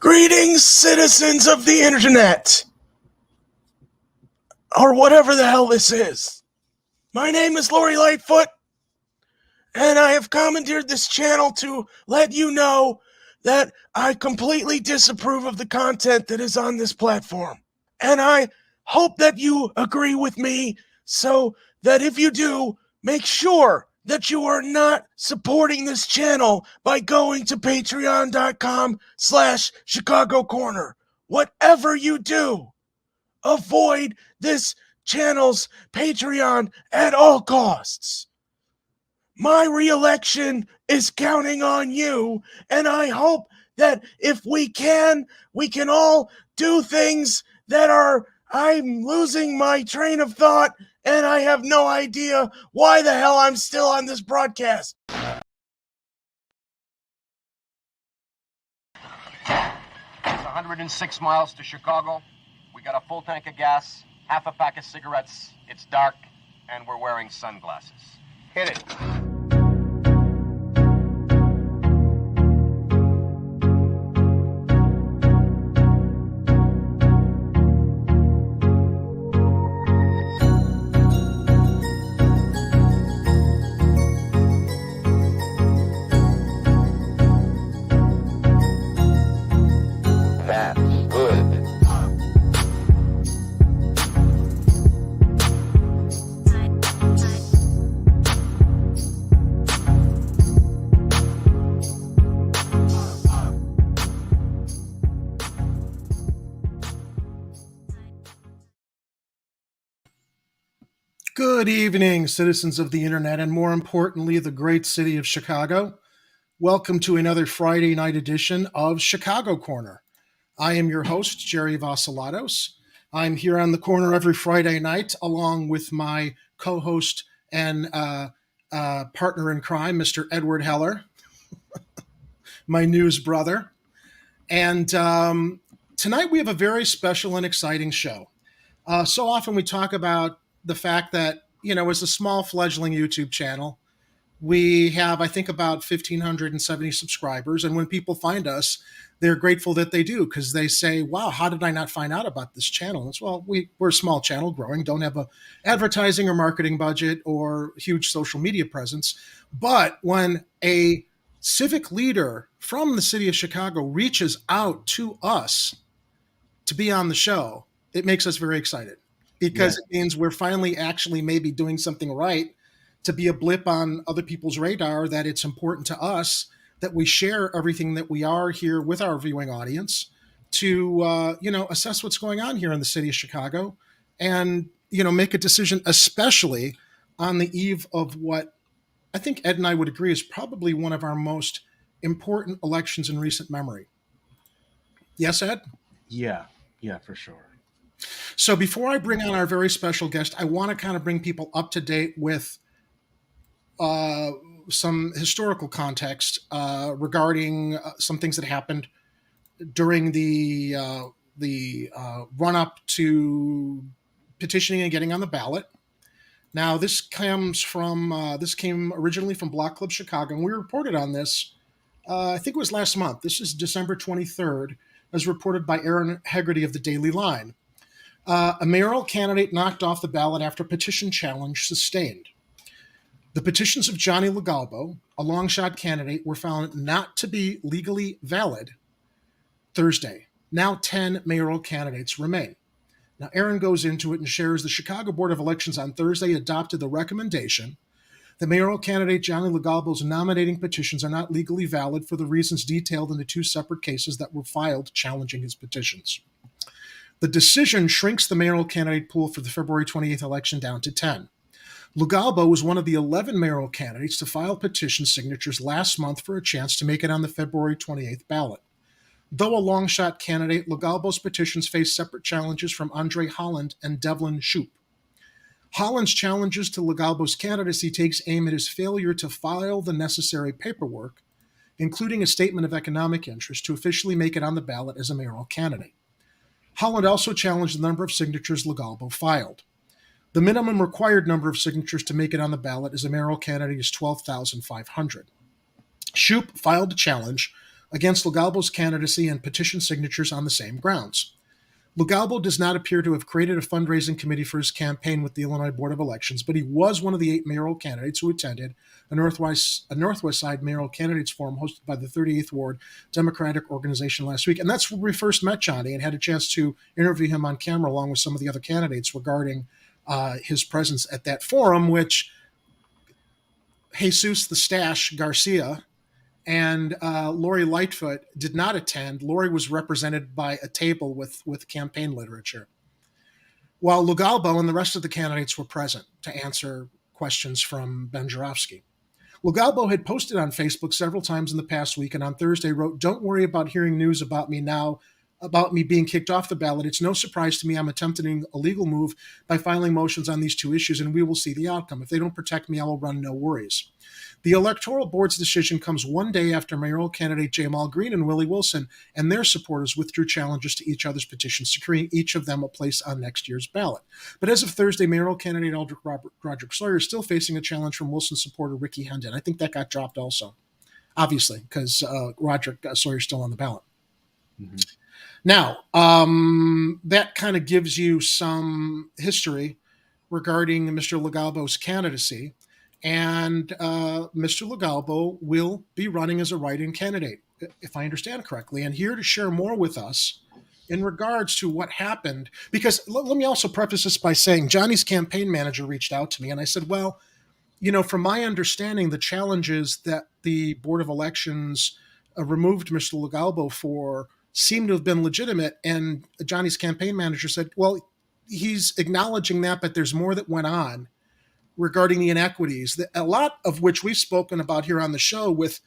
Greetings, citizens of the internet, or whatever the hell this is. My name is Lori Lightfoot, and I have commandeered this channel to let you know that I completely disapprove of the content that is on this platform. And I hope that you agree with me, so that if you do, make sure that you are not supporting this channel by going to patreon.com/Chicago Corner. Whatever you do, avoid this channel's Patreon at all costs. My re-election is counting on you, and I hope that if we can all do things that are... I'm losing my train of thought, and I have no idea why the hell I'm still on this broadcast. It's 106 miles to Chicago. We got a full tank of gas, half a pack of cigarettes. It's dark, and we're wearing sunglasses. Hit it. Good evening, citizens of the internet, and more importantly, the great city of Chicago. Welcome to another Friday night edition of Chicago Corner. I am your host, Jerry Vasilatos. I'm here on the corner every Friday night, along with my co-host and partner in crime, Mr. Edward Heller, my news brother. And tonight we have a very special and exciting show. So often we talk about the fact that, as a small fledgling YouTube channel, we have, I think, about 1,570 subscribers. And when people find us, they're grateful that they do, because they say, wow, how did I not find out about this channel? It's, well, we're a small channel growing, don't have a advertising or marketing budget or huge social media presence. But when a civic leader from the city of Chicago reaches out to us to be on the show, it makes us very excited. Because It means we're finally actually maybe doing something right, to be a blip on other people's radar, that it's important to us that we share everything that we are here with our viewing audience to, assess what's going on here in the city of Chicago and, make a decision, especially on the eve of what I think Ed and I would agree is probably one of our most important elections in recent memory. Yes, Ed? Yeah, for sure. So before I bring on our very special guest, I want to kind of bring people up to date with some historical context regarding some things that happened during the run-up to petitioning and getting on the ballot. Now, this came originally from Block Club Chicago, and we reported on this, I think it was last month. This is December 23rd, as reported by Aaron Hegarty of the Daily Line. A mayoral candidate knocked off the ballot after petition challenge sustained. The petitions of Johnny Legalbo, a long shot candidate, were found not to be legally valid Thursday. Now 10 mayoral candidates remain. Now, Aaron goes into it and shares the Chicago Board of Elections on Thursday adopted the recommendation that mayoral candidate Johnny Legalbo's nominating petitions are not legally valid for the reasons detailed in the two separate cases that were filed challenging his petitions. The decision shrinks the mayoral candidate pool for the February 28th election down to 10. Logalbo was one of the 11 mayoral candidates to file petition signatures last month for a chance to make it on the February 28th ballot. Though a long-shot candidate, Logalbo's petitions face separate challenges from Andre Holland and Devlin Shoup. Holland's challenges to Logalbo's candidacy takes aim at his failure to file the necessary paperwork, including a statement of economic interest, to officially make it on the ballot as a mayoral candidate. Holland also challenged the number of signatures Logalbo filed. The minimum required number of signatures to make it on the ballot as a mayoral candidate is 12,500. Shoup filed a challenge against Logalbo's candidacy and petition signatures on the same grounds. Logalbo does not appear to have created a fundraising committee for his campaign with the Illinois Board of Elections, but he was one of the 8 mayoral candidates who attended a Northwest Side Mayoral Candidates Forum hosted by the 38th Ward Democratic Organization last week. And that's where we first met Johnny and had a chance to interview him on camera along with some of the other candidates regarding his presence at that forum, which Jesus the Stash Garcia and Lori Lightfoot did not attend. Lori was represented by a table with campaign literature, while Logalbo and the rest of the candidates were present to answer questions from Ben Jarofsky. Logalbo had posted on Facebook several times in the past week, and on Thursday wrote, "Don't worry about hearing news about me now, about me being kicked off the ballot. It's no surprise to me I'm attempting a legal move by filing motions on these 2 issues, and we will see the outcome. If they don't protect me, I will run, no worries." The Electoral Board's decision comes one day after mayoral candidate Jamal Green and Willie Wilson and their supporters withdrew challenges to each other's petitions, securing each of them a place on next year's ballot. But as of Thursday, mayoral candidate Roderick Sawyer is still facing a challenge from Wilson supporter Ricky Hendon. I think that got dropped also, obviously, because Roderick Sawyer is still on the ballot. Mm-hmm. Now, that kind of gives you some history regarding Mr. Logalbo's candidacy. And Mr. Logalbo will be running as a write-in candidate, if I understand correctly. And here to share more with us in regards to what happened, because let me also preface this by saying Johnny's campaign manager reached out to me, and I said, well, from my understanding, the challenges that the Board of Elections removed Mr. Logalbo for seem to have been legitimate. And Johnny's campaign manager said, well, he's acknowledging that, but there's more that went on regarding the inequities, a lot of which we've spoken about here on the show with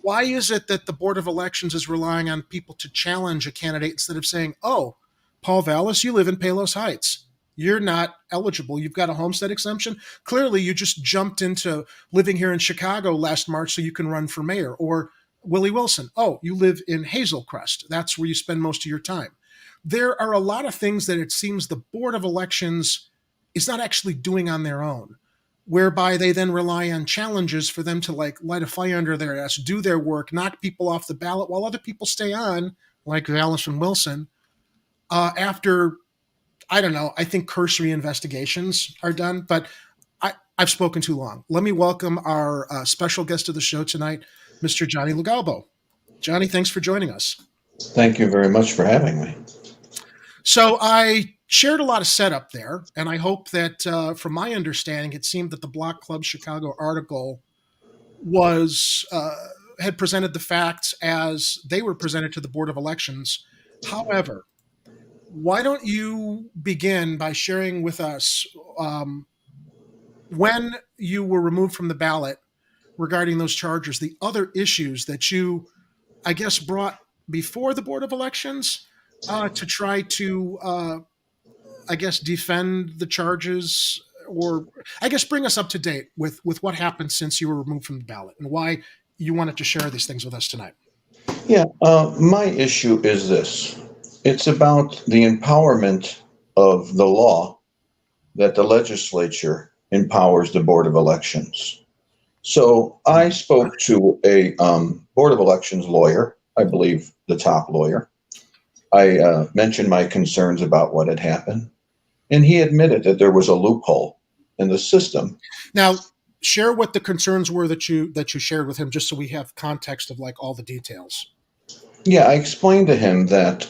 why is it that the Board of Elections is relying on people to challenge a candidate instead of saying, oh, Paul Vallis, you live in Palos Heights. You're not eligible. You've got a homestead exemption. Clearly, you just jumped into living here in Chicago last March so you can run for mayor. Or Willie Wilson, oh, you live in Hazel Crest. That's where you spend most of your time. There are a lot of things that it seems the Board of Elections is not actually doing on their own, whereby they then rely on challenges for them to light a fire under their ass, do their work, knock people off the ballot while other people stay on, like Vallis and Wilson, after, I don't know, I think cursory investigations are done, but I've spoken too long. Let me welcome our special guest of the show tonight, Mr. Johnny Logalbo. Johnny, thanks for joining us. Thank you very much for having me. So I shared a lot of setup there, and I hope that, from my understanding, it seemed that the Block Club Chicago article had presented the facts as they were presented to the Board of Elections. However, why don't you begin by sharing with us when you were removed from the ballot regarding those charges, the other issues that you, I guess, brought before the Board of Elections to try to, defend the charges, or I guess bring us up to date with what happened since you were removed from the ballot and why you wanted to share these things with us tonight. Yeah, my issue is this. It's about the empowerment of the law that the legislature empowers the Board of Elections. So I spoke to a Board of Elections lawyer, I believe the top lawyer. I mentioned my concerns about what had happened, and he admitted that there was a loophole in the system. Now, share what the concerns were that you shared with him, just so we have context of all the details. Yeah, I explained to him that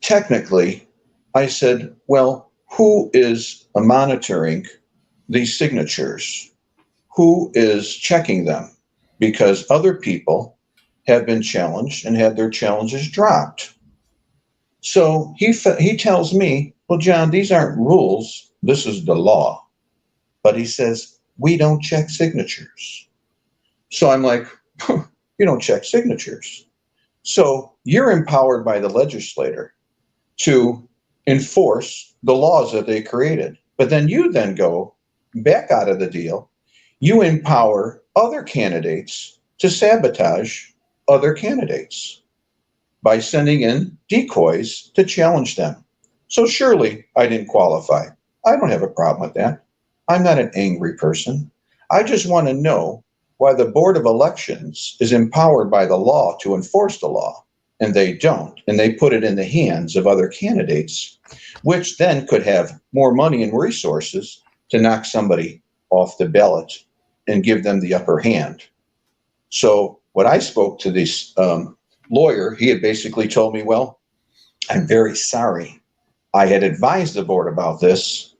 technically, I said, well, who is monitoring these signatures? Who is checking them? Because other people have been challenged and had their challenges dropped. So he tells me, well, John, these aren't rules. This is the law. But he says, we don't check signatures. So I'm like, you don't check signatures. So you're empowered by the legislator to enforce the laws that they created. But then you then go back out of the deal. You empower other candidates to sabotage other candidates by sending in decoys to challenge them. So surely I didn't qualify. I don't have a problem with that. I'm not an angry person. I just want to know why the Board of Elections is empowered by the law to enforce the law, and they don't. And they put it in the hands of other candidates, which then could have more money and resources to knock somebody off the ballot and give them the upper hand. So when I spoke to this lawyer, he had basically told me, well, I'm very sorry. I had advised the board about this,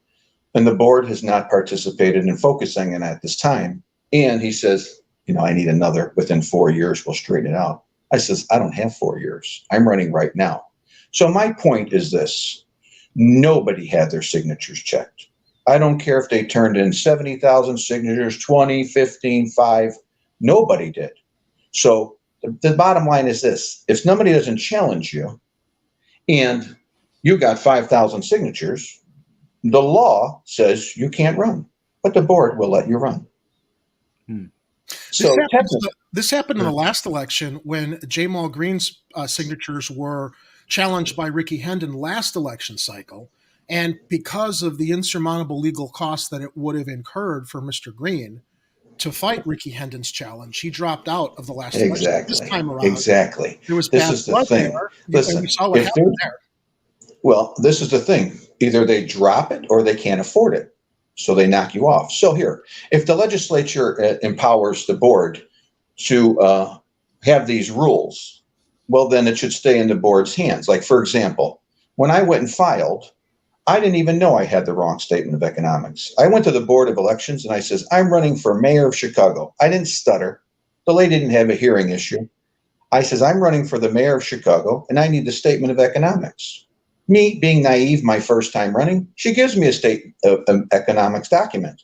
and the board has not participated in focusing on it at this time. And he says, I need another within 4 years, we'll straighten it out. I says, I don't have 4 years. I'm running right now. So my point is this. Nobody had their signatures checked. I don't care if they turned in 70,000 signatures, 20, 15, 5. Nobody did. So the bottom line is this. If somebody doesn't challenge you and you got 5,000 signatures, the law says you can't run, but the board will let you run. So this happened in the last election when Jamal Green's signatures were challenged by Ricky Hendon last election cycle. And because of the insurmountable legal costs that it would have incurred for Mr. Green to fight Ricky Hendon's challenge, he dropped out of the last election. This time around. Exactly. There was this is the thing. Listen, we saw what happened there. Well, this is the thing. Either they drop it or they can't afford it. So they knock you off. So here, if the legislature empowers the board to have these rules, well, then it should stay in the board's hands. Like, for example, when I went and filed, I didn't even know I had the wrong statement of economics. I went to the Board of Elections and I says, I'm running for mayor of Chicago. I didn't stutter. The lady didn't have a hearing issue. I says, I'm running for the mayor of Chicago and I need the statement of economics. Me being naive my first time running, she gives me a statement of economics document.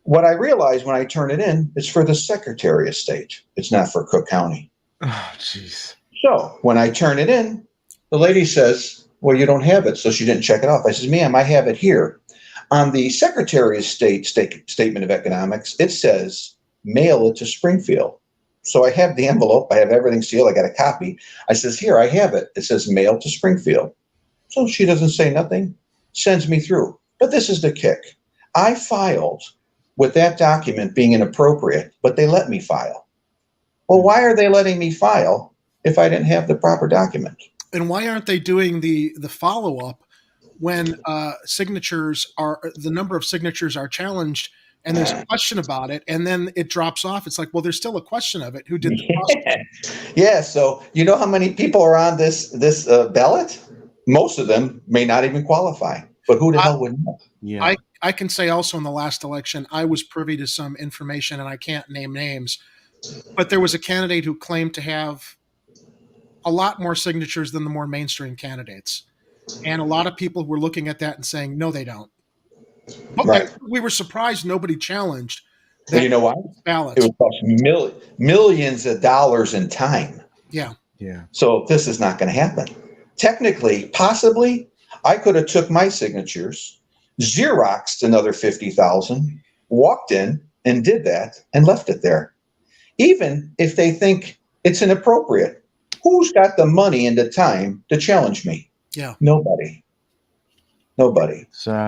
What I realized when I turn it in, it's for the Secretary of State. It's not for Cook County. Oh, jeez. So when I turn it in, the lady says, well, you don't have it. So she didn't check it off. I says, ma'am, I have it here. On the Secretary of State Statement of Economics, it says, mail it to Springfield. So I have the envelope. I have everything sealed. I got a copy. I says, here, I have it. It says mail to Springfield. So she doesn't say nothing, sends me through. But this is the kick. I filed with that document being inappropriate, but they let me file. Well, why are they letting me file if I didn't have the proper document? And why aren't they doing the follow-up when the number of signatures are challenged and there's a question about it and then it drops off? It's like, well, there's still a question of it. Who did the process? Yeah. So you know how many people are on this ballot? Most of them may not even qualify, but who the hell would know? Yeah. I can say also in the last election, I was privy to some information and I can't name names, but there was a candidate who claimed to have a lot more signatures than the more mainstream candidates. And a lot of people were looking at that and saying, no, they don't. But right. We were surprised nobody challenged that. But you know why? Ballots. It would cost millions of dollars in time. Yeah. Yeah. So this is not going to happen. Technically, possibly, I could have took my signatures, Xeroxed another 50,000, walked in and did that and left it there. Even if they think it's inappropriate, who's got the money and the time to challenge me? Yeah. Nobody. So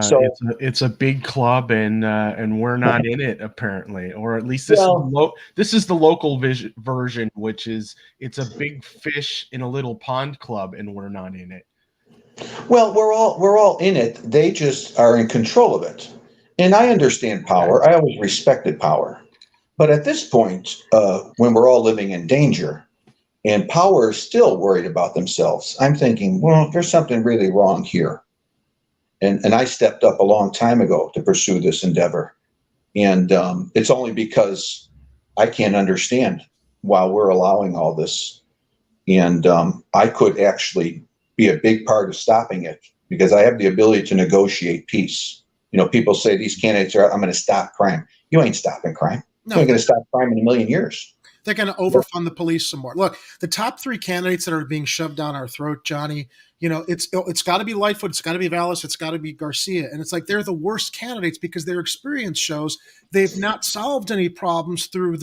it's a big club, and we're not in it apparently, or at least this is the local version, which is it's a big fish in a little pond club, and we're not in it. Well, we're all in it. They just are in control of it, and I understand power. I always respected power, but at this point, when we're all living in danger, and power is still worried about themselves, I'm thinking, well, there's something really wrong here. And I stepped up a long time ago to pursue this endeavor. And it's only because I can't understand why we're allowing all this. And I could actually be a big part of stopping it because I have the ability to negotiate peace. You know, people say these candidates I'm going to stop crime. You ain't stopping crime. No. You ain't going to stop crime in a million years. They're going to overfund the police some more. Look, the top three candidates that are being shoved down our throat, Johnny, you know, it's got to be Lightfoot, it's got to be Vallis, it's got to be Garcia. And it's like they're the worst candidates because their experience shows they've not solved any problems through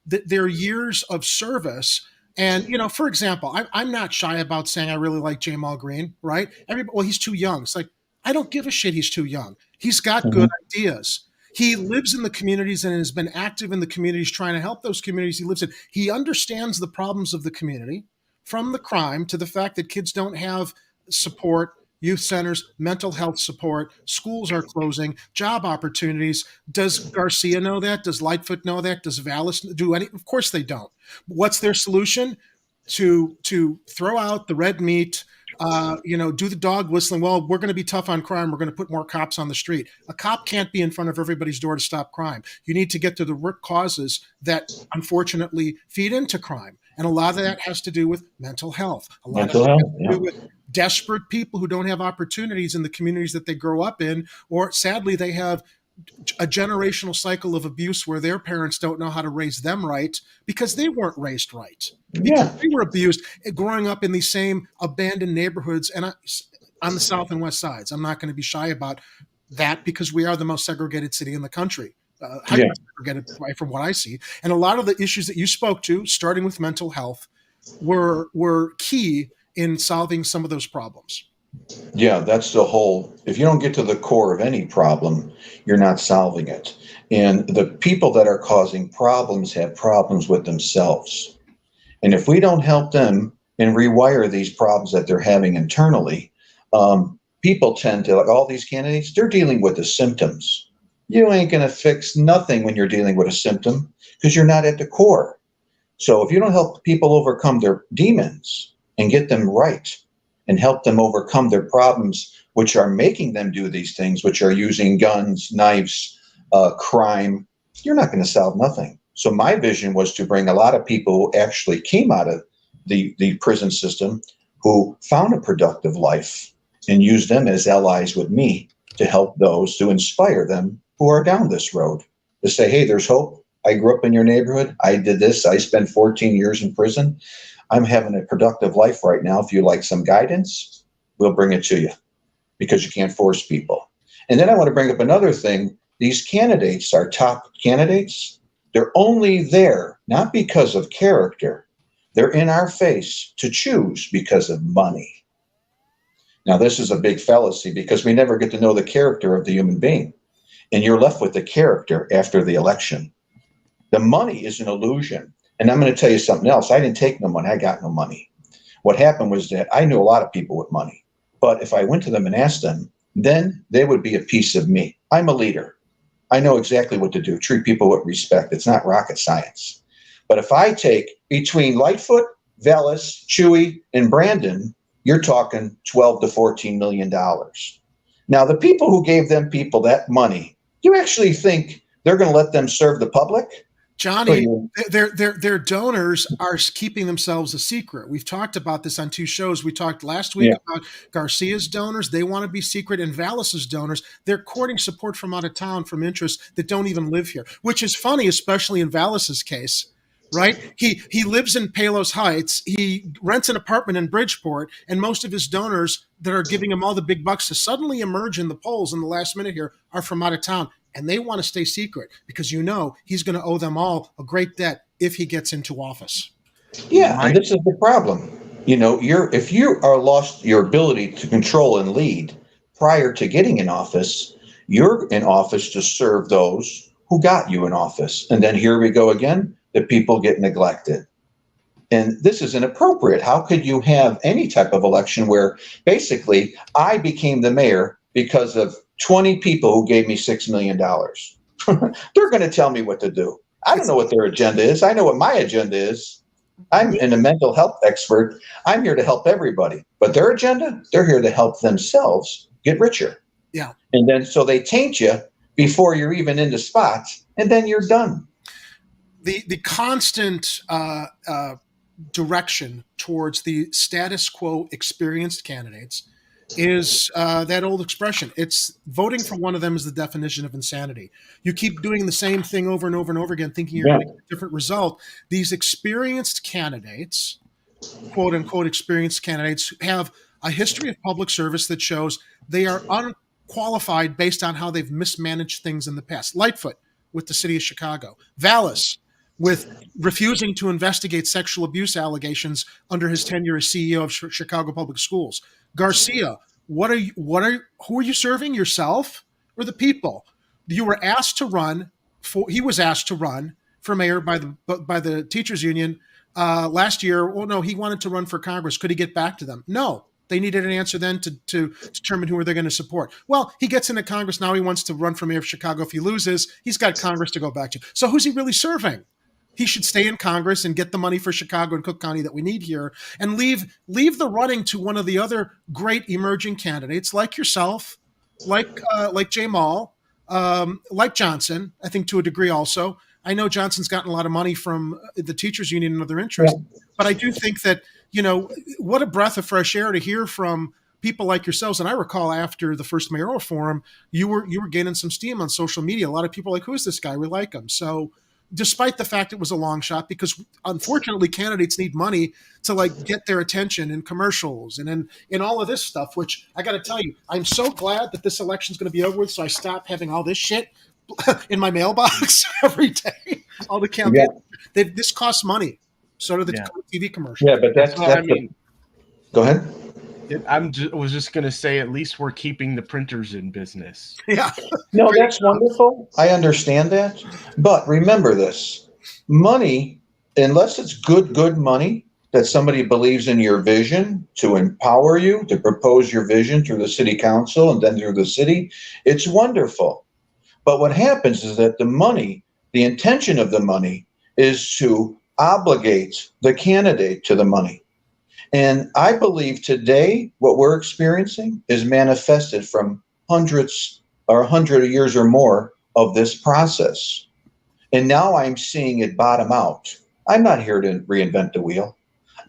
their years of service. And, you know, for example, I'm not shy about saying I really like Jamal Green, right? Well, he's too young. It's like, I don't give a shit he's too young. He's got good ideas. He lives in the communities and has been active in the communities, trying to help those communities he lives in. He understands the problems of the community, from the crime to the fact that kids don't have support, youth centers, mental health support, schools are closing, job opportunities. Does Garcia know that? Does Lightfoot know that? Does Vallis do any? Of course they don't. What's their solution? To throw out the red meat, do the dog whistling. Well, we're going to be tough on crime. We're going to put more cops on the street. A cop can't be in front of everybody's door to stop crime. You need to get to the root causes that unfortunately feed into crime. And a lot of that has to do with mental health. A lot Mental of it health, has to do with desperate people who don't have opportunities in the communities that they grow up in, or sadly, they have a generational cycle of abuse where their parents don't know how to raise them right because they weren't raised right. Because they were abused growing up in these same abandoned neighborhoods and on the south and west sides. I'm not going to be shy about that because we are the most segregated city in the country. Segregated from what I see. And a lot of the issues that you spoke to, starting with mental health, were key in solving some of those problems. Yeah, that's the whole. If you don't get to the core of any problem, you're not solving it. And the people that are causing problems have problems with themselves. And if we don't help them and rewire these problems that they're having internally, people tend to, like all these candidates, they're dealing with the symptoms. You ain't going to fix nothing when you're dealing with a symptom because you're not at the core. So if you don't help people overcome their demons and get them right, and help them overcome their problems, which are making them do these things, which are using guns, knives, crime, you're not going to solve nothing. So my vision was to bring a lot of people who actually came out of the prison system, who found a productive life, and use them as allies with me to help those, to inspire them who are down this road, to say, hey, there's hope. I grew up in your neighborhood. I did this. I spent 14 years in prison. I'm having a productive life right now. If you like some guidance, we'll bring it to you because you can't force people. And then I want to bring up another thing. These candidates, our top candidates, they're only there not because of character. They're in our face to choose because of money. Now, this is a big fallacy because we never get to know the character of the human being. And you're left with the character after the election. The money is an illusion. And I'm going to tell you something else. I didn't take no money. I got no money. What happened was that I knew a lot of people with money. But if I went to them and asked them, then they would be a piece of me. I'm a leader. I know exactly what to do. Treat people with respect. It's not rocket science. But if I take between Lightfoot, Vallis, Chewy, and Brandon, you're talking $12 to $14 million. Now, the people who gave them people that money, you actually think they're going to let them serve the public? Johnny, their donors are keeping themselves a secret. We've talked about this on two shows. We talked last week about Garcia's donors. They want to be secret. And Vallis's donors, they're courting support from out of town from interests that don't even live here, which is funny, especially in Vallis's case, right? He lives in Palos Heights. He rents an apartment in Bridgeport, and most of his donors that are giving him all the big bucks to suddenly emerge in the polls in the last minute here are from out of town. And they want to stay secret because he's going to owe them all a great debt if he gets into office. Yeah, and this is the problem. If you are lost your ability to control and lead prior to getting in office, you're in office to serve those who got you in office. And then here we go again, the people get neglected. And this is inappropriate. How could you have any type of election where basically I became the mayor because of 20 people who gave me $6 million. They're going to tell me what to do. I don't know what their agenda is. I know what my agenda is. I'm a mental health expert. I'm here to help everybody. But their agenda, they're here to help themselves get richer. Yeah. And then so they taint you before you're even in the spots, and then you're done. The constant direction towards the status quo experienced candidates is that old expression. It's voting for one of them is the definition of insanity. You keep doing the same thing over and over and over again, thinking you're going to get a different result. These experienced candidates, quote unquote experienced candidates, have a history of public service that shows they are unqualified based on how they've mismanaged things in the past. Lightfoot with the city of Chicago. Vallis with refusing to investigate sexual abuse allegations under his tenure as CEO of Chicago Public Schools. Garcia, who are you serving, yourself or the people? you were asked to run for. He was asked to run for mayor by the teachers union last year. Well, no, he wanted to run for Congress. Could he get back to them? No. They needed an answer then to determine who are they going to support. Well, he gets into Congress now. He wants to run for mayor of Chicago. If he loses, he's got Congress to go back to. So who's he really serving? He should stay in Congress and get the money for Chicago and Cook County that we need here, and leave the running to one of the other great emerging candidates like yourself, like Jay Mall, like Johnson. I think to a degree also. I know Johnson's gotten a lot of money from the teachers union and other interests, but I do think that, what a breath of fresh air to hear from people like yourselves. And I recall after the first mayoral forum, you were gaining some steam on social media. A lot of people were like, who is this guy? We like him. So despite the fact it was a long shot, because unfortunately candidates need money to get their attention in commercials and in all of this stuff, which I got to tell you, I'm so glad that this election is going to be over with. So I stop having all this shit in my mailbox every day. All the campaigns, this costs money. So do the TV commercials. Yeah, but that's go ahead. Was just going to say, at least we're keeping the printers in business. Yeah. No, that's wonderful. I understand that. But remember this, money, unless it's good money that somebody believes in your vision to empower you, to propose your vision through the city council and then through the city, it's wonderful. But what happens is that the money, the intention of the money is to obligate the candidate to the money. And I believe today what we're experiencing is manifested from hundreds or 100 years or more of this process. And now I'm seeing it bottom out. I'm not here to reinvent the wheel.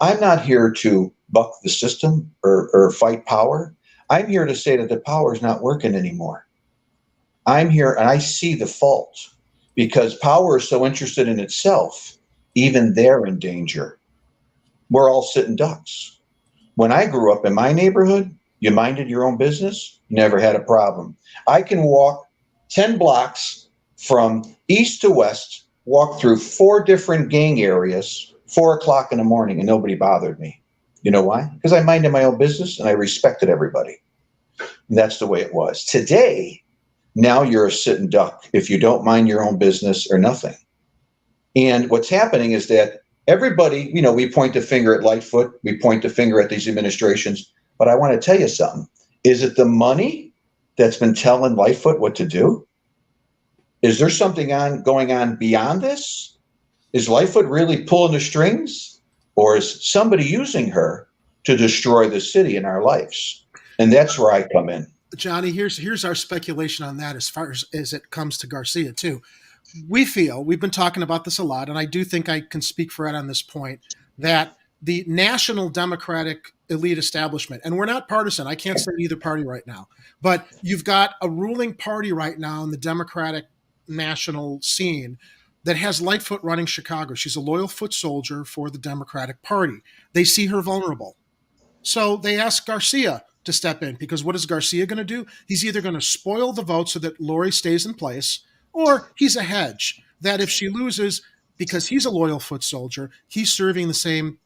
I'm not here to buck the system or fight power. I'm here to say that the power is not working anymore. I'm here and I see the fault because power is so interested in itself. Even they're in danger. We're all sitting ducks. When I grew up in my neighborhood, you minded your own business, never had a problem. I can walk 10 blocks from east to west, walk through 4 different gang areas, 4 o'clock in the morning, and nobody bothered me. You know why? Because I minded my own business and I respected everybody. And that's the way it was. Today, now you're a sitting duck if you don't mind your own business or nothing. And what's happening is that everybody, we point the finger at Lightfoot, we point the finger at these administrations, but I want to tell you something. Is it the money that's been telling Lightfoot what to do? Is there something going on beyond this? Is Lightfoot really pulling the strings? Or is somebody using her to destroy the city and our lives? And that's where I come in. Johnny, here's our speculation on that as far as it comes to Garcia too. We've been talking about this a lot, and I do think I can speak for Ed on this point, that the national Democratic elite establishment, and we're not partisan, I can't say either party right now, but you've got a ruling party right now in the Democratic national scene that has Lightfoot running Chicago. She's a loyal foot soldier for the Democratic Party. They see her vulnerable. So they ask Garcia to step in, because what is Garcia going to do? He's either going to spoil the vote so that Lori stays in place, or he's a hedge that if she loses, because he's a loyal foot soldier, he's serving the same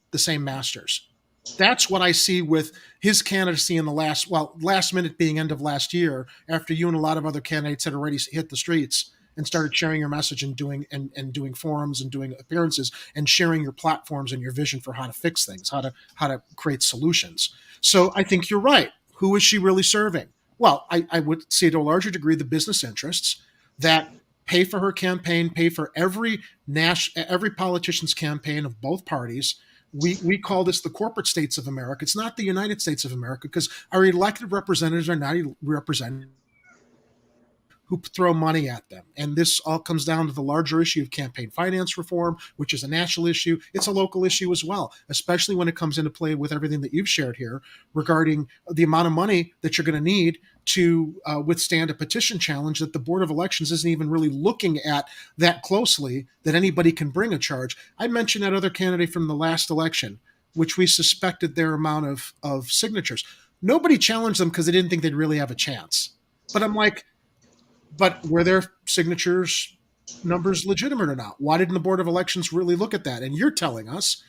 masters. That's what I see with his candidacy in the last minute being end of last year, after you and a lot of other candidates had already hit the streets and started sharing your message and doing forums and doing appearances and sharing your platforms and your vision for how to fix things, how to create solutions. So I think you're right. Who is she really serving? Well, I would say to a larger degree the business interests that pay for her campaign, pay for every politician's campaign of both parties. We call this the corporate states of America. It's not the United States of America, because our elected representatives are not represented who throw money at them. And this all comes down to the larger issue of campaign finance reform, which is a national issue. It's a local issue as well, especially when it comes into play with everything that you've shared here regarding the amount of money that you're going to need to withstand a petition challenge that the Board of Elections isn't even really looking at that closely, that anybody can bring a charge. I mentioned that other candidate from the last election, which we suspected their amount of signatures. Nobody challenged them because they didn't think they'd really have a chance. But I'm like, but were their signatures numbers legitimate or not? Why didn't the Board of Elections really look at that? And you're telling us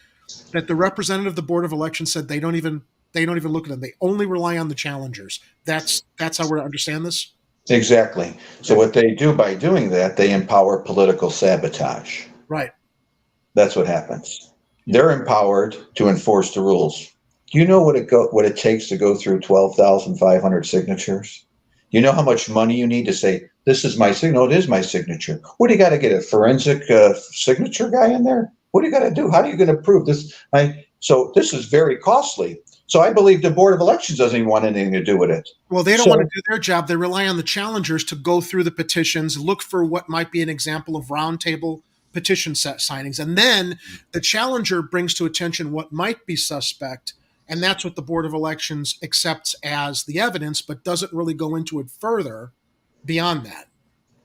that the representative of the Board of Elections said they don't even look at them. They only rely on the challengers. That's how we're to understand this? Exactly. So what they do by doing that, they empower political sabotage. Right. That's what happens. They're empowered to enforce the rules. Do you know what it takes to go through 12,500 signatures? You know how much money you need to say, this is my signature? No, it is my signature. What do you got to get, a forensic signature guy in there? What do you got to do? How are you going to prove this? So this is very costly. So I believe the Board of Elections doesn't even want anything to do with it. Well, they don't want to do their job. They rely on the challengers to go through the petitions, look for what might be an example of roundtable petition set signings. And then the challenger brings to attention what might be suspect. And that's what the Board of Elections accepts as the evidence, but doesn't really go into it further beyond that.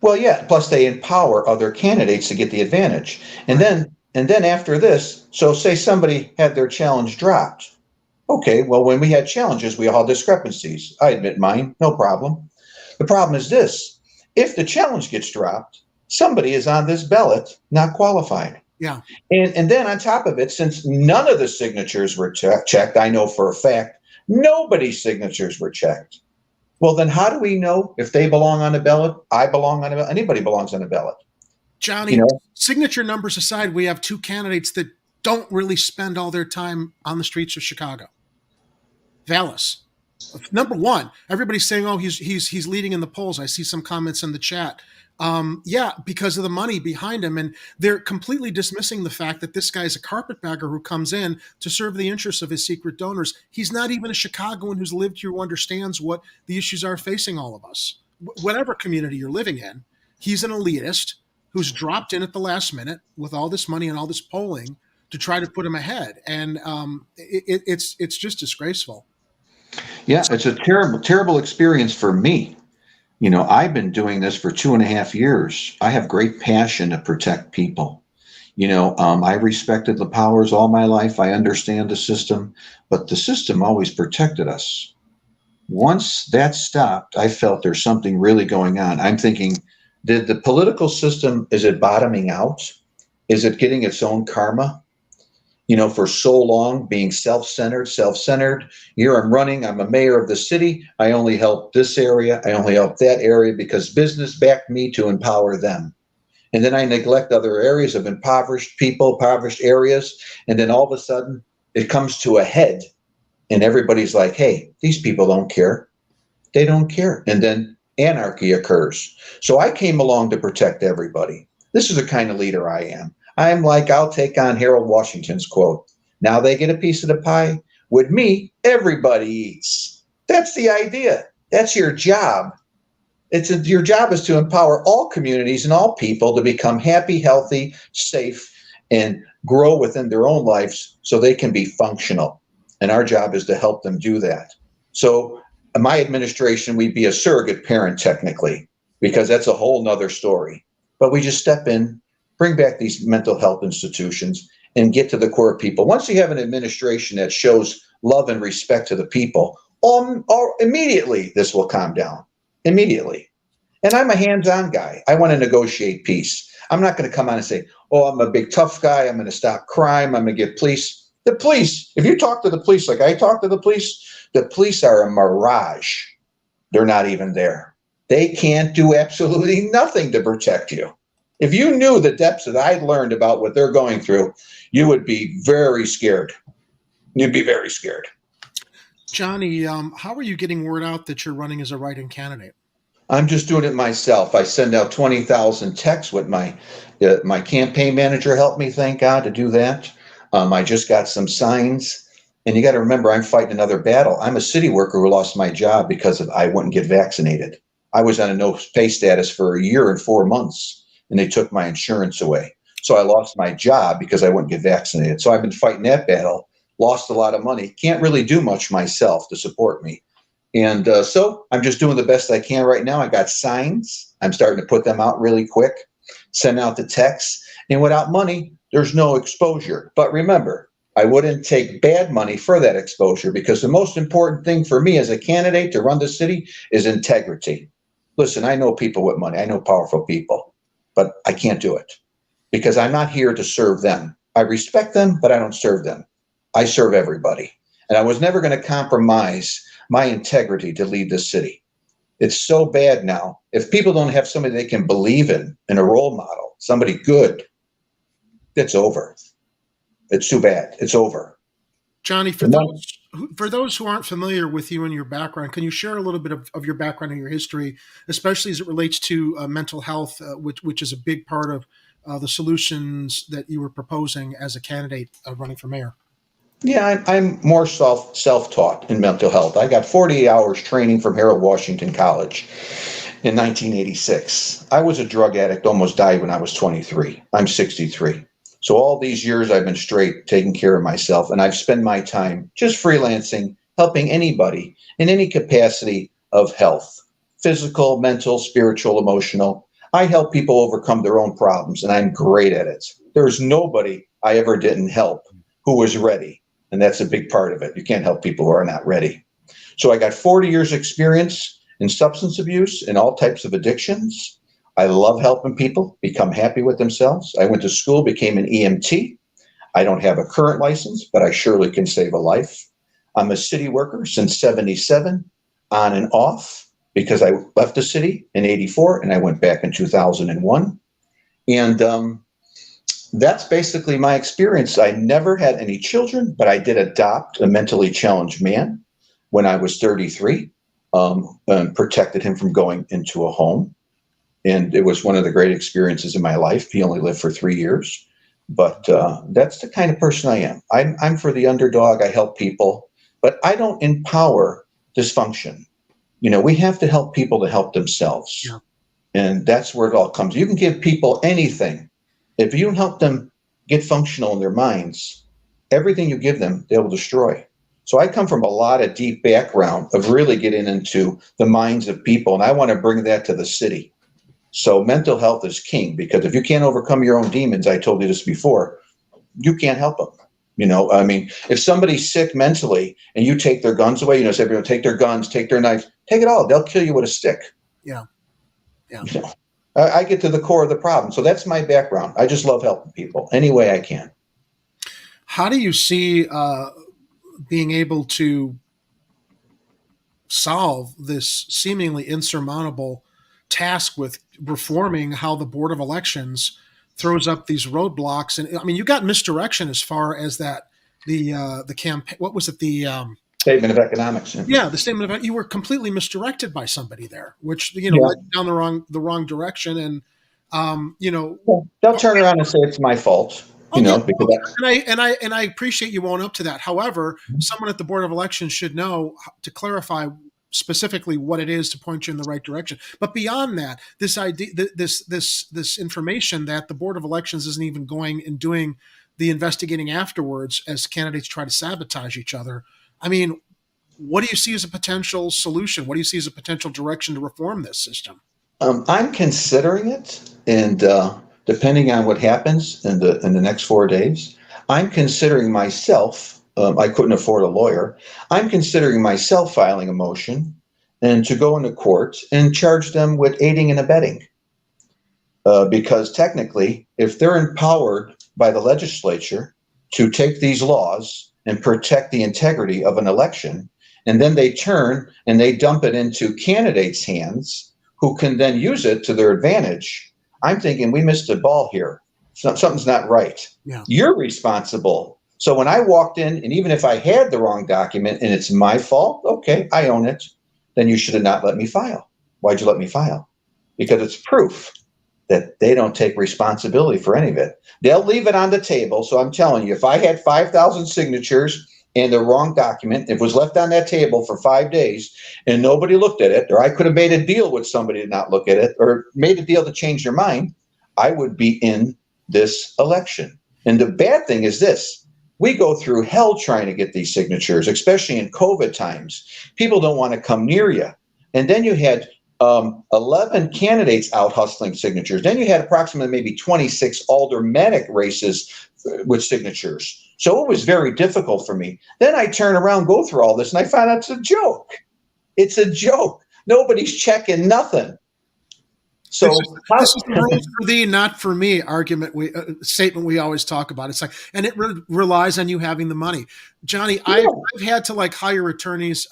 Well, yeah. Plus, they empower other candidates to get the advantage. And then after this, so say somebody had their challenge dropped. Okay, well, when we had challenges, we all had discrepancies. I admit mine, no problem. The problem is this: if the challenge gets dropped, somebody is on this ballot not qualified. Yeah. And then on top of it, since none of the signatures were checked, I know for a fact nobody's signatures were checked. Well, then how do we know if they belong on the ballot, I belong on the ballot, anybody belongs on the ballot? Johnny, signature numbers aside, we have two candidates that don't really spend all their time on the streets of Chicago. Vallis, number one, everybody's saying, "Oh, he's leading in the polls." I see some comments in the chat. Yeah, because of the money behind him, and they're completely dismissing the fact that this guy's a carpetbagger who comes in to serve the interests of his secret donors. He's not even a Chicagoan who's lived here, who understands what the issues are facing all of us. Whatever community you're living in, he's an elitist who's dropped in at the last minute with all this money and all this polling to try to put him ahead, and it's just disgraceful. Yeah, it's a terrible, terrible experience for me. I've been doing this for 2.5 years. I have great passion to protect people. I respected the powers all my life. I understand the system, but the system always protected us. Once that stopped, I felt there's something really going on. I'm thinking, did the political system, is it bottoming out? Is it getting its own karma? For so long being self-centered. Here I'm running, I'm a mayor of the city. I only help this area, I only help that area because business backed me to empower them. And then I neglect other areas of impoverished people, impoverished areas. And then all of a sudden it comes to a head and everybody's like, hey, these people don't care. They don't care. And then anarchy occurs. So I came along to protect everybody. This is the kind of leader I am. I'm like, I'll take on Harold Washington's quote. Now they get a piece of the pie. With me, everybody eats. That's the idea. That's your job. Your job is to empower all communities and all people to become happy, healthy, safe, and grow within their own lives so they can be functional. And our job is to help them do that. So my administration, we'd be a surrogate parent technically, because that's a whole nother story. But we just step in, bring back these mental health institutions, and get to the core people. Once you have an administration that shows love and respect to the people, immediately this will calm down. Immediately. And I'm a hands-on guy. I want to negotiate peace. I'm not going to come on and say, oh, I'm a big tough guy. I'm going to stop crime. I'm going to get police. The police, if you talk to the police like I talk to the police are a mirage. They're not even there. They can't do absolutely nothing to protect you. If you knew the depths that I learned about what they're going through, you would be very scared. You'd be very scared. Johnny, how are you getting word out that you're running as a write-in candidate? I'm just doing it myself. I send out 20,000 texts with my campaign manager helped me, thank God, to do that. I just got some signs. And you got to remember, I'm fighting another battle. I'm a city worker who lost my job because I wouldn't get vaccinated. I was on a no-pay status for 1 year and 4 months. And they took my insurance away. So I lost my job because I wouldn't get vaccinated. So I've been fighting that battle, lost a lot of money, can't really do much myself to support me. And so I'm just doing the best I can right now. I got signs. I'm starting to put them out really quick, send out the texts. And without money, there's no exposure. But remember, I wouldn't take bad money for that exposure because the most important thing for me as a candidate to run the city is integrity. Listen, I know people with money. I know powerful people. But I can't do it because I'm not here to serve them. I respect them, but I don't serve them. I serve everybody. And I was never going to compromise my integrity to lead this city. It's so bad now. If people don't have somebody they can believe in a role model, somebody good, it's over. It's too bad. It's over. Johnny, for those who aren't familiar with you and your background, can you share a little bit of your background and your history, especially as it relates to mental health, which is a big part of the solutions that you were proposing as a candidate running for mayor? Yeah, I'm more self-taught in mental health. I got 40 hours training from Harold Washington College in 1986. I was a drug addict, almost died when I was 23. I'm 63. So all these years I've been straight, taking care of myself, and I've spent my time just freelancing, helping anybody in any capacity of health, physical, mental, spiritual, emotional. I help people overcome their own problems, and I'm great at it. There's nobody I ever didn't help who was ready, and that's a big part of it. You can't help people who are not ready. So I got 40 years experience in substance abuse and all types of addictions. I love helping people become happy with themselves. I went to school, became an EMT. I don't have a current license, but I surely can save a life. I'm a city worker since 77, on and off, because I left the city in 84 and I went back in 2001. And that's basically my experience. I never had any children, but I did adopt a mentally challenged man when I was 33, and protected him from going into a home. And it was one of the great experiences in my life. He only lived for 3 years, but that's the kind of person I am. I'm for the underdog. I help people, but I don't empower dysfunction. You know, we have to help people to help themselves. Yeah. And that's where it all comes. You can give people anything. If you don't help them get functional in their minds, everything you give them, they will destroy. So I come from a lot of deep background of really getting into the minds of people, and I want to bring that to the city. So mental health is king, because if you can't overcome your own demons, I told you this before, you can't help them. You know, I mean, if somebody's sick mentally and you take their guns away, you know, say, everyone take their guns, take their knives, take it all. They'll kill you with a stick. Yeah. Yeah. You know, I get to the core of the problem. So that's my background. I just love helping people any way I can. How do you see being able to solve this seemingly insurmountable task with reforming how the Board of Elections throws up these roadblocks? And I mean, you got misdirection as far as that the campaign. What was it? The Statement of economics. Yeah, the statement of you were completely misdirected by somebody there, which led down the wrong direction. And they'll turn around and say it's my fault. Because and I appreciate you owning up to that. However, someone at the Board of Elections should know to clarify specifically what it is to point you in the right direction. But beyond that, this idea, this information that the Board of Elections isn't even going and doing the investigating afterwards as candidates try to sabotage each other. I mean, what do you see as a potential solution? What do you see as a potential direction to reform this system? I'm considering it, and depending on what happens in the next 4 days, I'm considering myself. I couldn't afford a lawyer. I'm considering myself filing a motion and to go into court and charge them with aiding and abetting. Because technically, if they're empowered by the legislature to take these laws and protect the integrity of an election, and then they turn and they dump it into candidates' hands who can then use it to their advantage, I'm thinking we missed a ball here. Something's not right. Yeah. You're responsible. So when I walked in, and even if I had the wrong document and it's my fault, okay, I own it, then you should have not let me file. Why'd you let me file? Because it's proof that they don't take responsibility for any of it. They'll leave it on the table. So I'm telling you, if I had 5,000 signatures and the wrong document, it was left on that table for 5 days and nobody looked at it, or I could have made a deal with somebody to not look at it, or made a deal to change their mind, I would be in this election. And the bad thing is this. We go through hell trying to get these signatures, especially in COVID times. People don't want to come near you. And then you had 11 candidates out hustling signatures. Then you had approximately maybe 26 aldermanic races with signatures. So it was very difficult for me. Then I turn around, go through all this, and I find out it's a joke. It's a joke. Nobody's checking nothing. So this is the rules for thee, not for me argument. Statement we always talk about. It's like, and it relies on you having the money. Johnny, I've had to like hire attorneys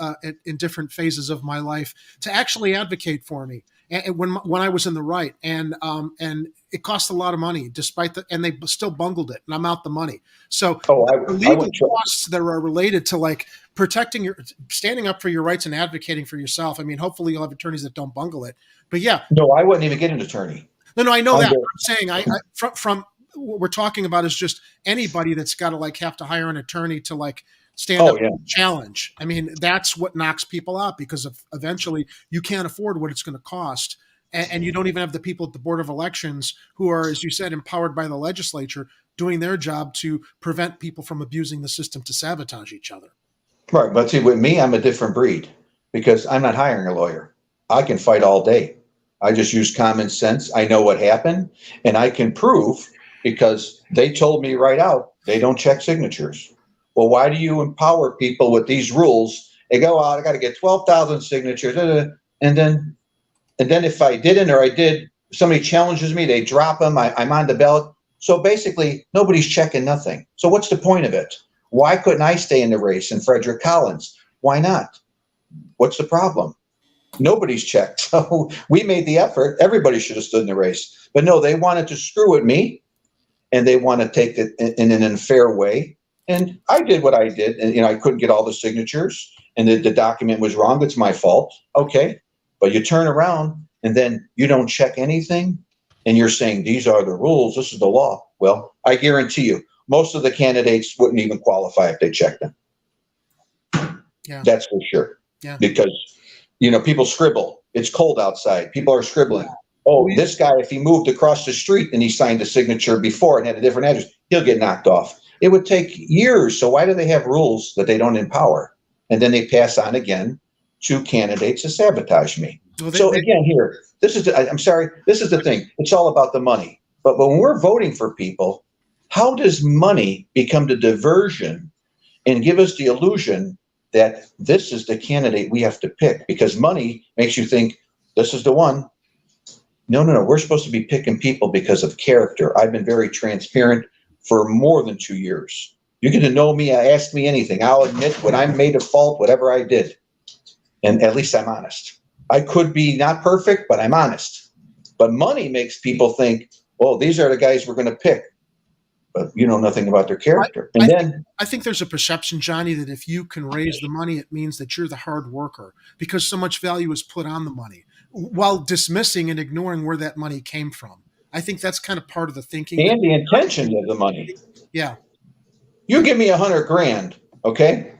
in different phases of my life to actually advocate for me. And when I was in the right, and it cost a lot of money, and they still bungled it, and I'm out the money. So the legal costs that are related to like standing up for your rights and advocating for yourself. I mean, hopefully you'll have attorneys that don't bungle it. But yeah, no, I wouldn't even get an attorney. No, I know that. I'm saying from what we're talking about is just anybody that's got to like have to hire an attorney to like stand up and challenge. I mean, that's what knocks people out, because eventually you can't afford what it's going to cost. And you don't even have the people at the Board of Elections who are, as you said, empowered by the legislature, doing their job to prevent people from abusing the system to sabotage each other. Right. But see, with me, I'm a different breed because I'm not hiring a lawyer. I can fight all day. I just use common sense. I know what happened, and I can prove, because they told me right out, they don't check signatures. Well, why do you empower people with these rules? They go out, I got to get 12,000 signatures. And then if I didn't, or I did, somebody challenges me, they drop them, I'm on the ballot. So basically, nobody's checking nothing. So what's the point of it? Why couldn't I stay in the race in Frederick Collins? Why not? What's the problem? Nobody's checked. So we made the effort. Everybody should have stood in the race. But no, they wanted to screw with me, and they want to take it in an unfair way. And I did what I did. And, I couldn't get all the signatures, and the document was wrong. It's my fault. Okay. But you turn around and then you don't check anything, and you're saying these are the rules. This is the law. Well, I guarantee you, most of the candidates wouldn't even qualify if they checked them. Yeah. That's for sure. Yeah. Because people scribble. It's cold outside. People are scribbling. Oh, this guy, if he moved across the street and he signed a signature before and had a different address, he'll get knocked off. It would take years. So why do they have rules that they don't empower? And then they pass on again to candidates to sabotage me. Well, again, here, this is the thing. It's all about the money. But when we're voting for people, how does money become the diversion and give us the illusion that this is the candidate we have to pick? Because money makes you think this is the one. No. We're supposed to be picking people because of character. I've been very transparent for more than 2 years. You get to know me, ask me anything. I'll admit when I'm made a fault, whatever I did. And at least I'm honest. I could be not perfect, but I'm honest. But money makes people think, well, these are the guys we're going to pick. But you know nothing about their character. I think there's a perception, Johnny, that if you can raise the money, it means that you're the hard worker, because so much value is put on the money, while dismissing and ignoring where that money came from. I think that's kind of part of the thinking. And the intention of the money. Yeah. You give me $100,000, okay?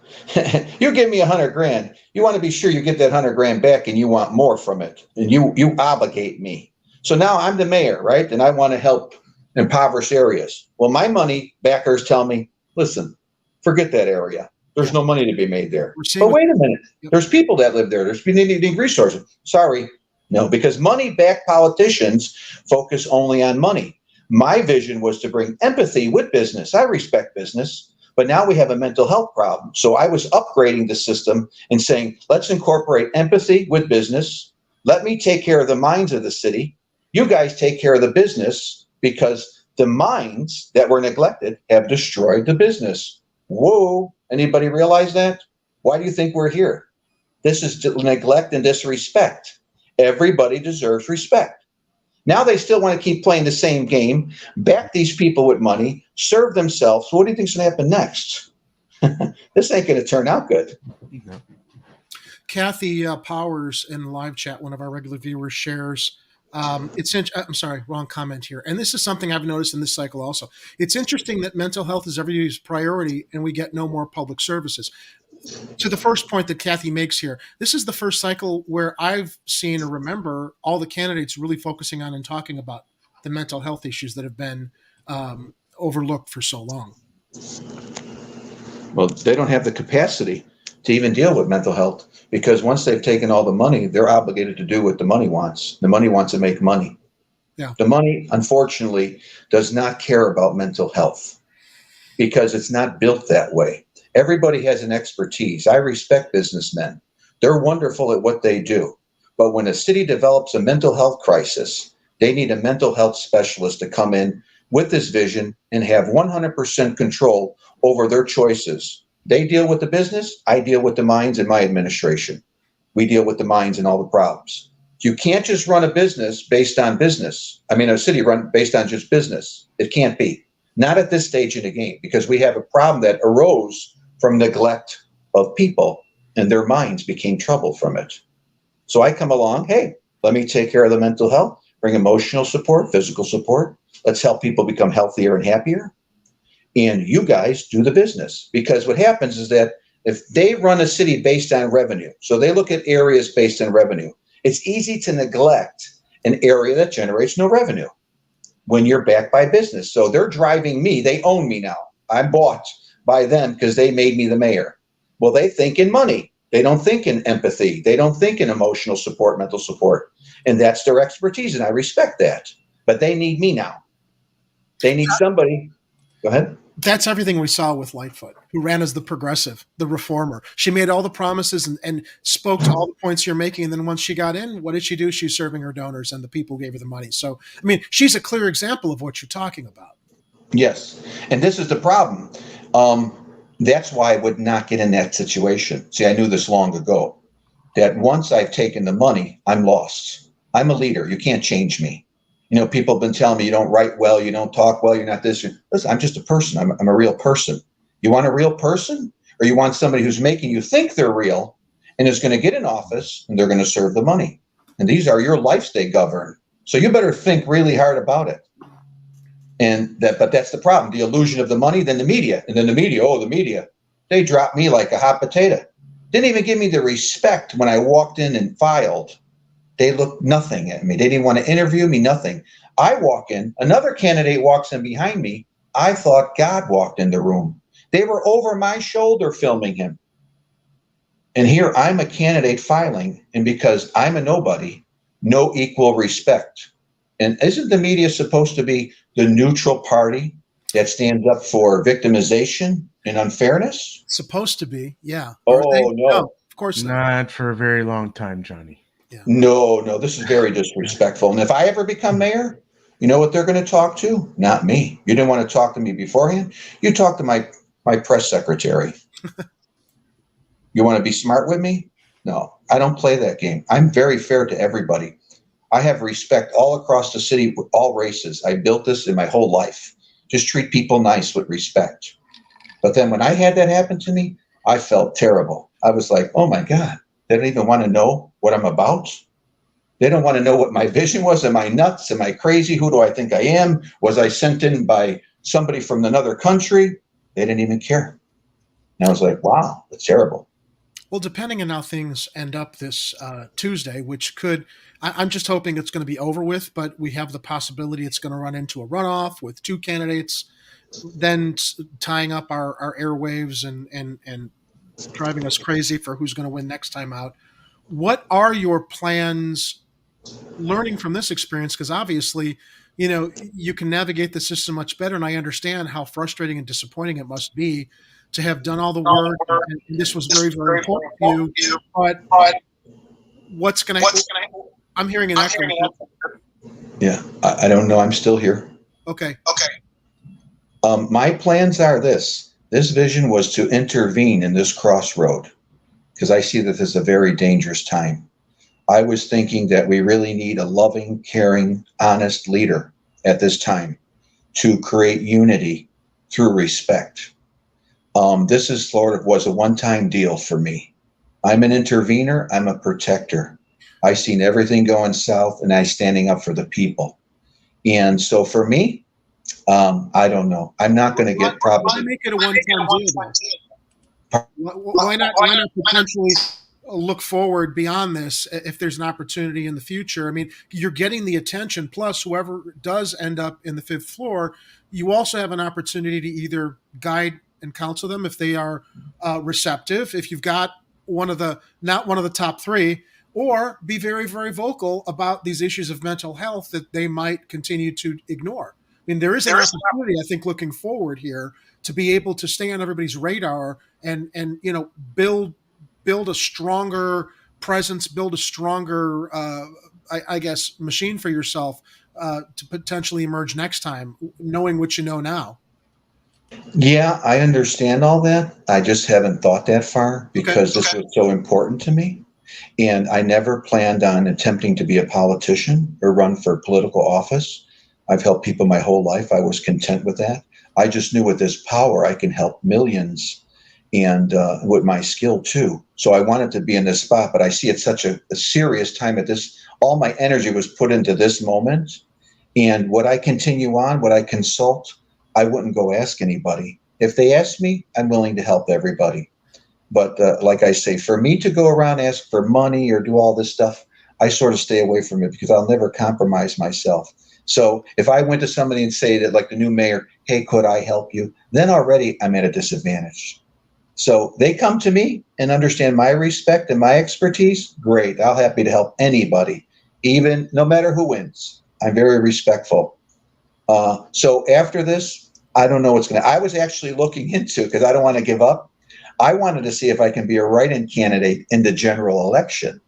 You give me $100,000. You want to be sure you get that $100,000 back, and you want more from it. And you obligate me. So now I'm the mayor, right? And I want to help impoverished areas. Well, my money backers tell me, listen, forget that area. There's no money to be made there. But wait a minute. There's people that live there. They need resources. Sorry. No, because money-backed politicians focus only on money. My vision was to bring empathy with business. I respect business, but now we have a mental health problem. So I was upgrading the system and saying, let's incorporate empathy with business. Let me take care of the minds of the city. You guys take care of the business, because the minds that were neglected have destroyed the business. Whoa. Anybody realize that? Why do you think we're here? This is neglect and disrespect. Everybody deserves respect. Now they still want to keep playing the same game, back these people with money, serve themselves. What do you think's going to happen next? This ain't going to turn out good. No. Kathy Powers in the live chat, one of our regular viewers, shares, I'm sorry, wrong comment here. And this is something I've noticed in this cycle also. It's interesting that mental health is everybody's priority and we get no more public services. To the first point that Kathy makes here, this is the first cycle where I've seen or remember all the candidates really focusing on and talking about the mental health issues that have been overlooked for so long. Well, they don't have the capacity to even deal with mental health, because once they've taken all the money, they're obligated to do what the money wants. The money wants to make money. Yeah. The money, unfortunately, does not care about mental health because it's not built that way. Everybody has an expertise. I respect businessmen. They're wonderful at what they do. But when a city develops a mental health crisis, they need a mental health specialist to come in with this vision and have 100% control over their choices. They deal with the business, I deal with the minds in my administration. We deal with the minds and all the problems. You can't just run a business based on business. I mean, a city run based on just business. It can't be. Not at this stage in the game, because we have a problem that arose from neglect of people, and their minds became troubled from it. So I come along, hey, let me take care of the mental health, bring emotional support, physical support. Let's help people become healthier and happier. And you guys do the business. Because what happens is that if they run a city based on revenue, so they look at areas based on revenue, it's easy to neglect an area that generates no revenue when you're backed by business. So they're driving me. They own me now. I'm bought by them because they made me the mayor. Well, they think in money. They don't think in empathy. They don't think in emotional support, mental support. And that's their expertise, and I respect that. But they need me now. They need somebody. Go ahead. That's everything we saw with Lightfoot, who ran as the progressive, the reformer. She made all the promises and spoke to all the points you're making. And then once she got in, what did she do? She's serving her donors and the people who gave her the money. So, I mean, she's a clear example of what you're talking about. Yes. And this is the problem. That's why I would not get in that situation. See, I knew this long ago, that once I've taken the money, I'm lost. I'm a leader. You can't change me. You know, people have been telling me you don't write well, you don't talk well, you're not this. Listen, I'm just a person. I'm a real person. You want a real person, or you want somebody who's making you think they're real and is going to get in office and they're going to serve the money? And these are your lives they govern. So you better think really hard about it. But that's the problem. The illusion of the money, then the media. And then the media, they dropped me like a hot potato. Didn't even give me the respect when I walked in and filed. They looked nothing at me. They didn't want to interview me, nothing. I walk in, another candidate walks in behind me. I thought God walked in the room. They were over my shoulder filming him. And here I'm a candidate filing, and because I'm a nobody, no equal respect. And isn't the media supposed to be the neutral party that stands up for victimization and unfairness? Supposed to be, yeah. Oh, no. Of course not for a very long time, Johnny. Yeah. No, this is very disrespectful. And if I ever become mayor, you know what they're going to talk to? Not me. You didn't want to talk to me beforehand. You talk to my press secretary. You want to be smart with me? No, I don't play that game. I'm very fair to everybody. I have respect all across the city with all races. I built this in my whole life. Just treat people nice with respect. But then when I had that happen to me, I felt terrible. I was like, oh my God, they don't even want to know what I'm about. They don't want to know what my vision was. Am I nuts? Am I crazy? Who do I think I am? Was I sent in by somebody from another country? They didn't even care. And I was like, wow, that's terrible. Well, depending on how things end up this Tuesday, which I'm just hoping it's going to be over with, but we have the possibility it's going to run into a runoff with two candidates, then tying up our airwaves and driving us crazy for who's going to win next time out. What are your plans learning from this experience? Because obviously, you know, you can navigate the system much better, and I understand how frustrating and disappointing it must be to have done all the work, and this was very, very important to you. But what's going to? I'm hearing an echo. Yeah, I don't know. I'm still here. Okay. My plans are this. This vision was to intervene in this crossroad because I see that this is a very dangerous time. I was thinking that we really need a loving, caring, honest leader at this time to create unity through respect. This is was a one-time deal for me. I'm an intervener. I'm a protector. I've seen everything going south, and I'm standing up for the people. And so for me, I don't know. I'm not going to get probably. Why make it a one-time deal? Why not potentially look forward beyond this if there's an opportunity in the future? I mean, you're getting the attention, plus whoever does end up in the fifth floor, you also have an opportunity to either guide and counsel them if they are receptive, if you've got not one of the top three, or be very, very vocal about these issues of mental health that they might continue to ignore. I mean, there is an opportunity, I think, looking forward here to be able to stay on everybody's radar and build a stronger presence, build a stronger, I guess, machine for yourself to potentially emerge next time, knowing what you know now. Yeah, I understand all that. I just haven't thought that far because this was so important to me. And I never planned on attempting to be a politician or run for political office. I've helped people my whole life. I was content with that. I just knew with this power, I can help millions and with my skill too. So I wanted to be in this spot, but I see it's such a serious time at this. All my energy was put into this moment. And would I continue on? Would I consult? I wouldn't go ask anybody. If they ask me, I'm willing to help everybody. But like I say, for me to go around ask for money or do all this stuff, I sort of stay away from it because I'll never compromise myself. So if I went to somebody and say that, like the new mayor, hey, could I help you? Then already I'm at a disadvantage. So they come to me and understand my respect and my expertise. Great. I'll happy to help anybody, even no matter who wins. I'm very respectful. So after this, I don't know what's going to, I was actually looking into, because I don't want to give up. I wanted to see if I can be a write-in candidate in the general election,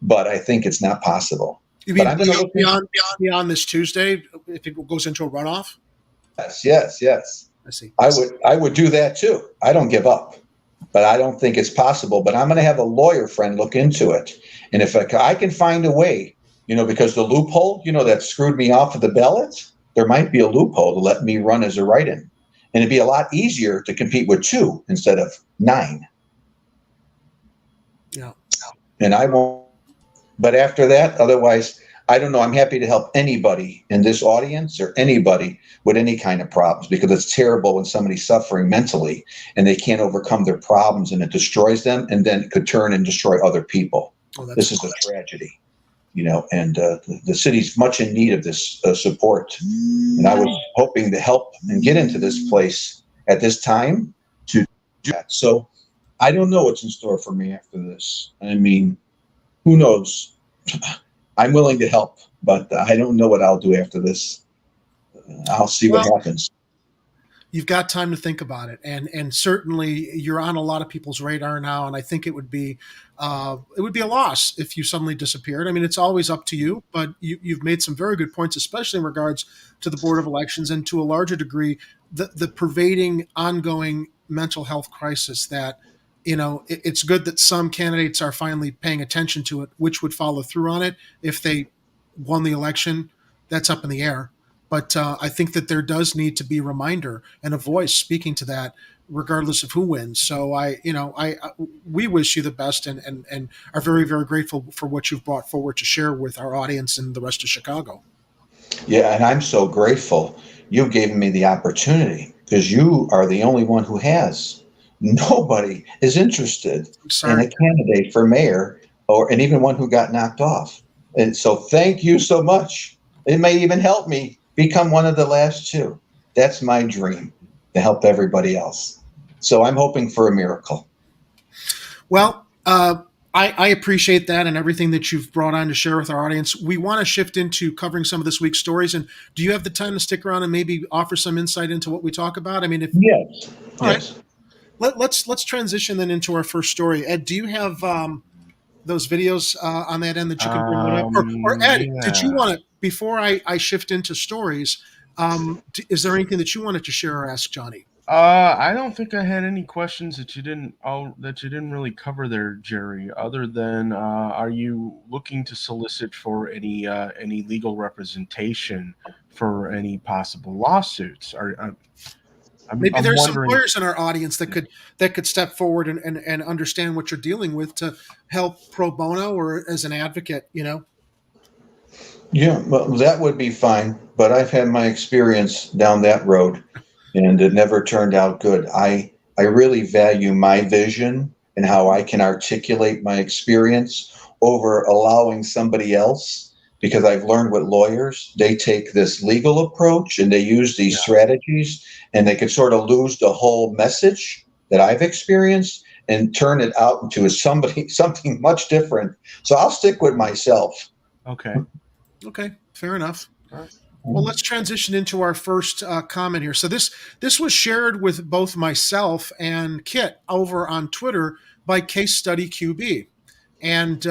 but I think it's not possible. You mean but I'm going to look beyond this Tuesday, if it goes into a runoff? Yes. I see. I would do that too. I don't give up, but I don't think it's possible. But I'm going to have a lawyer friend look into it, and if I can find a way, because the loophole, that screwed me off of the ballot, there might be a loophole to let me run as a write-in. And it'd be a lot easier to compete with 2 instead of 9. Yeah. And I won't. But after that, otherwise, I don't know. I'm happy to help anybody in this audience or anybody with any kind of problems, because it's terrible when somebody's suffering mentally and they can't overcome their problems and it destroys them, and then it could turn and destroy other people. This is a tragedy. And the city's much in need of this support. And I was hoping to help and get into this place at this time to do that. So I don't know what's in store for me after this. I mean, who knows? I'm willing to help, but I don't know what I'll do after this. I'll see what happens. You've got time to think about it, and certainly you're on a lot of people's radar now. And I think it would be a loss if you suddenly disappeared. I mean, it's always up to you, but you've made some very good points, especially in regards to the Board of Elections and to a larger degree the pervading, ongoing mental health crisis. That it's good that some candidates are finally paying attention to it, which would follow through on it if they won the election. That's up in the air. But I think that there does need to be a reminder and a voice speaking to that, regardless of who wins. So we wish you the best and are very, very grateful for what you've brought forward to share with our audience and the rest of Chicago. Yeah, and I'm so grateful you've given me the opportunity, because you are the only one who has. Nobody is interested in a candidate for mayor, and even one who got knocked off. And so thank you so much. It may even help me become one of the last 2. That's my dream, to help everybody else. So I'm hoping for a miracle. Well, I appreciate that and everything that you've brought on to share with our audience. We want to shift into covering some of this week's stories. And do you have the time to stick around and maybe offer some insight into what we talk about? I mean, yes. Right. Let's transition then into our first story. Ed, do you have those videos on that end that you can bring up? Or Ed, did you want to, before I shift into stories, is there anything that you wanted to share or ask Johnny? I don't think I had any questions that you didn't really cover there, Jerry. Other than, are you looking to solicit for any legal representation for any possible lawsuits? Maybe there's some lawyers in our audience that could step forward and understand what you're dealing with to help pro bono or as an advocate. Yeah, well, that would be fine. But I've had my experience down that road, and it never turned out good. I really value my vision and how I can articulate my experience over allowing somebody else, because I've learned with lawyers, they take this legal approach and they use these strategies, and they can sort of lose the whole message that I've experienced and turn it out into something much different. So I'll stick with myself. Okay, fair enough. Well, let's transition into our first comment here. So this was shared with both myself and Kit over on Twitter by Case Study QB. and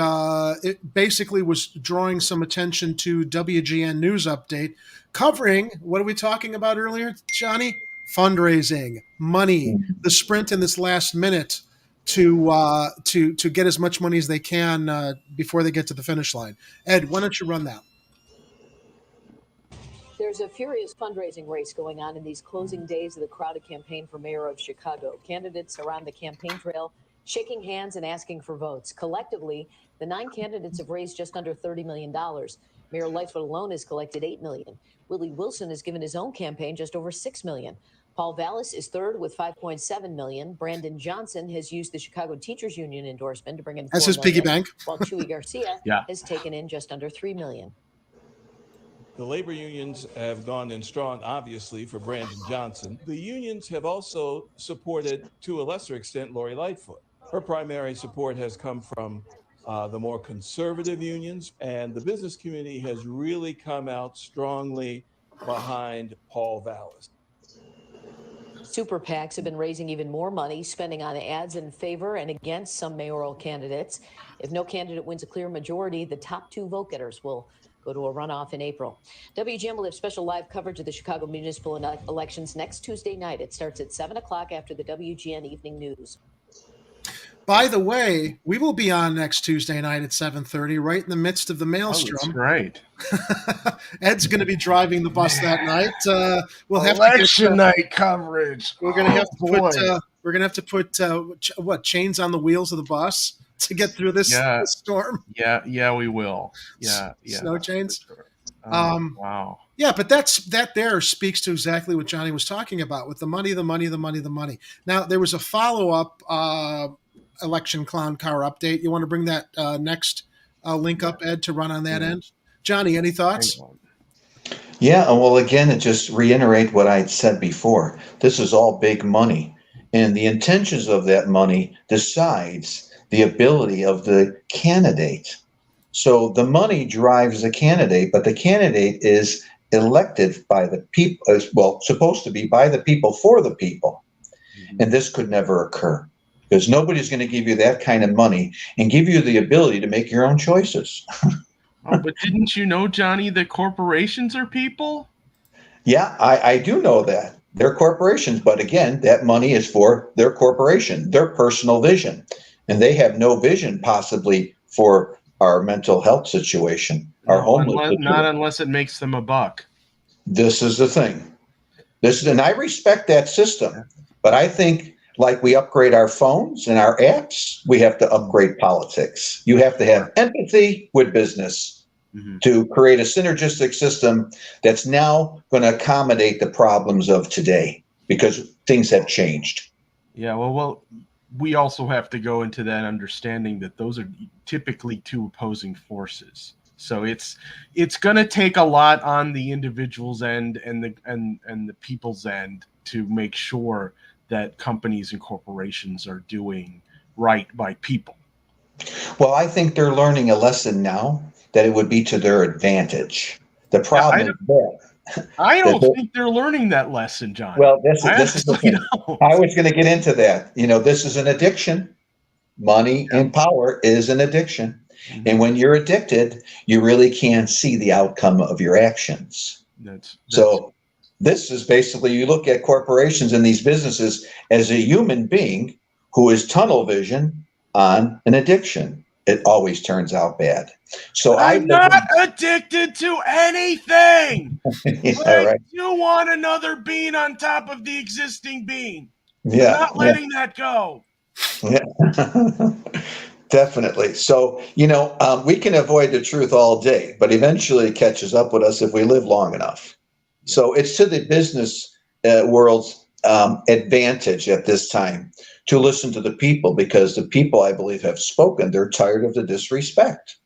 it basically was drawing some attention to WGN News Update, covering, what are we talking about earlier, Johnny? Fundraising, money, the sprint in this last minute to get as much money as they can before they get to the finish line. Ed, why don't you run that? There's a furious fundraising race going on in these closing days of the crowded campaign for mayor of Chicago. Candidates are on the campaign trail, shaking hands and asking for votes. Collectively, the 9 candidates have raised just under $30 million. Mayor Lightfoot alone has collected $8 million. Willie Wilson has given his own campaign just over $6 million. Paul Vallis is third with $5.7 million. Brandon Johnson has used the Chicago Teachers Union endorsement to bring in $4 That's his piggy bank. While Chuy Garcia has taken in just under $3 million. The labor unions have gone in strong, obviously, for Brandon Johnson. The unions have also supported, to a lesser extent, Lori Lightfoot. Her primary support has come from the more conservative unions, and the business community has really come out strongly behind Paul Vallis. Super PACs have been raising even more money, spending on ads in favor and against some mayoral candidates. If no candidate wins a clear majority, the top 2 vote-getters will go to a runoff in April. WGN will have special live coverage of the Chicago municipal elections next Tuesday night. It starts at 7 o'clock after the WGN Evening News. By the way, we will be on next Tuesday night at 7:30, right in the midst of the maelstrom. Oh, that's right. Ed's going to be driving the bus that night. We'll have election night coverage. We're going to have to put. We're going to have to put chains on the wheels of the bus to get through this storm. Yeah, we will. Yeah. Snow chains. Sure. Wow. Yeah, but that there speaks to exactly what Johnny was talking about with the money. Now there was a follow-up election clown car update. You want to bring that next link up, Ed, to run on that end? Johnny, any thoughts? Yeah, well, again, it just reiterate what I'd said before. This is all big money, and the intentions of that money decides the ability of the candidate. So the money drives the candidate, but the candidate is elected by the people, supposed to be by the people for the people. And this could never occur because nobody's going to give you that kind of money and give you the ability to make your own choices. But didn't you know, Johnny, that corporations are people? Yeah, I do know that. They're corporations, but again, that money is for their corporation, their personal vision. And they have no vision possibly for our mental health situation, our homeless situation. Not unless it makes them a buck. This is the thing. And I respect that system, but I think like we upgrade our phones and our apps, we have to upgrade politics. You have to have empathy with business to create a synergistic system that's now going to accommodate the problems of today because things have changed. Yeah, well, we also have to go into that understanding that those are typically 2 opposing forces. So it's going to take a lot on the individual's end and the people's end to make sure that companies and corporations are doing right by people. Well, I think they're learning a lesson now that it would be to their advantage. The problem is that I don't think they're learning that lesson, John. Well, this is the thing. I was going to get into that. This is an addiction. Money and power is an addiction. And when you're addicted, you really can't see the outcome of your actions. So this is basically, you look at corporations and these businesses as a human being who is tunnel vision on an addiction. It always turns out bad. So I'm not addicted to anything. I do want another bean on top of the existing bean. Yeah, I'm not letting that go. Yeah. Definitely. So, we can avoid the truth all day, but eventually it catches up with us if we live long enough. So it's to the business world's advantage at this time to listen to the people, because the people, I believe, have spoken. They're tired of the disrespect.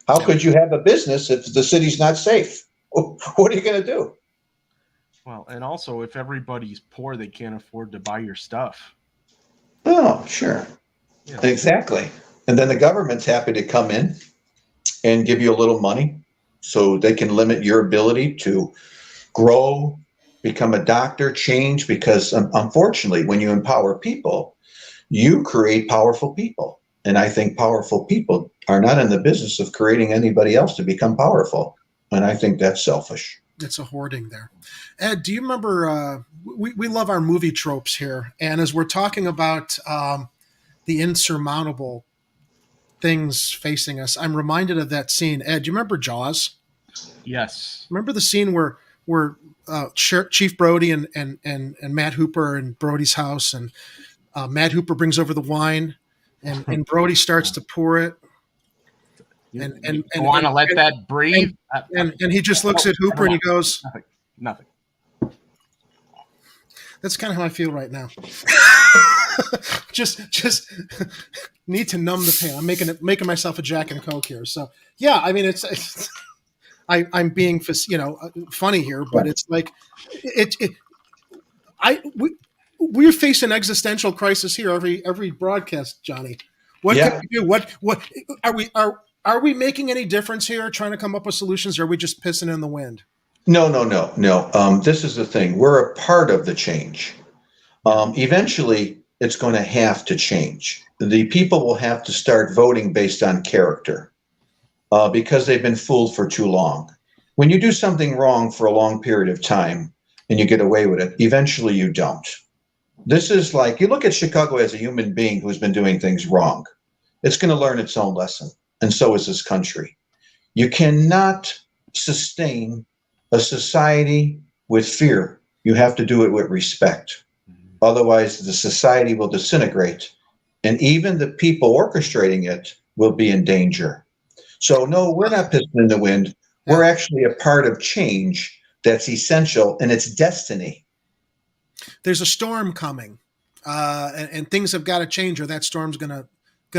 How could you have a business if the city's not safe? What are you going to do? Well, and also, if everybody's poor, they can't afford to buy your stuff. Oh, sure. Yeah. Exactly. And then the government's happy to come in and give you a little money so they can limit your ability to grow, become a doctor, change, because unfortunately, when you empower people, you create powerful people. And I think powerful people are not in the business of creating anybody else to become powerful. And I think that's selfish. It's a hoarding there. Ed, do you remember, we love our movie tropes here. And as we're talking about the insurmountable things facing us, I'm reminded of that scene. Ed, do you remember Jaws? Yes. Remember the scene where Chief Brody and Matt Hooper are in Brody's house, and Matt Hooper brings over the wine, and Brody starts to pour it. And want to let that breathe? And he just looks at Hooper and he goes, Nothing. That's kind of how I feel right now. just need to numb the pain. I'm making myself a Jack and Coke here. So yeah, I mean, I'm being funny here, but it's like we face an existential crisis here every broadcast, Johnny. What can we do? What are we making any difference here? Trying to come up with solutions, or are we just pissing in the wind? No. This is the thing. We're a part of the change. Eventually, it's going to have to change. The people will have to start voting based on character because they've been fooled for too long. When you do something wrong for a long period of time and you get away with it, eventually you don't. This is like, you look at Chicago as a human being who's been doing things wrong. It's going to learn its own lesson. And so is this country. You cannot sustain a society with fear. You have to do it with respect. Otherwise, the society will disintegrate. And even the people orchestrating it will be in danger. So no, we're not pissing in the wind. We're actually a part of change that's essential, and it's destiny. There's a storm coming, and things have got to change, or that storm's gonna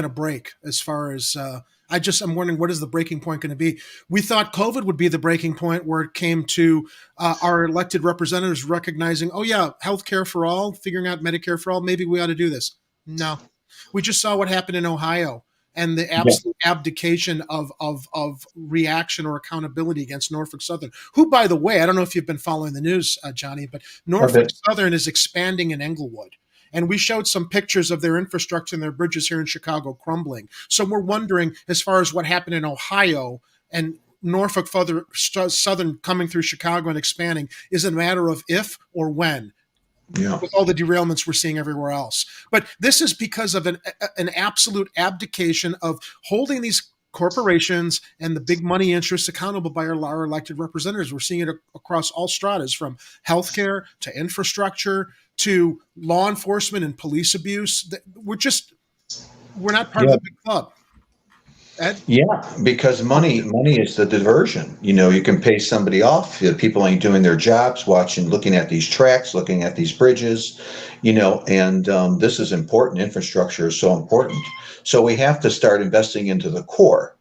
break. As far as I'm wondering, what is the breaking point going to be? We thought COVID would be the breaking point, where it came to our elected representatives recognizing, oh yeah, healthcare for all, figuring out Medicare for all. Maybe we ought to do this. No, we just saw what happened in Ohio, and the absolute abdication of reaction or accountability against Norfolk Southern, who, by the way, I don't know if you've been following the news, Johnny, but Norfolk Southern is expanding in Englewood. And we showed some pictures of their infrastructure and their bridges here in Chicago crumbling. So we're wondering, as far as what happened in Ohio and Norfolk Southern coming through Chicago and expanding, is it a matter of if or when? Yeah. With all the derailments we're seeing everywhere else. But this is because of an absolute abdication of holding these corporations and the big money interests accountable by our elected representatives. We're seeing it across all stratas, from healthcare to infrastructure to law enforcement and police abuse. We're not part of the big club. Ed? Yeah, because money is the diversion. You can pay somebody off. People ain't doing their jobs, looking at these tracks, looking at these bridges, and this is important. Infrastructure is so important. So we have to start investing into the core,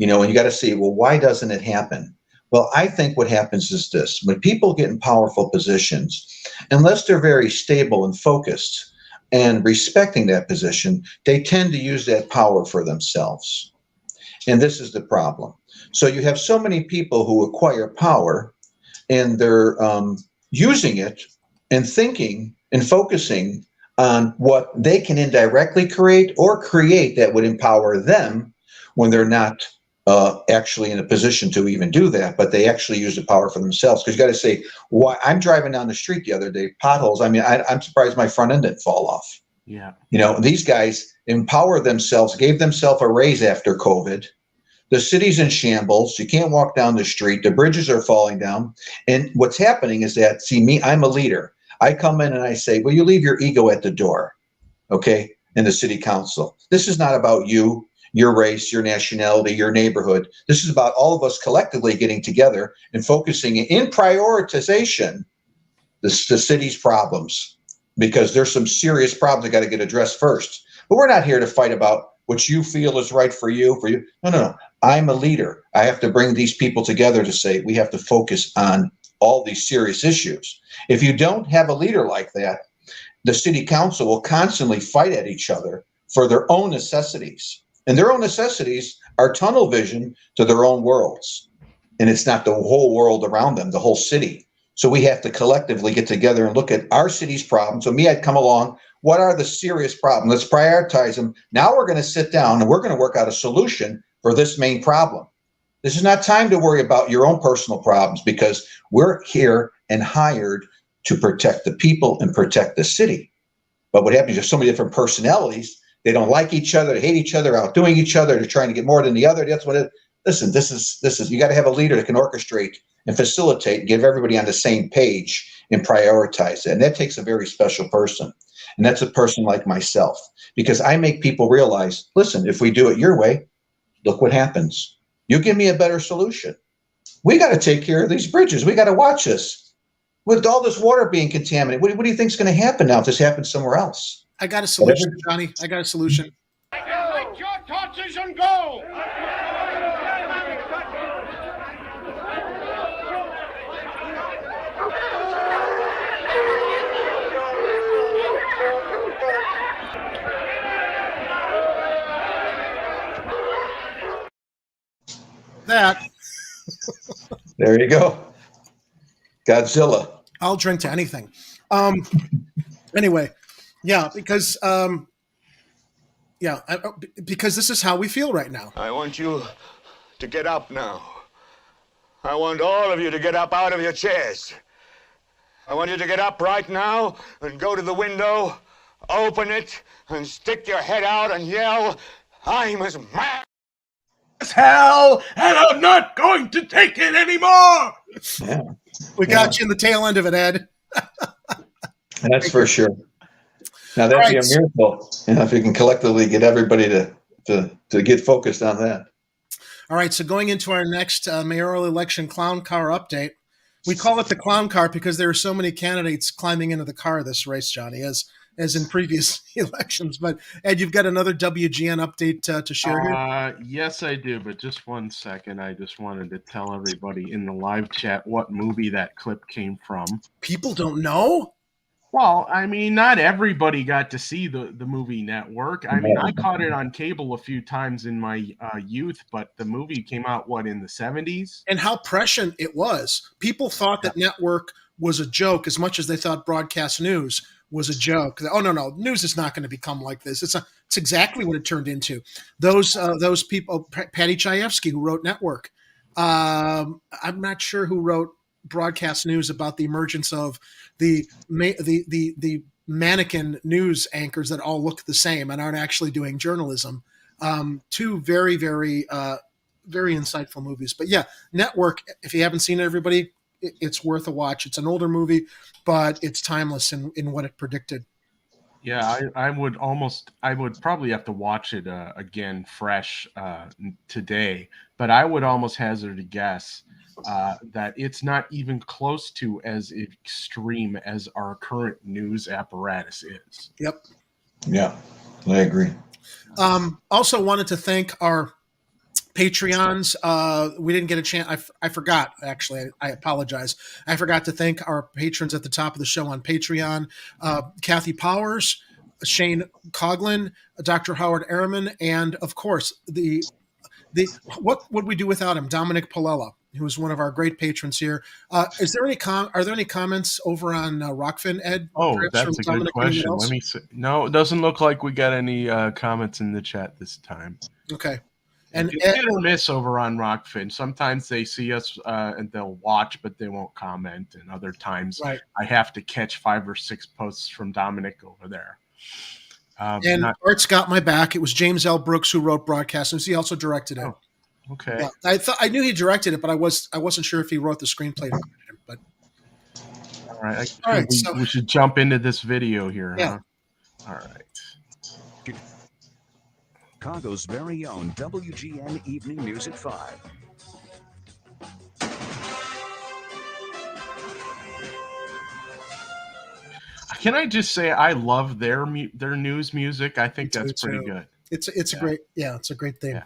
and you got to see, well, why doesn't it happen? Well, I think what happens is this: when people get in powerful positions, unless they're very stable and focused and respecting that position, they tend to use that power for themselves. And this is the problem. So you have so many people who acquire power, and they're using it and thinking and focusing on what they can indirectly create that would empower them, when they're not actually in a position to even do that, but they actually use the power for themselves. Because you got to say, why? I'm driving down the street the other day, potholes. I mean, I'm surprised my front end didn't fall off. Yeah. These guys empower themselves, gave themselves a raise after COVID. The city's in shambles. You can't walk down the street. The bridges are falling down. And what's happening is that, I'm a leader. I come in and I say, well, you leave your ego at the door, okay, in the city council. This is not about you, your race, your nationality, your neighborhood. This is about all of us collectively getting together and focusing in prioritization the city's problems, because there's some serious problems that got to get addressed first. But we're not here to fight about what you feel is right for you. No. I'm a leader. I have to bring these people together to say we have to focus on all these serious issues. If you don't have a leader like that, the city council will constantly fight at each other for their own necessities. And their own necessities are tunnel vision to their own worlds. And it's not the whole world around them, the whole city. So we have to collectively get together and look at our city's problems. So I'd come along what are the serious problems? Let's prioritize them. Now we're going to sit down and we're going to work out a solution for this main problem. This is not time to worry about your own personal problems, because we're here and hired to protect the people and protect the city. But what happens is there's so many different personalities. They don't like each other. They hate each other, outdoing each other. They're trying to get more than the other. That's what it. Listen, this is. You got to have a leader that can orchestrate and facilitate, and get everybody on the same page and prioritize it. And that takes a very special person. And that's a person like myself, because I make people realize, listen, if we do it your way, look what happens. You give me a better solution. We got to take care of these bridges. We got to watch this. With all this water being contaminated, what do you think is going to happen now if this happens somewhere else? I got a solution, Johnny. I got a solution. Collect your torches and go! That. There you go. Godzilla. I'll drink to anything. Anyway, yeah, because because this is how we feel right now. I want you to get up now. I want all of you to get up out of your chairs. I want you to get up right now and go to the window, open it, and stick your head out and yell, "I'm as mad as hell, and I'm not going to take it anymore." Yeah. We got you in the tail end of it, Ed. That's for sure. Now that'd be a miracle, if we can collectively get everybody to get focused on that. All right, so going into our next mayoral election clown car update, we call it the clown car because there are so many candidates climbing into the car this race, Johnny, as in previous elections. But Ed, you've got another WGN update to share here? Yes, I do, but just one second. I just wanted to tell everybody in the live chat what movie that clip came from. People don't know? Well, I mean, not everybody got to see the movie Network. I mean, I caught it on cable a few times in my youth, but the movie came out, in the 70s? And how prescient it was. People thought that Network was a joke as much as they thought broadcast news was a joke. Oh, no, news is not going to become like this. It's exactly what it turned into. Those people, Patty Chayefsky, who wrote Network. I'm not sure who wrote broadcast news about the emergence of the mannequin news anchors that all look the same and aren't actually doing journalism. Two very, very, very insightful movies. But yeah, Network, if you haven't seen it, everybody, it's worth a watch. It's an older movie, but it's timeless in what it predicted. Yeah, I would probably have to watch it again fresh today, but I would almost hazard a guess that it's not even close to as extreme as our current news apparatus is. Yep. Yeah, I agree. Also wanted to thank our Patreons. We didn't get a chance. I forgot, actually. I apologize. I forgot to thank our patrons at the top of the show on Patreon. Kathy Powers, Shane Coughlin, Dr. Howard Ehrman, and of course, the what would we do without him? Dominic Palella, who is one of our great patrons here. Are there any comments over on Rockfin, Ed? Oh, that's a good question. Let me see. No, it doesn't look like we got any comments in the chat this time. Okay. And it's hit or miss over on Rockfin. Sometimes they see us and they'll watch, but they won't comment. And other times I have to catch 5 or 6 posts from Dominic over there. Art's got my back. It was James L. Brooks who wrote Broadcast News. He also directed it. Oh, okay. Yeah, I knew he directed it, but I wasn't sure if he wrote the screenplay. But all right. We should jump into this video here. Yeah. Huh? All right. Chicago's very own WGN Evening News at 5. Can I just say I love their news music? I think that's pretty good. It's a great thing. Yeah.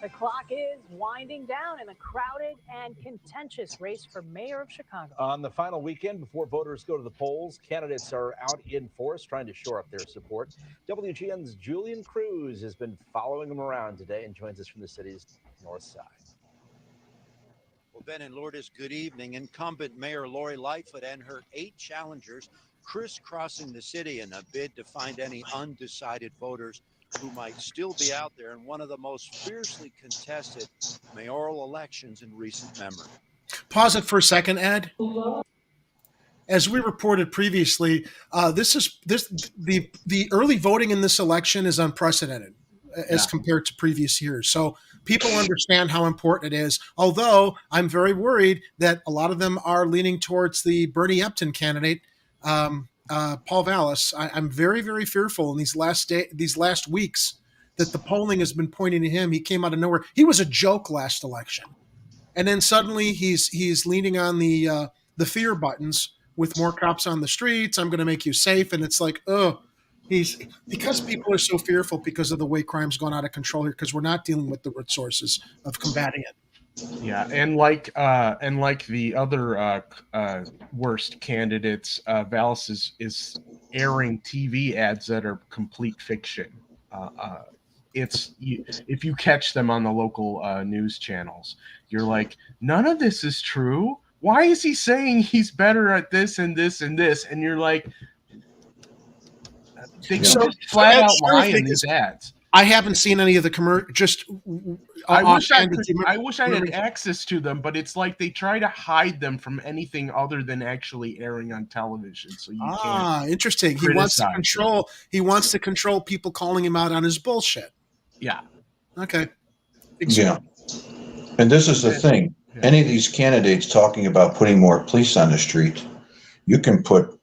The clock is winding down in a crowded and contentious race for mayor of Chicago. On the final weekend before voters go to the polls, candidates are out in force trying to shore up their support. WGN's Julian Cruz has been following them around today and joins us from the city's north side. Well, Ben and Lourdes, good evening. Incumbent Mayor Lori Lightfoot and her 8 challengers crisscrossing the city in a bid to find any undecided voters who might still be out there in one of the most fiercely contested mayoral elections in recent memory. Pause it for a second, Ed. As we reported previously, the early voting in this election is unprecedented as compared to previous years. So people understand how important it is. Although I'm very worried that a lot of them are leaning towards the Bernie Epton candidate, Paul Vallis. I'm very, very fearful in these last weeks that the polling has been pointing to him. He came out of nowhere. He was a joke last election, and then suddenly he's leaning on the fear buttons with more cops on the streets. I'm going to make you safe, and it's like, because people are so fearful because of the way crime's gone out of control here. Because we're not dealing with the root sources of combating it. Yeah, and like the other worst candidates, Vallis is airing TV ads that are complete fiction. If you catch them on the local news channels, you're like, none of this is true. Why is he saying he's better at this and this and this? And you're like, they can just flat out lie in these ads. I haven't seen any of the commercials. I wish I had access to them, but it's like they try to hide them from anything other than actually airing on television. So you can't. Interesting. He wants to control. He wants to control people calling him out on his bullshit. Yeah. Okay. Yeah. And this is the thing. Any of these candidates talking about putting more police on the street, you can put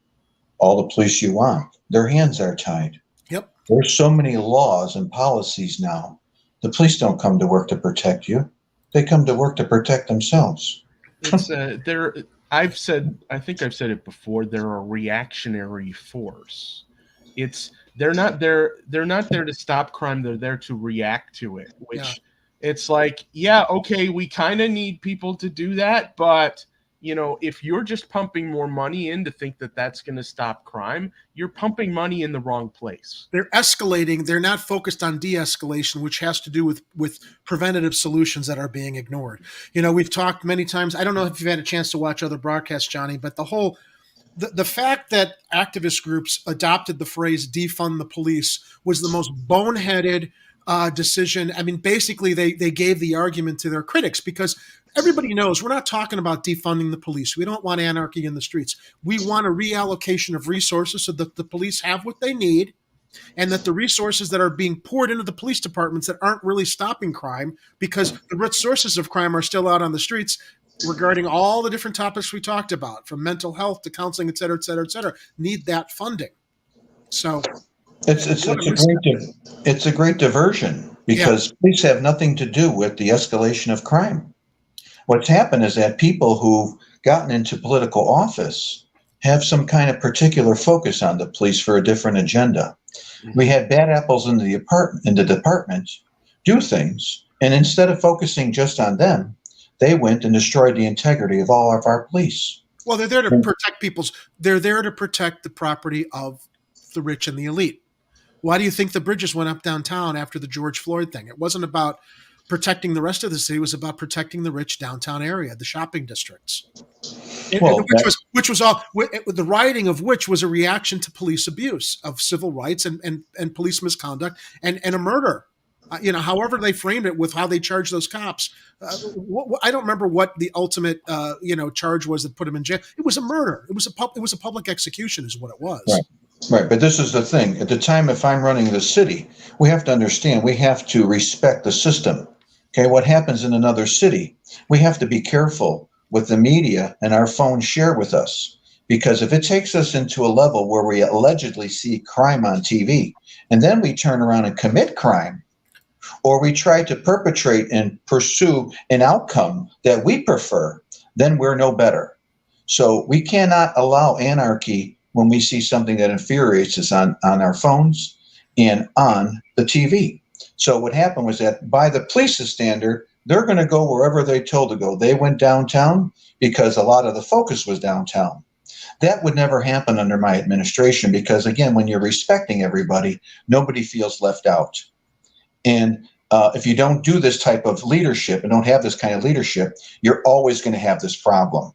all the police you want. Their hands are tied. Yep. There's so many laws and policies now. The police don't come to work to protect you. They come to work to protect themselves. It's I think I've said it before. They're a reactionary force. They're not there to stop crime. They're there to react to it. It's like, okay, we kind of need people to do that, but if you're just pumping more money in to think that that's going to stop crime, you're pumping money in the wrong place. They're escalating. They're not focused on de-escalation, which has to do with preventative solutions that are being ignored. We've talked many times. I don't know if you've had a chance to watch other broadcasts, Johnny, but the fact that activist groups adopted the phrase defund the police was the most boneheaded decision. I mean, basically, they gave the argument to their critics because everybody knows we're not talking about defunding the police. We don't want anarchy in the streets. We want a reallocation of resources so that the police have what they need and that the resources that are being poured into the police departments that aren't really stopping crime, because the root sources of crime are still out on the streets regarding all the different topics we talked about, from mental health to counseling, et cetera, et cetera, et cetera, need that funding. So it's a great diversion because police have nothing to do with the escalation of crime. What's happened is that people who've gotten into political office have some kind of particular focus on the police for a different agenda. We had bad apples in the department do things, and instead of focusing just on them, they went and destroyed the integrity of all of our police. Well, they're there to protect they're there to protect the property of the rich and the elite. Why do you think the bridges went up downtown after the George Floyd thing? It wasn't about protecting the rest of the city. It was about protecting the rich downtown area, the shopping districts. Which was all the rioting of which was a reaction to police abuse of civil rights and police misconduct and a murder. However they framed it with how they charged those cops. I don't remember what the ultimate charge was that put him in jail. It was a murder. It was a public execution, is what it was. Right. But this is the thing. At the time, if I'm running the city, we have to understand we have to respect the system. Okay, what happens in another city, we have to be careful with the media and our phones share with us. Because if it takes us into a level where we allegedly see crime on TV, and then we turn around and commit crime, or we try to perpetrate and pursue an outcome that we prefer, then we're no better. So we cannot allow anarchy when we see something that infuriates us on our phones and on the TV. So what happened was that by the police's standard, they're going to go wherever they're told to go. They went downtown because a lot of the focus was downtown. That would never happen under my administration because, again, when you're respecting everybody, nobody feels left out. And if you don't do this type of leadership and don't have this kind of leadership, you're always going to have this problem.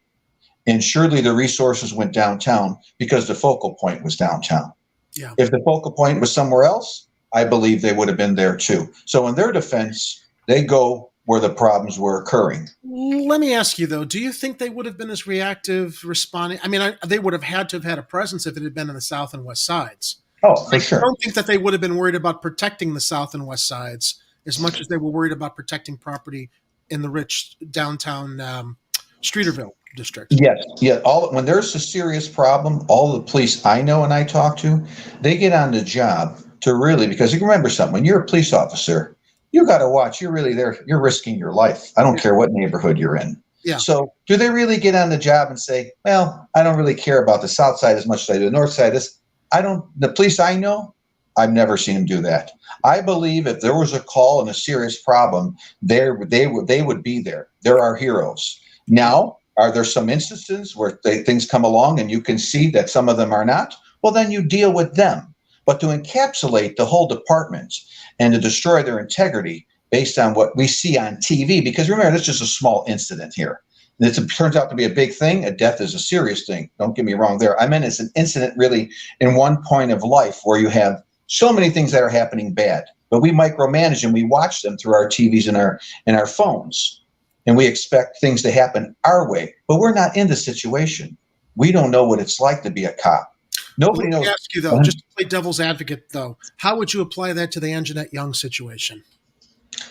And surely the resources went downtown because the focal point was downtown. Yeah. If the focal point was somewhere else, I believe they would have been there too. So in their defense, they go where the problems were occurring. Let me ask you, though, do you think they would have been as reactive responding? I mean, they would have had to have had a presence if it had been on the south and west sides. Oh, for sure. I don't think that they would have been worried about protecting the south and west sides as much as they were worried about protecting property in the rich downtown Streeterville district. Yes, yeah. When there's a serious problem, all the police I know and I talk to, they get on the job to really, because you remember something, when you're a police officer, you got to watch. You're really there. You're risking your life. I don't care what neighborhood you're in. Yeah. So do they really get on the job and say, well, I don't really care about the south side as much as I do the north side? The police I know, I've never seen them do that. I believe if there was a call and a serious problem, they would be there. They're our heroes. Now, are there some instances where things come along and you can see that some of them are not? Well, then you deal with them. But to encapsulate the whole department and to destroy their integrity based on what we see on TV, because remember, this is just a small incident here. And it turns out to be a big thing. A death is a serious thing. Don't get me wrong there. I meant it's an incident really in one point of life where you have so many things that are happening bad, but we micromanage and we watch them through our TVs and our phones. And we expect things to happen our way, but we're not in the situation. We don't know what it's like to be a cop. Nobody knows. Let me ask you, though, just to play devil's advocate, though, how would you apply that to the Anjanette Young situation?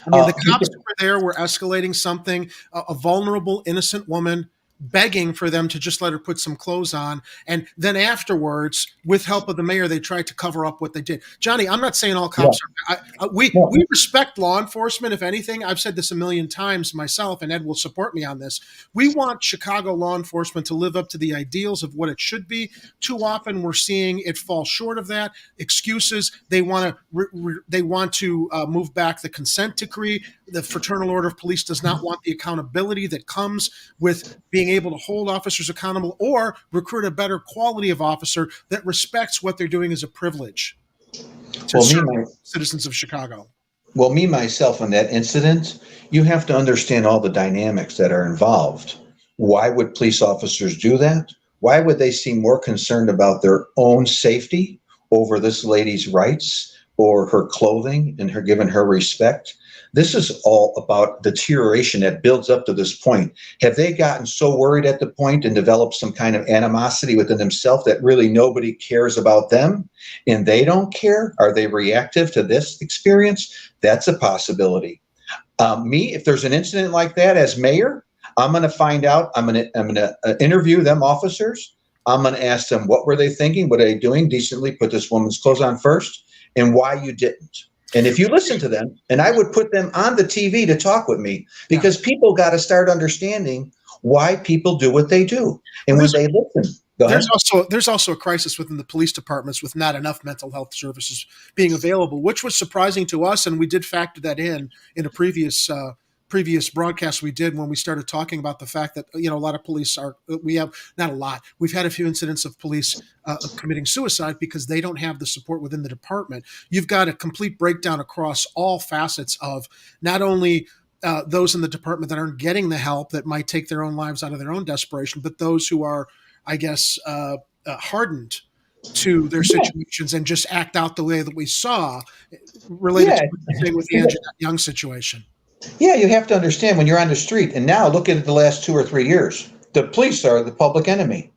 I mean, the cops who were there were escalating something, a vulnerable, innocent woman begging for them to just let her put some clothes on. And then afterwards, with help of the mayor, they tried to cover up what they did. Johnny, I'm not saying all cops are. We respect law enforcement, if anything. I've said this a million times myself, and Ed will support me on this. We want Chicago law enforcement to live up to the ideals of what it should be. Too often we're seeing it fall short of that. Excuses. They want to move back the consent decree. The Fraternal Order of Police does not want the accountability that comes with being able to hold officers accountable or recruit a better quality of officer that respects what they're doing as a privilege to serve citizens of Chicago. Well, me, myself, in that incident, you have to understand all the dynamics that are involved. Why would police officers do that? Why would they seem more concerned about their own safety over this lady's rights or her clothing and her giving her respect? This is all about deterioration that builds up to this point. Have they gotten so worried at the point and developed some kind of animosity within themselves that really nobody cares about them and they don't care? Are they reactive to this experience? That's a possibility. If there's an incident like that as mayor, I'm going to find out. I'm going to interview them officers. I'm going to ask them, what were they thinking? What are they doing? Decently put this woman's clothes on first, and why you didn't. And if you listen to them, and I would put them on the TV to talk with me, because people got to start understanding why people do what they do. And when they listen, there's also a crisis within the police departments with not enough mental health services being available, which was surprising to us. And we did factor that in a previous broadcast we did when we started talking about the fact that, a lot of police we've had a few incidents of police committing suicide because they don't have the support within the department. You've got a complete breakdown across all facets of not only those in the department that aren't getting the help that might take their own lives out of their own desperation, but those who are, I guess, hardened to their situations and just act out the way that we saw related to the thing with the Anjanette Young situation. Yeah, you have to understand when you're on the street, and now look at the last 2 or 3 years, the police are the public enemy.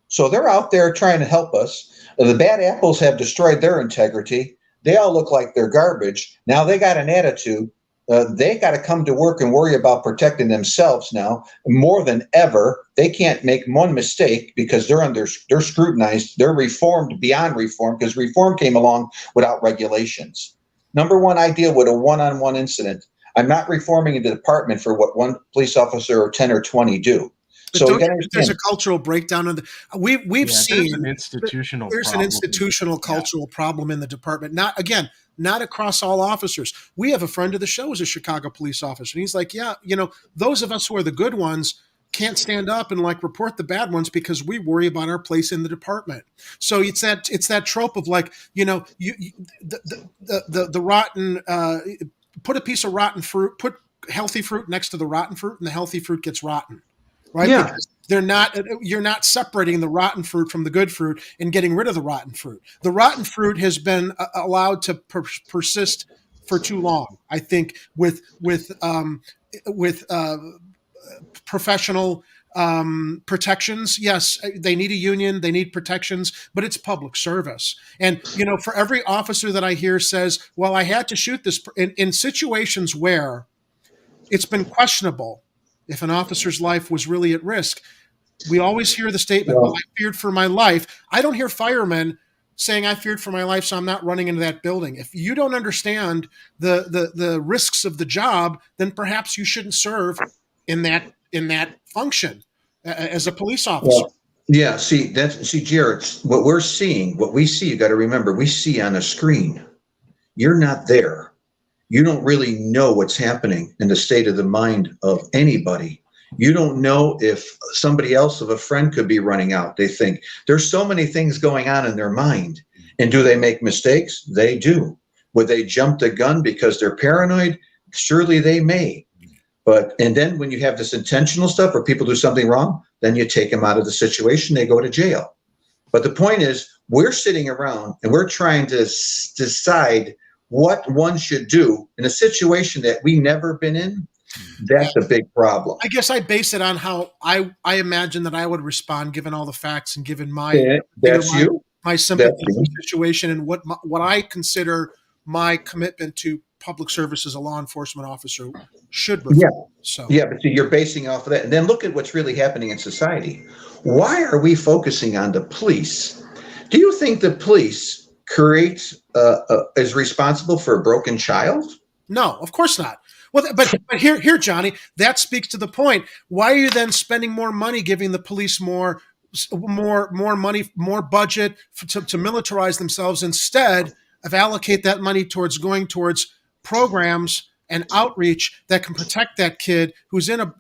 So they're out there trying to help us. The bad apples have destroyed their integrity. They all look like they're garbage. Now they got an attitude. They got to come to work and worry about protecting themselves now more than ever. They can't make one mistake because they're scrutinized. They're reformed beyond reform because reform came along without regulations. Number one, I deal with a one-on-one incident. I'm not reforming the department for what one police officer or 10 or 20 do. But so there's a cultural breakdown. We've seen an institutional there's problem. An institutional cultural problem in the department. Not across all officers. We have a friend of the show who's a Chicago police officer, and he's like, those of us who are the good ones can't stand up and report the bad ones because we worry about our place in the department. So it's that trope of the rotten. Put a piece of rotten fruit, put healthy fruit next to the rotten fruit, and the healthy fruit gets rotten, right? Yeah. Because You're not separating the rotten fruit from the good fruit and getting rid of the rotten fruit. The rotten fruit has been allowed to persist for too long. I think with professional protections. Yes, they need a union, they need protections, but it's public service. And, for every officer that I hear says, well, I had to shoot this in situations where it's been questionable if an officer's life was really at risk. We always hear the statement, well, I feared for my life. I don't hear firemen saying I feared for my life, so I'm not running into that building. If you don't understand the risks of the job, then perhaps you shouldn't serve in that function as a police officer. Well, yeah, see, Jared, what we see, you got to remember, we see on a screen. You're not there. You don't really know what's happening in the state of the mind of anybody. You don't know if somebody else of a friend could be running out. They think there's so many things going on in their mind. And do they make mistakes? They do. Would they jump the gun because they're paranoid? Surely they may. And then when you have this intentional stuff where people do something wrong, then you take them out of the situation, they go to jail. But the point is, we're sitting around and we're trying to decide what one should do in a situation that we never been in. That's a big problem. I guess I base it on how I imagine that I would respond given all the facts and given my my sympathy for the situation and what I consider my commitment to public service as a law enforcement officer should reflect. Yeah, but see, you're basing off of that. And then look at what's really happening in society. Why are we focusing on the police? Do you think the police is responsible for a broken child? No, of course not. Well, but here, Johnny, that speaks to the point. Why are you then spending more money, giving the police more money, more budget to militarize themselves instead of allocate that money towards programs and outreach that can protect that kid who's in a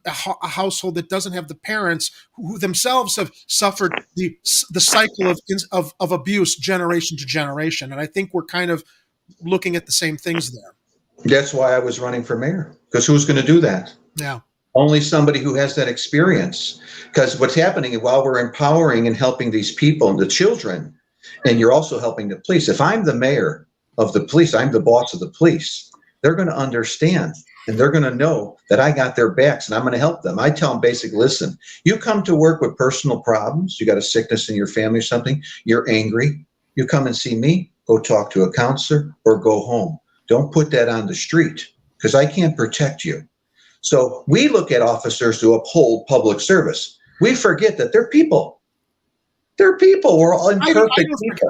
household that doesn't have the parents who themselves have suffered the cycle of abuse generation to generation. And I think we're kind of looking at the same things there. That's why I was running for mayor, because who's going to do that? Yeah. Only somebody who has that experience. Because what's happening while we're empowering and helping these people and the children, and you're also helping the police. If I'm the mayor of the police, I'm the boss of the police, they're going to understand and they're going to know that I got their backs and I'm going to help them. I tell them listen, you come to work with personal problems, you got a sickness in your family or something, you're angry, you come and see me, go talk to a counselor or go home. Don't put that on the street because I can't protect you. So we look at officers to uphold public service. We forget that they're people. They're people. We're all imperfect people.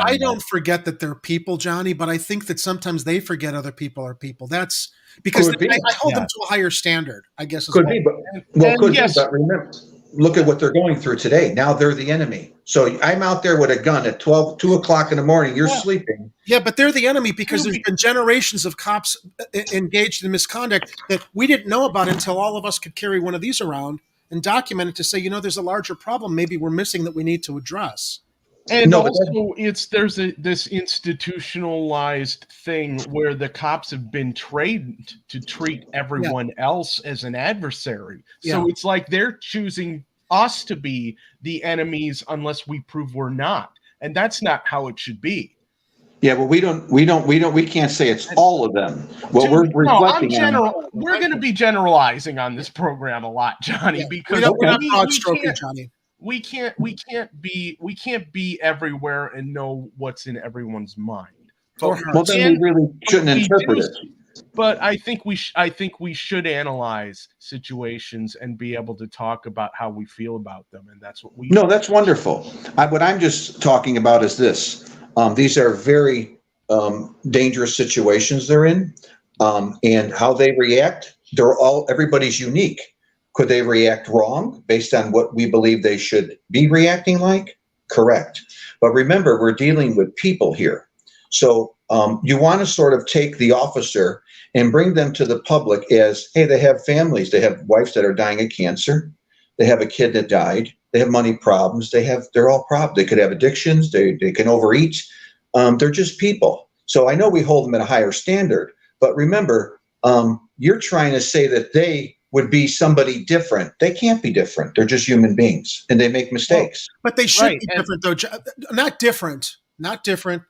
I don't forget that they're people, Johnny, but I think that sometimes they forget other people are people. That's because I hold them to a higher standard, I guess. Could be, but remember, look at what they're going through today. Now they're the enemy. So I'm out there with a gun at 2 o'clock in the morning. You're sleeping. Yeah, but they're the enemy because there's been generations of cops engaged in misconduct that we didn't know about until all of us could carry one of these around and document it to say, there's a larger problem maybe we're missing that we need to address. And there's this institutionalized thing where the cops have been trained to treat everyone else as an adversary. So it's like they're choosing us to be the enemies unless we prove we're not. And that's not how it should be. Yeah, well, we can't say it's all of them. Well, we're reflecting on. We're going to be generalizing on this program a lot, Johnny, because we can't be everywhere and know what's in everyone's mind. Well, then we really shouldn't interpret it. But I think we should analyze situations and be able to talk about how we feel about them, and that's what we. No, that's wonderful. What I'm just talking about is this. These are very dangerous situations they're in, and how they react. Everybody's unique. Could they react wrong based on what we believe they should be reacting like? Correct. But remember, we're dealing with people here. So you want to sort of take the officer and bring them to the public as, hey, they have families. They have wives that are dying of cancer. They have a kid that died. They have money problems. They're all problems. They could have addictions. They can overeat. They're just people. So I know we hold them at a higher standard. But remember, you're trying to say that they would be somebody different. They can't be different. They're just human beings, and they make mistakes. But they should be different, though. Not different,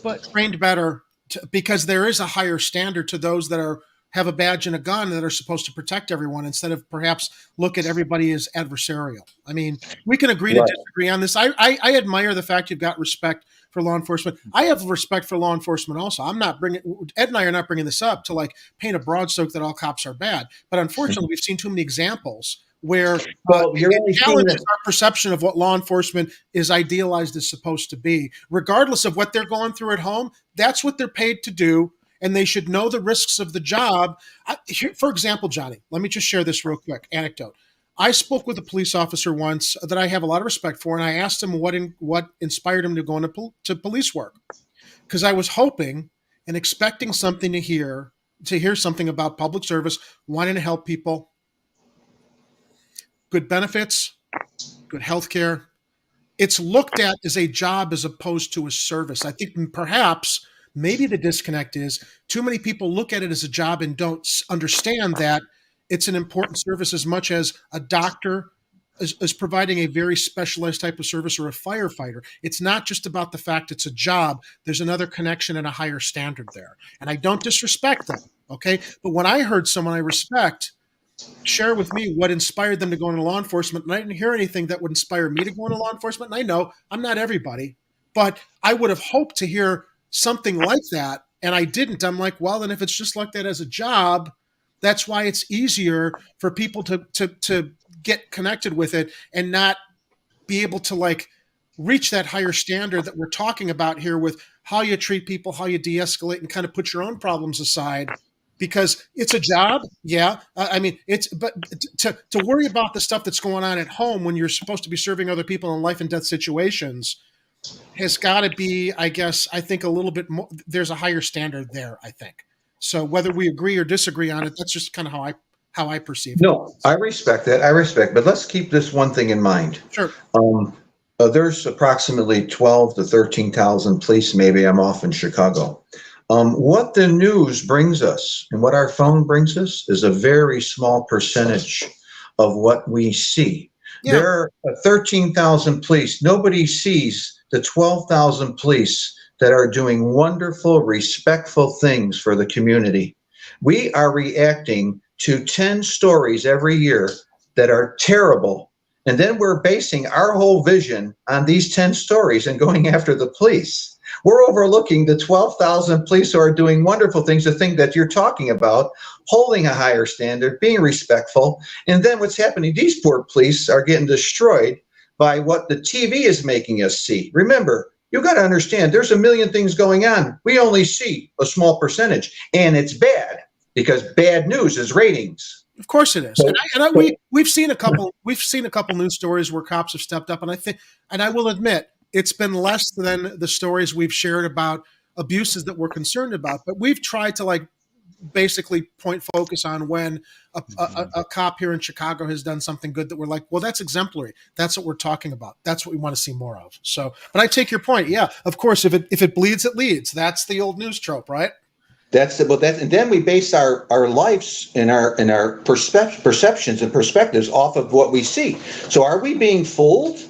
but trained better, because there is a higher standard to those that have a badge and a gun that are supposed to protect everyone, instead of perhaps look at everybody as adversarial. I mean, we can agree to disagree on this. I admire the fact you've got respect for law enforcement. I have respect for law enforcement also. Ed and I are not bringing this up to like paint a broad stroke that all cops are bad. But unfortunately, we've seen too many examples where it challenges our perception of what law enforcement is idealized as supposed to be. Regardless of what they're going through at home, that's what they're paid to do, and they should know the risks of the job. For example, Johnny, let me just share this real quick anecdote. I spoke with a police officer once that I have a lot of respect for, and I asked him what inspired him to go into police work, because I was hoping and expecting something to hear something about public service, wanting to help people, good benefits, good health care. It's looked at as a job as opposed to a service. I think perhaps maybe the disconnect is too many people look at it as a job and don't understand that it's an important service as much as a doctor is providing a very specialized type of service, or a firefighter. It's not just about the fact it's a job. There's another connection and a higher standard there. And I don't disrespect them, okay? But when I heard someone I respect share with me what inspired them to go into law enforcement, and I didn't hear anything that would inspire me to go into law enforcement, and I know I'm not everybody, but I would have hoped to hear something like that, and I didn't. I'm like, well, then if it's just like that as a job, that's why it's easier for people to get connected with it and not be able to like reach that higher standard that we're talking about here with how you treat people, how you de-escalate, and kind of put your own problems aside, because it's a job. Yeah. I mean, but to worry about the stuff that's going on at home when you're supposed to be serving other people in life and death situations has got to be, I guess, I think a little bit more, there's a higher standard there, I think. So whether we agree or disagree on it, that's just kind of how I perceive it. No, I respect that. But let's keep this one thing in mind. Sure. There's approximately 12 to 13,000 police. Maybe I'm off in Chicago. What the news brings us and what our phone brings us is a very small percentage of what we see. Yeah. There are 13,000 police. Nobody sees the 12,000 police that are doing wonderful, respectful things for the community. We are reacting to 10 stories every year that are terrible. And then we're basing our whole vision on these 10 stories and going after the police. We're overlooking the 12,000 police who are doing wonderful things, the thing that you're talking about, holding a higher standard, being respectful. And then what's happening, these poor police are getting destroyed by what the TV is making us see. Remember, you got to understand, there's a million things going on. We only see a small percentage, and it's bad because bad news is ratings. Of course it is. We've seen a couple news stories where cops have stepped up, and I will admit it's been less than the stories we've shared about abuses that we're concerned about. But we've tried to like basically point focus on when a cop here in Chicago has done something good that we're like, well, that's exemplary. That's what we're talking about. That's what we want to see more of. So, but I take your point. Yeah, of course, if it bleeds, it leads. That's the old news trope, right? And then we base our lives and our perceptions and perspectives off of what we see. So are we being fooled?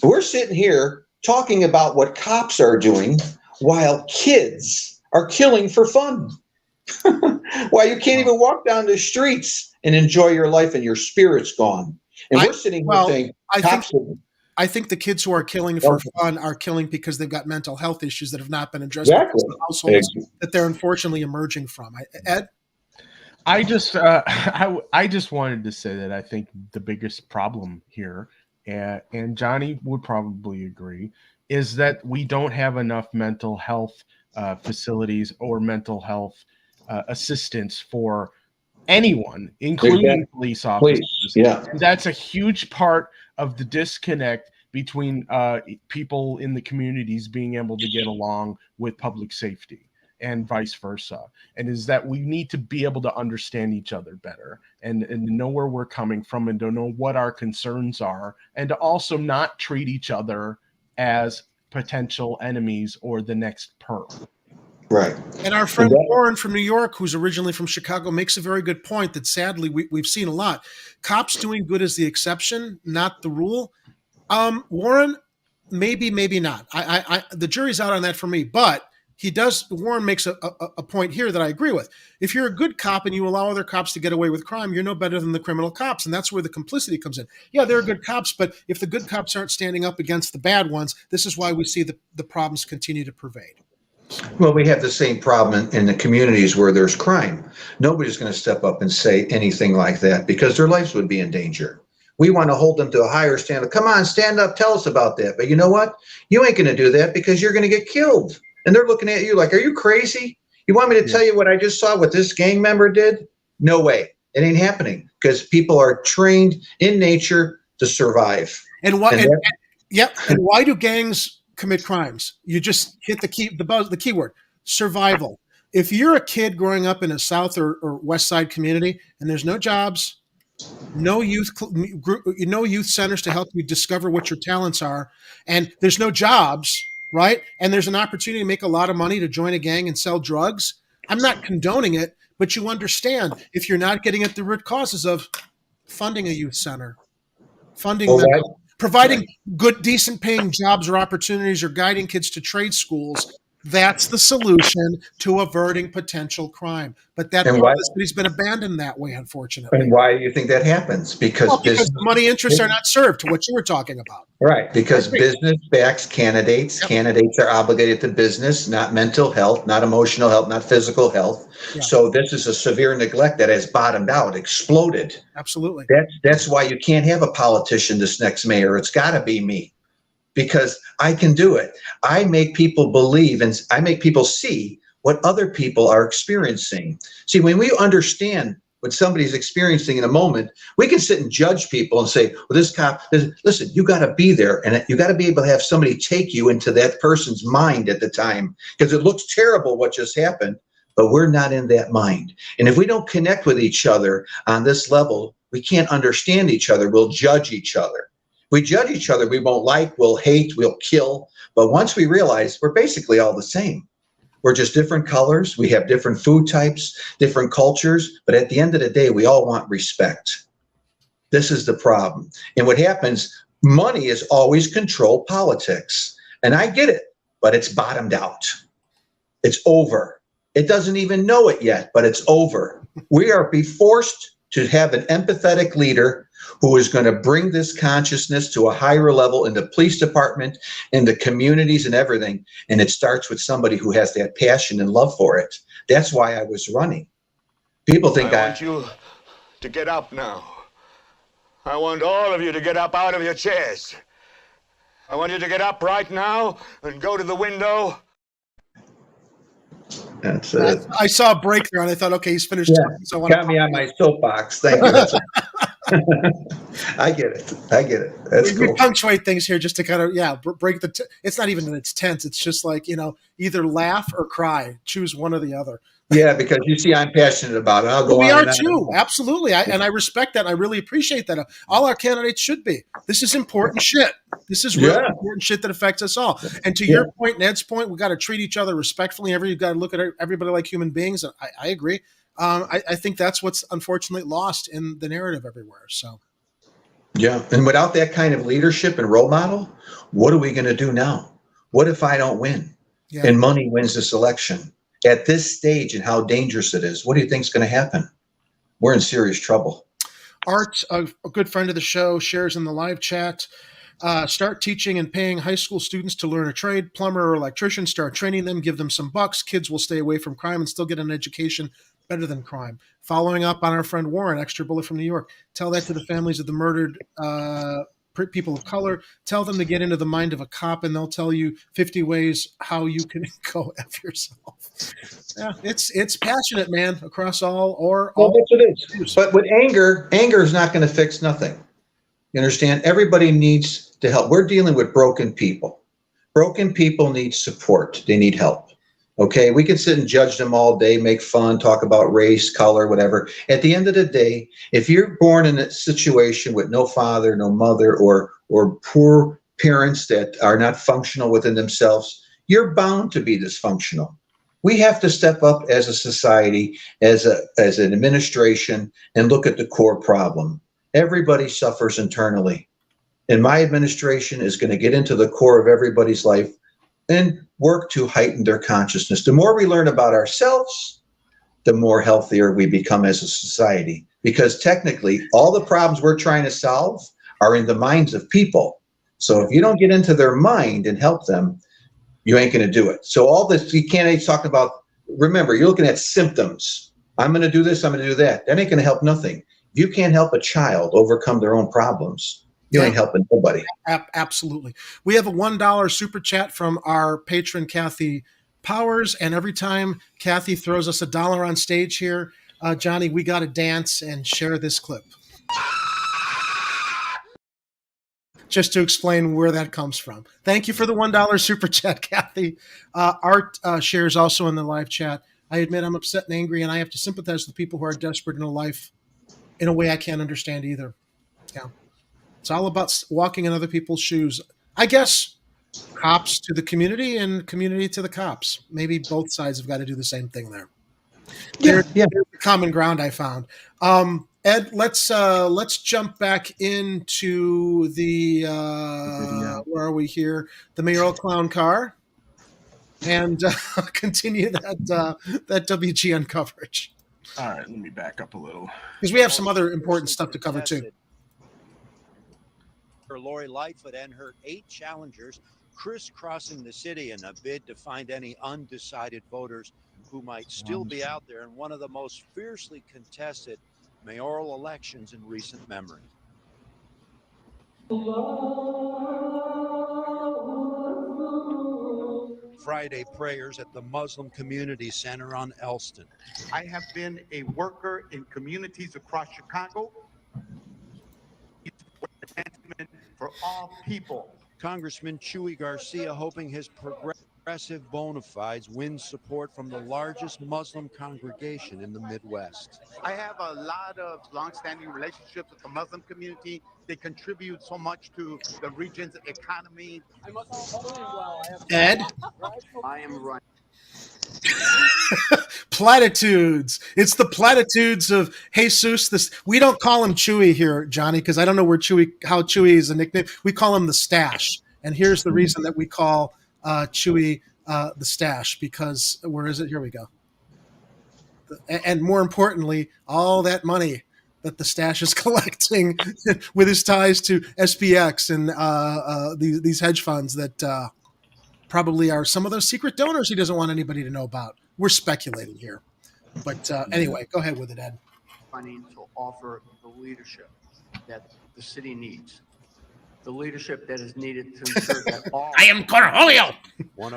We're sitting here talking about what cops are doing while kids are killing for fun. Why you can't even walk down the streets and enjoy your life and your spirit's gone. And we're sitting here saying, I think the kids who are killing for fun are killing because they've got mental health issues that have not been addressed in the households that they're unfortunately emerging from. Ed? I just wanted to say that I think the biggest problem here, and Johnny would probably agree, is that we don't have enough mental health facilities or mental health assistance for anyone, including police officers. Yeah. And that's a huge part of the disconnect between people in the communities being able to get along with public safety and vice versa. And is that we need to be able to understand each other better and know where we're coming from and to know what our concerns are, and to also not treat each other as potential enemies or the next perp. Right. And our friend Warren from New York, who's originally from Chicago, makes a very good point that sadly we've seen a lot. Cops doing good is the exception, not the rule. Warren, maybe not. The jury's out on that for me, but Warren makes a point here that I agree with. If you're a good cop and you allow other cops to get away with crime, you're no better than the criminal cops. And that's where the complicity comes in. Yeah, they're good cops, but if the good cops aren't standing up against the bad ones, this is why we see the problems continue to pervade. Well, we have the same problem in the communities where there's crime. Nobody's going to step up and say anything like that because their lives would be in danger. We want to hold them to a higher standard. Come on, stand up, tell us about that. But you know what? You ain't going to do that because you're going to get killed. And they're looking at you like, are you crazy? You want me to tell you what I just saw, what this gang member did? No way. It ain't happening because people are trained in nature to survive. And why do gangs commit crimes? You just hit the keyword, survival. If you're a kid growing up in a South or West Side community and there's no jobs, no youth centers to help you discover what your talents are, and there's no jobs, right? And there's an opportunity to make a lot of money to join a gang and sell drugs. I'm not condoning it, but you understand if you're not getting at the root causes of funding a youth center, providing good, decent paying jobs or opportunities or guiding kids to trade schools, that's the solution to averting potential crime. But that city's been abandoned that way, unfortunately. And why do you think that happens? Because the money interests are not served to what you were talking about. Right, because business backs candidates. Yep. Candidates are obligated to business, not mental health, not emotional health, not physical health. Yeah. So this is a severe neglect that has bottomed out, exploded. Absolutely. That's why you can't have a politician this next mayor. It's got to be me. Because I can do it. I make people believe and I make people see what other people are experiencing. See, when we understand what somebody's experiencing in a moment, we can sit and judge people and say, well, this cop, listen, you got to be there. And you got to be able to have somebody take you into that person's mind at the time because it looks terrible what just happened, but we're not in that mind. And if we don't connect with each other on this level, we can't understand each other. We'll judge each other. We judge each other, we won't like, we'll hate, we'll kill. But once we realize we're basically all the same. We're just different colors. We have different food types, different cultures. But at the end of the day, we all want respect. This is the problem. And what happens, money is always control politics. And I get it, but it's bottomed out. It's over. It doesn't even know it yet, but it's over. We are be forced to have an empathetic leader who is going to bring this consciousness to a higher level in the police department, in the communities and everything. And it starts with somebody who has that passion and love for it. That's why I was running. People think I want you to get up now. I want all of you to get up out of your chairs. I want you to get up right now and go to the window. That's it. I saw a break there and I thought, okay, he's finished. Yeah, so got me on my soapbox. Thank you. I get it. That's cool. We punctuate things here just to kind of, break it's not even that it's tense. It's just like, either laugh or cry. Choose one or the other. Yeah, because you see, I'm passionate about it. I'll go we on. are too. Absolutely. And I respect that. I really appreciate that. All our candidates should be. This is important shit. This is really important shit that affects us all. And to your point, Ned's point, we got to treat each other respectfully. You've got to look at everybody like human beings. I agree. I think that's what's unfortunately lost in the narrative everywhere. So, yeah. And without that kind of leadership and role model, what are we going to do now? What if I don't win? Yeah. And money wins this election? At this stage and how dangerous it is, what do you think is going to happen? We're in serious trouble. Art, a good friend of the show, shares in the live chat. Start teaching and paying high school students to learn a trade, plumber or electrician. Start training them, give them some bucks. Kids will stay away from crime and still get an education better than crime. Following up on our friend Warren, extra bullet from New York. Tell that to the families of the murdered people of color. Tell them to get into the mind of a cop and they'll tell you 50 ways how you can go F yourself. Yeah, it's passionate, man, across all. Well, that's what it is. But with anger is not going to fix nothing. You understand? Everybody needs to help. We're dealing with broken people. Broken people need support. They need help. Okay, we can sit and judge them all day, make fun, talk about race, color, whatever. At the end of the day, if you're born in a situation with no father, no mother, or poor parents that are not functional within themselves, you're bound to be dysfunctional. We have to step up as a society, as an administration, and look at the core problem. Everybody suffers internally. And my administration is going to get into the core of everybody's life and work to heighten their consciousness. The more we learn about ourselves, the more healthier we become as a society. Because technically, all the problems we're trying to solve are in the minds of people. So if you don't get into their mind and help them, you ain't going to do it. So all this, the candidates talking about, remember, you're looking at symptoms. I'm going to do this, I'm going to do that. That ain't going to help nothing. If you can't help a child overcome their own problems, you ain't helping nobody. Absolutely. We have a $1 super chat from our patron, Kathy Powers. And every time Kathy throws us $1 on stage here, Johnny, we got to dance and share this clip. Just to explain where that comes from. Thank you for the $1 super chat, Kathy. Art shares also in the live chat. I admit I'm upset and angry, and I have to sympathize with people who are desperate in a life in a way I can't understand either. Yeah. It's all about walking in other people's shoes. I guess cops to the community and community to the cops. Maybe both sides have got to do the same thing there. There's the common ground I found. Ed, let's jump back into the where are we here? The Mayoral clown car, and continue that WGN coverage. All right, let me back up a little because we have some other important stuff to cover too. Lori Lightfoot and her 8 challengers crisscrossing the city in a bid to find any undecided voters who might still be out there in one of the most fiercely contested mayoral elections in recent memory. Friday prayers at the Muslim Community Center on Elston. I have been a worker in communities across Chicago for all people. Congressman Chuy Garcia hoping his progressive bona fides win support from the largest Muslim congregation in the Midwest. I have a lot of long-standing relationships with the Muslim community. They contribute so much to the region's economy. Ed? I am right. Platitudes. It's the platitudes of Jesus. This we don't call him Chewy here, Johnny, because I don't know how Chewy is a nickname. We call him the Stash, and here's the reason that we call Chewy the Stash. Because where is it? Here we go. And more importantly, all that money that the Stash is collecting with his ties to SPX and these hedge funds that probably are some of those secret donors he doesn't want anybody to know about. We're speculating here. But anyway, go ahead with it, Ed. Funding to offer the leadership that the city needs. The leadership that is needed to ensure that all... I am Cornholio.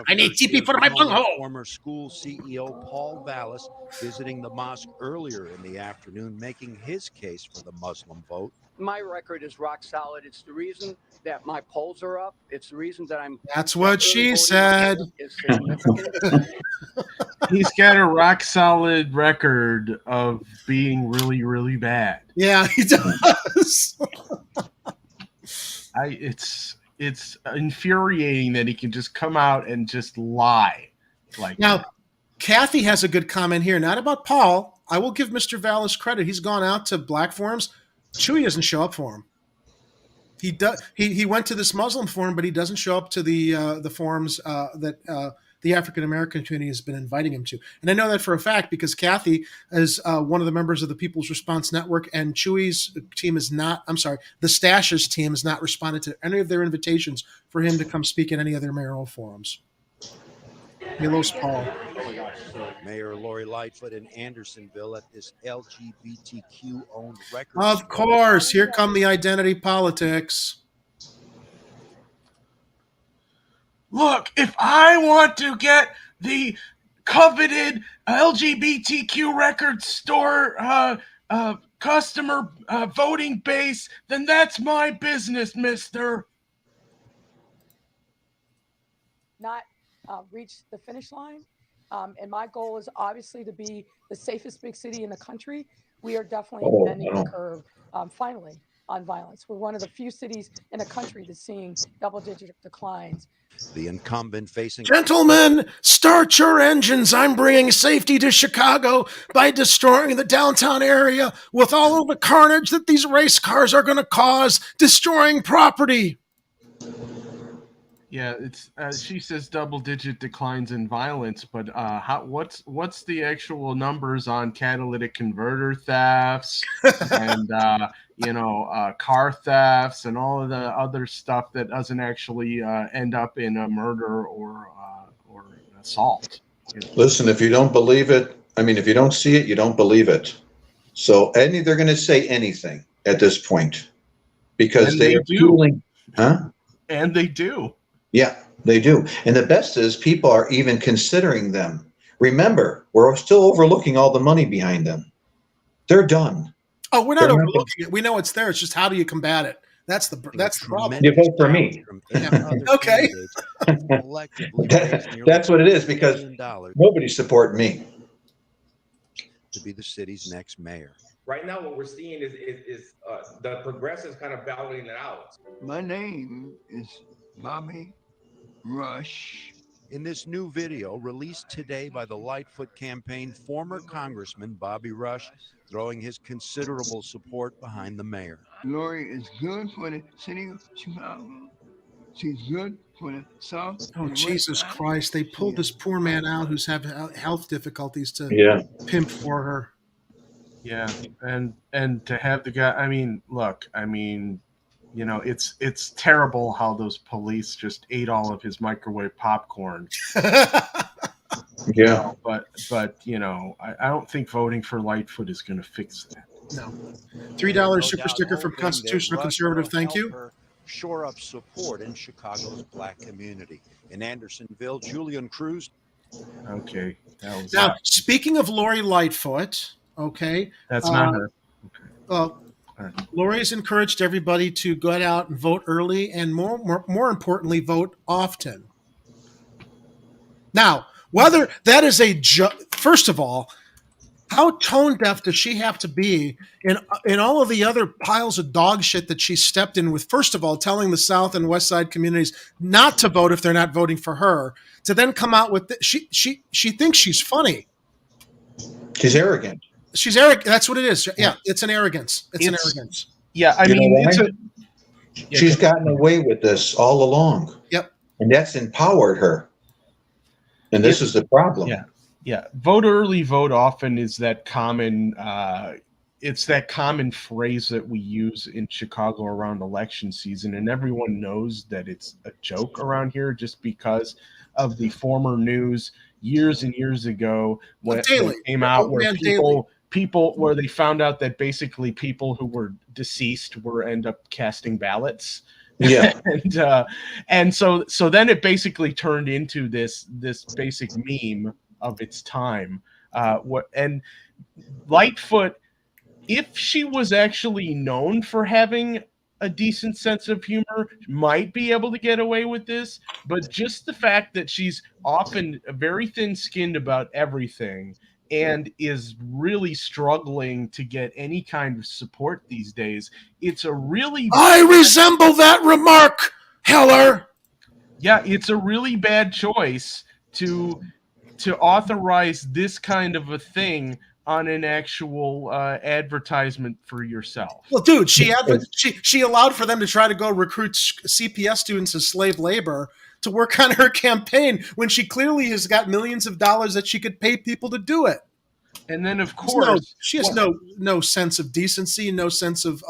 I need TP for my bunghole. Former school CEO Paul Vallis visiting the mosque earlier in the afternoon, making his case for the Muslim vote. My record is rock solid. It's the reason that my polls are up. It's the reason that I'm... That's what she said. He's got a rock solid record of being really, really bad. Yeah, he does. It's infuriating that he can just come out and just lie like now. That. Kathy has a good comment here, not about Paul. I will give Mr. Vallis credit. He's gone out to black forums. Chewy doesn't show up for him. He does. He went to this Muslim forum, but he doesn't show up to the forums that the African American community has been inviting him to. And I know that for a fact because Kathy is one of the members of the People's Response Network, and Chewy's team is not. I'm sorry, the Stash's team has not responded to any of their invitations for him to come speak at any of their mayoral forums. Milos Paul. Mayor Lori Lightfoot in Andersonville at this LGBTQ-owned record. Of course, here come the identity politics. Look, if I want to get the coveted LGBTQ record store customer voting base, then that's my business, mister. Not reach the finish line. And my goal is obviously to be the safest big city in the country. We are definitely bending the curve finally on violence. We're one of the few cities in the country that's seeing double-digit declines. The incumbent facing... Gentlemen, start your engines. I'm bringing safety to Chicago by destroying the downtown area with all of the carnage that these race cars are going to cause, destroying property. Yeah, it's she says double-digit declines in violence, but what's the actual numbers on catalytic converter thefts and car thefts and all of the other stuff that doesn't actually end up in a murder or an assault? Listen, if you don't believe it, if you don't see it, you don't believe it. So they're going to say anything at this point because they are fueling, And they do. Yeah, they do. And the best is people are even considering them. Remember, we're still overlooking all the money behind them. They're done. Oh, we're not overlooking it. We know it's there. It's just how do you combat it? That's the problem. You vote for me. Okay. That's what it is because nobody's supporting me. To be the city's next mayor. Right now, what we're seeing is the progressives kind of battling it out. My name is Bobby Rush. In this new video released today by the Lightfoot campaign, former Congressman Bobby Rush throwing his considerable support behind the mayor. Lori is good for the city of Chicago. She's good for the South. Oh, Jesus Christ. They pulled this poor man out who's having health difficulties to pimp for her. Yeah, and to have the guy, it's terrible how those police just ate all of his microwave popcorn. Yeah. But I don't think voting for Lightfoot is going to fix that. No. $3 super sticker from Constitutional Conservative. Thank you. Shore up support in Chicago's black community. In Andersonville, Julian Cruz. Okay. Now, speaking of Lori Lightfoot, okay. That's not her. Lori has encouraged everybody to go out and vote early and more importantly, vote often. Now, whether that is first of all, how tone deaf does she have to be in all of the other piles of dog shit that she stepped in with? First of all, telling the South and West Side communities not to vote if they're not voting for her, to then come out with she thinks she's funny. She's arrogant. She's arrogant. That's what it is. Yeah, it's an arrogance. It's an arrogance. Yeah, she's gotten away with this all along. Yep. And that's empowered her. And this is the problem. Yeah. Vote early, vote often is that common it's that common phrase that we use in Chicago around election season, and everyone knows that it's a joke around here just because of the former news years and years ago when it came out where people where they found out that basically people who were deceased were end up casting ballots. Yeah. and so then it basically turned into this basic meme of its time. And Lightfoot, if she was actually known for having a decent sense of humor, might be able to get away with this, but just the fact that she's often very thin-skinned about everything and is really struggling to get any kind of support these days, it's a really... I resemble that remark, Heller! Yeah, it's a really bad choice to authorize this kind of a thing on an actual advertisement for yourself. Well, dude, she allowed for them to try to go recruit CPS students as slave labor to work on her campaign when she clearly has got millions of dollars that she could pay people to do it. And then, of course, she has no sense of decency, no sense of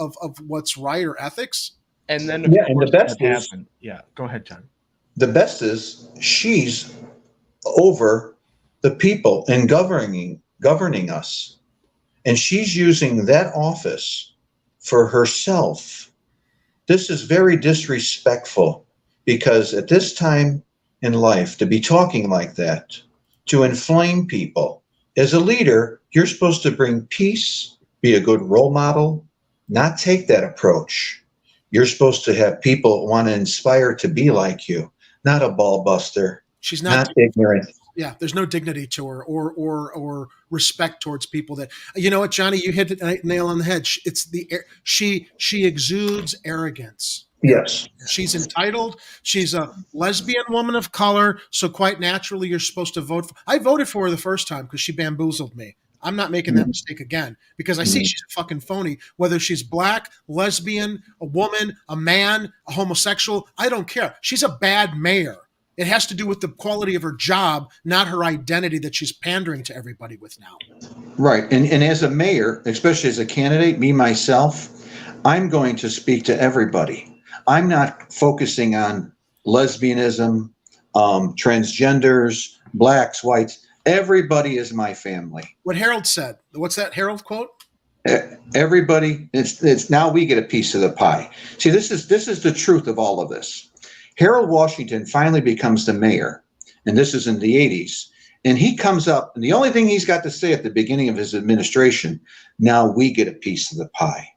what's right or ethics. And then, and the best is, go ahead, John. The best is she's over the people and governing us, and she's using that office for herself. This is very disrespectful, because at this time in life, to be talking like that, to inflame people, as a leader, you're supposed to bring peace, be a good role model, not take that approach. You're supposed to have people want to inspire to be like you, not a ball buster. She's not ignorant. Yeah, there's no dignity to her or respect towards people that, you know what, Johnny, you hit the nail on the head. She exudes arrogance. Yes. She's entitled. She's a lesbian woman of color, so quite naturally you're supposed to vote for. I voted for her the first time because she bamboozled me. I'm not making that mistake again because I see she's a fucking phony. Whether she's black, lesbian, a woman, a man, a homosexual, I don't care. She's a bad mayor. It has to do with the quality of her job, not her identity that she's pandering to everybody with now. Right. And as a mayor, especially as a candidate, me, myself, I'm going to speak to everybody. I'm not focusing on lesbianism, transgenders, blacks, whites. Everybody is my family. What Harold said. What's that Harold quote? Everybody, it's now we get a piece of the pie. See, this is the truth of all of this. Harold Washington finally becomes the mayor, and this is in the 80s. And he comes up, and the only thing he's got to say at the beginning of his administration, now we get a piece of the pie.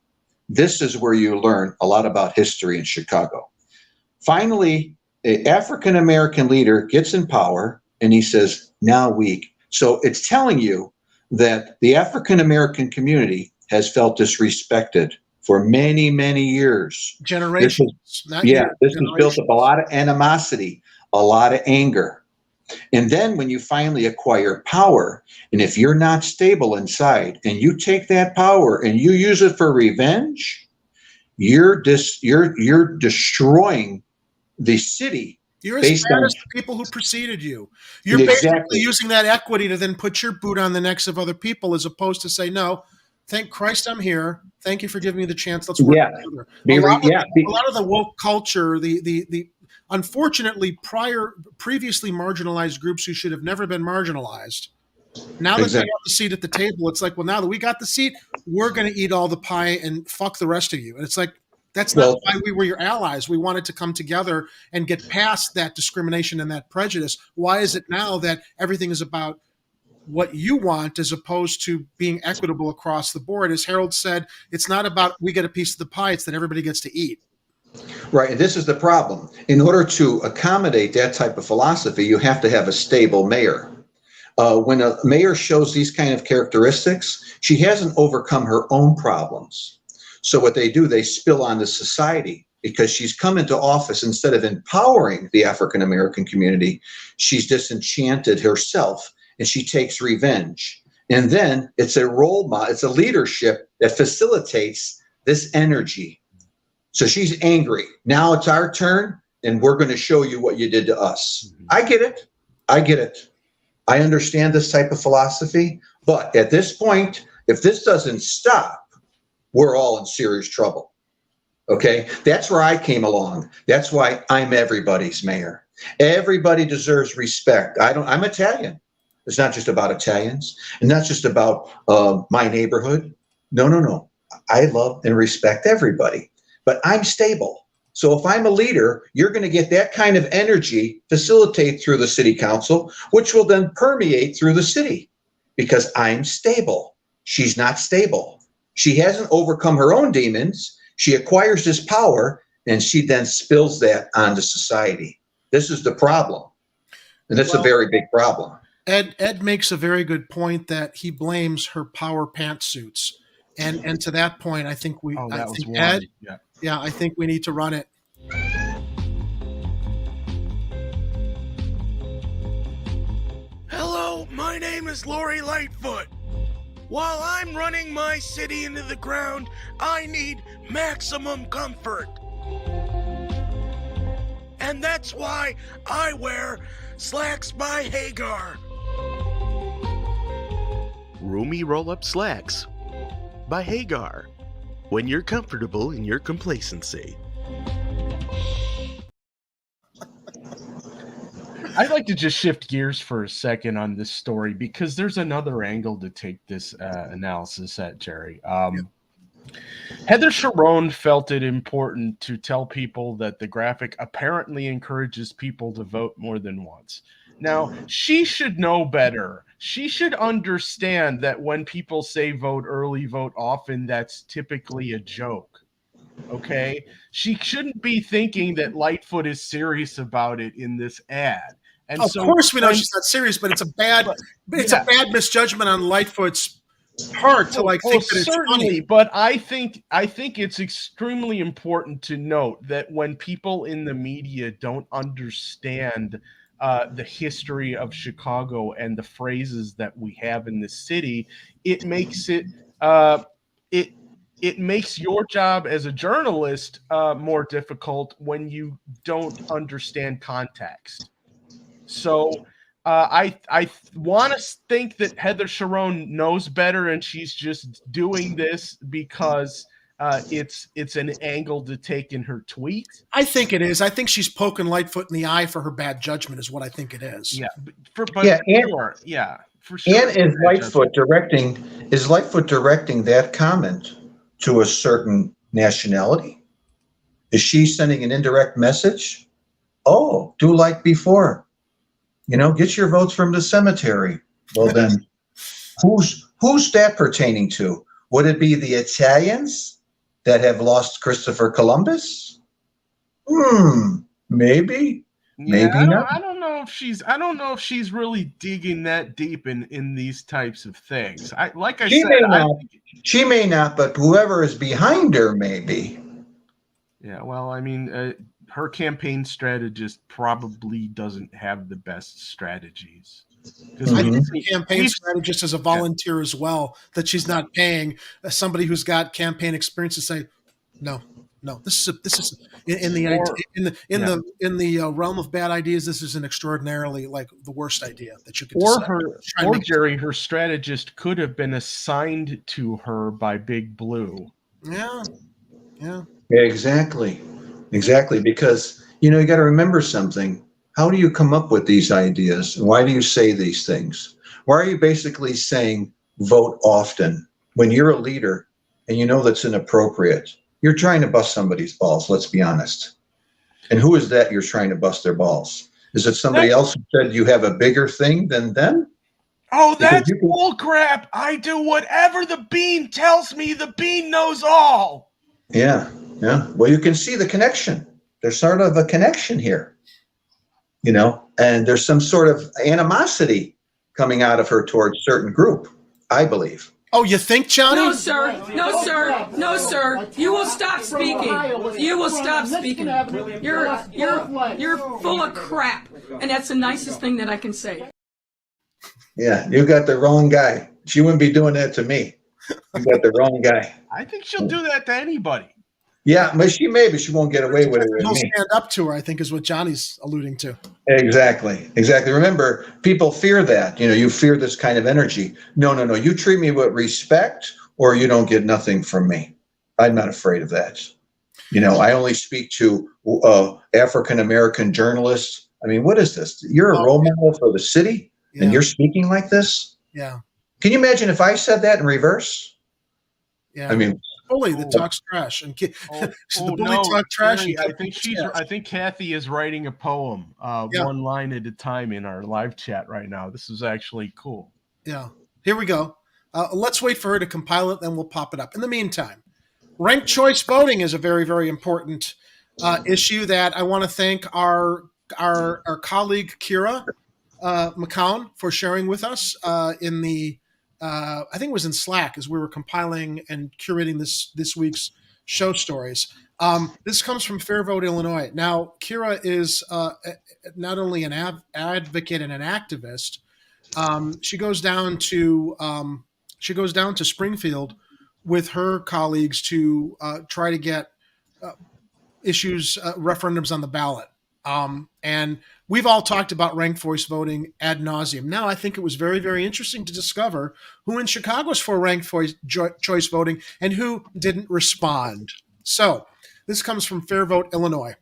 This is where you learn a lot about history in Chicago. Finally, an African-American leader gets in power, and he says, now we. So it's telling you that the African-American community has felt disrespected for many, many years. Generations. This has built up a lot of animosity, a lot of anger. And then when you finally acquire power, and if you're not stable inside and you take that power and you use it for revenge, you're destroying the city. You're as bad as the people who preceded you. You're basically using that equity to then put your boot on the necks of other people as opposed to say, no, thank Christ I'm here. Thank you for giving me the chance. Let's work together. A lot of the woke culture, the unfortunately previously marginalized groups who should have never been marginalized. Now that they have the seat at the table, it's like, well, now that we got the seat, we're going to eat all the pie and fuck the rest of you. And it's like, that's not why we were your allies. We wanted to come together and get past that discrimination and that prejudice. Why is it now that everything is about what you want as opposed to being equitable across the board? As Harold said, it's not about we get a piece of the pie, it's that everybody gets to eat. Right. And this is the problem. In order to accommodate that type of philosophy, you have to have a stable mayor. When a mayor shows these kind of characteristics, she hasn't overcome her own problems. So what they do, they spill onto society because she's come into office instead of empowering the African-American community, she's disenchanted herself and she takes revenge. And then it's a role model, it's a leadership that facilitates this energy. So she's angry. Now it's our turn and we're going to show you what you did to us. I get it. I get it. I understand this type of philosophy. But at this point, if this doesn't stop, we're all in serious trouble. Okay? That's where I came along. That's why I'm everybody's mayor. Everybody deserves respect. I'm Italian. It's not just about Italians and not just about my neighborhood. No. I love and respect everybody, but I'm stable. So if I'm a leader, you're going to get that kind of energy facilitate through the city council, which will then permeate through the city because I'm stable. She's not stable. She hasn't overcome her own demons. She acquires this power and she then spills that onto society. This is the problem. And that's a very big problem. Ed makes a very good point that he blames her power pantsuits. And to that point, I think I think we need to run it. Hello, my name is Lori Lightfoot. While I'm running my city into the ground, I need maximum comfort. And that's why I wear slacks by Hagar. Roomy roll-up slacks by Hagar. When you're comfortable in your complacency. I'd like to just shift gears for a second on this story because there's another angle to take this analysis at, Jerry. Heather Sharon felt it important to tell people that the graphic apparently encourages people to vote more than once. Now, she should know better. She should understand that when people say vote early, vote often, that's typically a joke. Okay? She shouldn't be thinking that Lightfoot is serious about it in this ad. And of so course we know she's not serious, but it's a bad misjudgment on Lightfoot's part to think that it's funny. But I think it's extremely important to note that when people in the media don't understand the history of Chicago and the phrases that we have in the city, it makes it it makes your job as a journalist more difficult when you don't understand context. So I want to think that Heather Sharon knows better, and she's just doing this because it's an angle to take in her tweet. I think it is. I think she's poking Lightfoot in the eye for her bad judgment, is what I think it is. Yeah, for sure. And is Lightfoot directing that comment to a certain nationality? Is she sending an indirect message? Oh, do like before. Get your votes from the cemetery. Well, then, who's that pertaining to? Would it be the Italians that have lost Christopher Columbus? Maybe. Maybe not. I don't know if she's really digging that deep in these types of things. She may not, but whoever is behind her may be. Yeah, well, I mean, her campaign strategist probably doesn't have the best strategies. I think the campaign strategist is a volunteer as well, that she's not paying somebody who's got campaign experience to say, no, this is in the realm of bad ideas. This is an extraordinarily the worst idea that you could. Jerry, her strategist could have been assigned to her by Big Blue. Yeah. Exactly. Because you got to remember something. How do you come up with these ideas? And why do you say these things? Why are you basically saying vote often when you're a leader and you know that's inappropriate? You're trying to bust somebody's balls, let's be honest. And who is that you're trying to bust their balls? Is it somebody else who said you have a bigger thing than them? Oh, that's bull crap. I do whatever the bean tells me. The bean knows all. Yeah. Well, you can see the connection. There's sort of a connection here, and there's some sort of animosity coming out of her towards certain group, I believe. Oh, you think, Johnny? No, sir. You will stop speaking. You will stop speaking. You're full of crap, and that's the nicest thing that I can say. Yeah, you got the wrong guy. She wouldn't be doing that to me. You got the wrong guy. I think she'll do that to anybody. Yeah, but she won't get away with it with He'll me. stand up to her, I think, is what Johnny's alluding to. Exactly. Remember, people fear that. You fear this kind of energy. No. You treat me with respect or you don't get nothing from me. I'm not afraid of that. I only speak to African-American journalists. I mean, what is this? You're a role model for the city and you're speaking like this? Yeah. Can you imagine if I said that in reverse? Yeah. I mean, bully that talks trash and the bully talk trash. I think Kathy is writing a poem, one line at a time in our live chat right now. This is actually cool. Yeah. Here we go. Let's wait for her to compile it, then we'll pop it up. In the meantime, ranked choice voting is a very, very important issue that I want to thank our colleague Kira McCown for sharing with us in the. I think it was in Slack as we were compiling and curating this week's show stories. This comes from Fair Vote, Illinois. Now, Kira is not only an advocate and an activist. She goes down to Springfield with her colleagues to try to get referendums on the ballot. And we've all talked about ranked voice voting ad nauseum. Now, I think it was very, very interesting to discover who in Chicago is for ranked choice voting and who didn't respond. So this comes from Fair Vote, Illinois.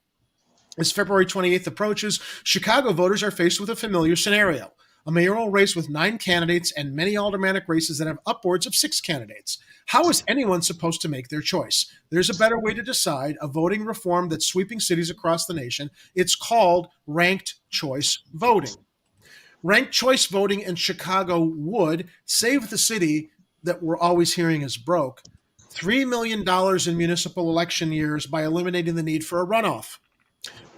As February 28th approaches, Chicago voters are faced with a familiar scenario. A mayoral race with 9 candidates and many aldermanic races that have upwards of 6 candidates. How is anyone supposed to make their choice? There's a better way to decide, a voting reform that's sweeping cities across the nation. It's called ranked choice voting. Ranked choice voting in Chicago would save the city that we're always hearing is broke $3 million in municipal election years by eliminating the need for a runoff.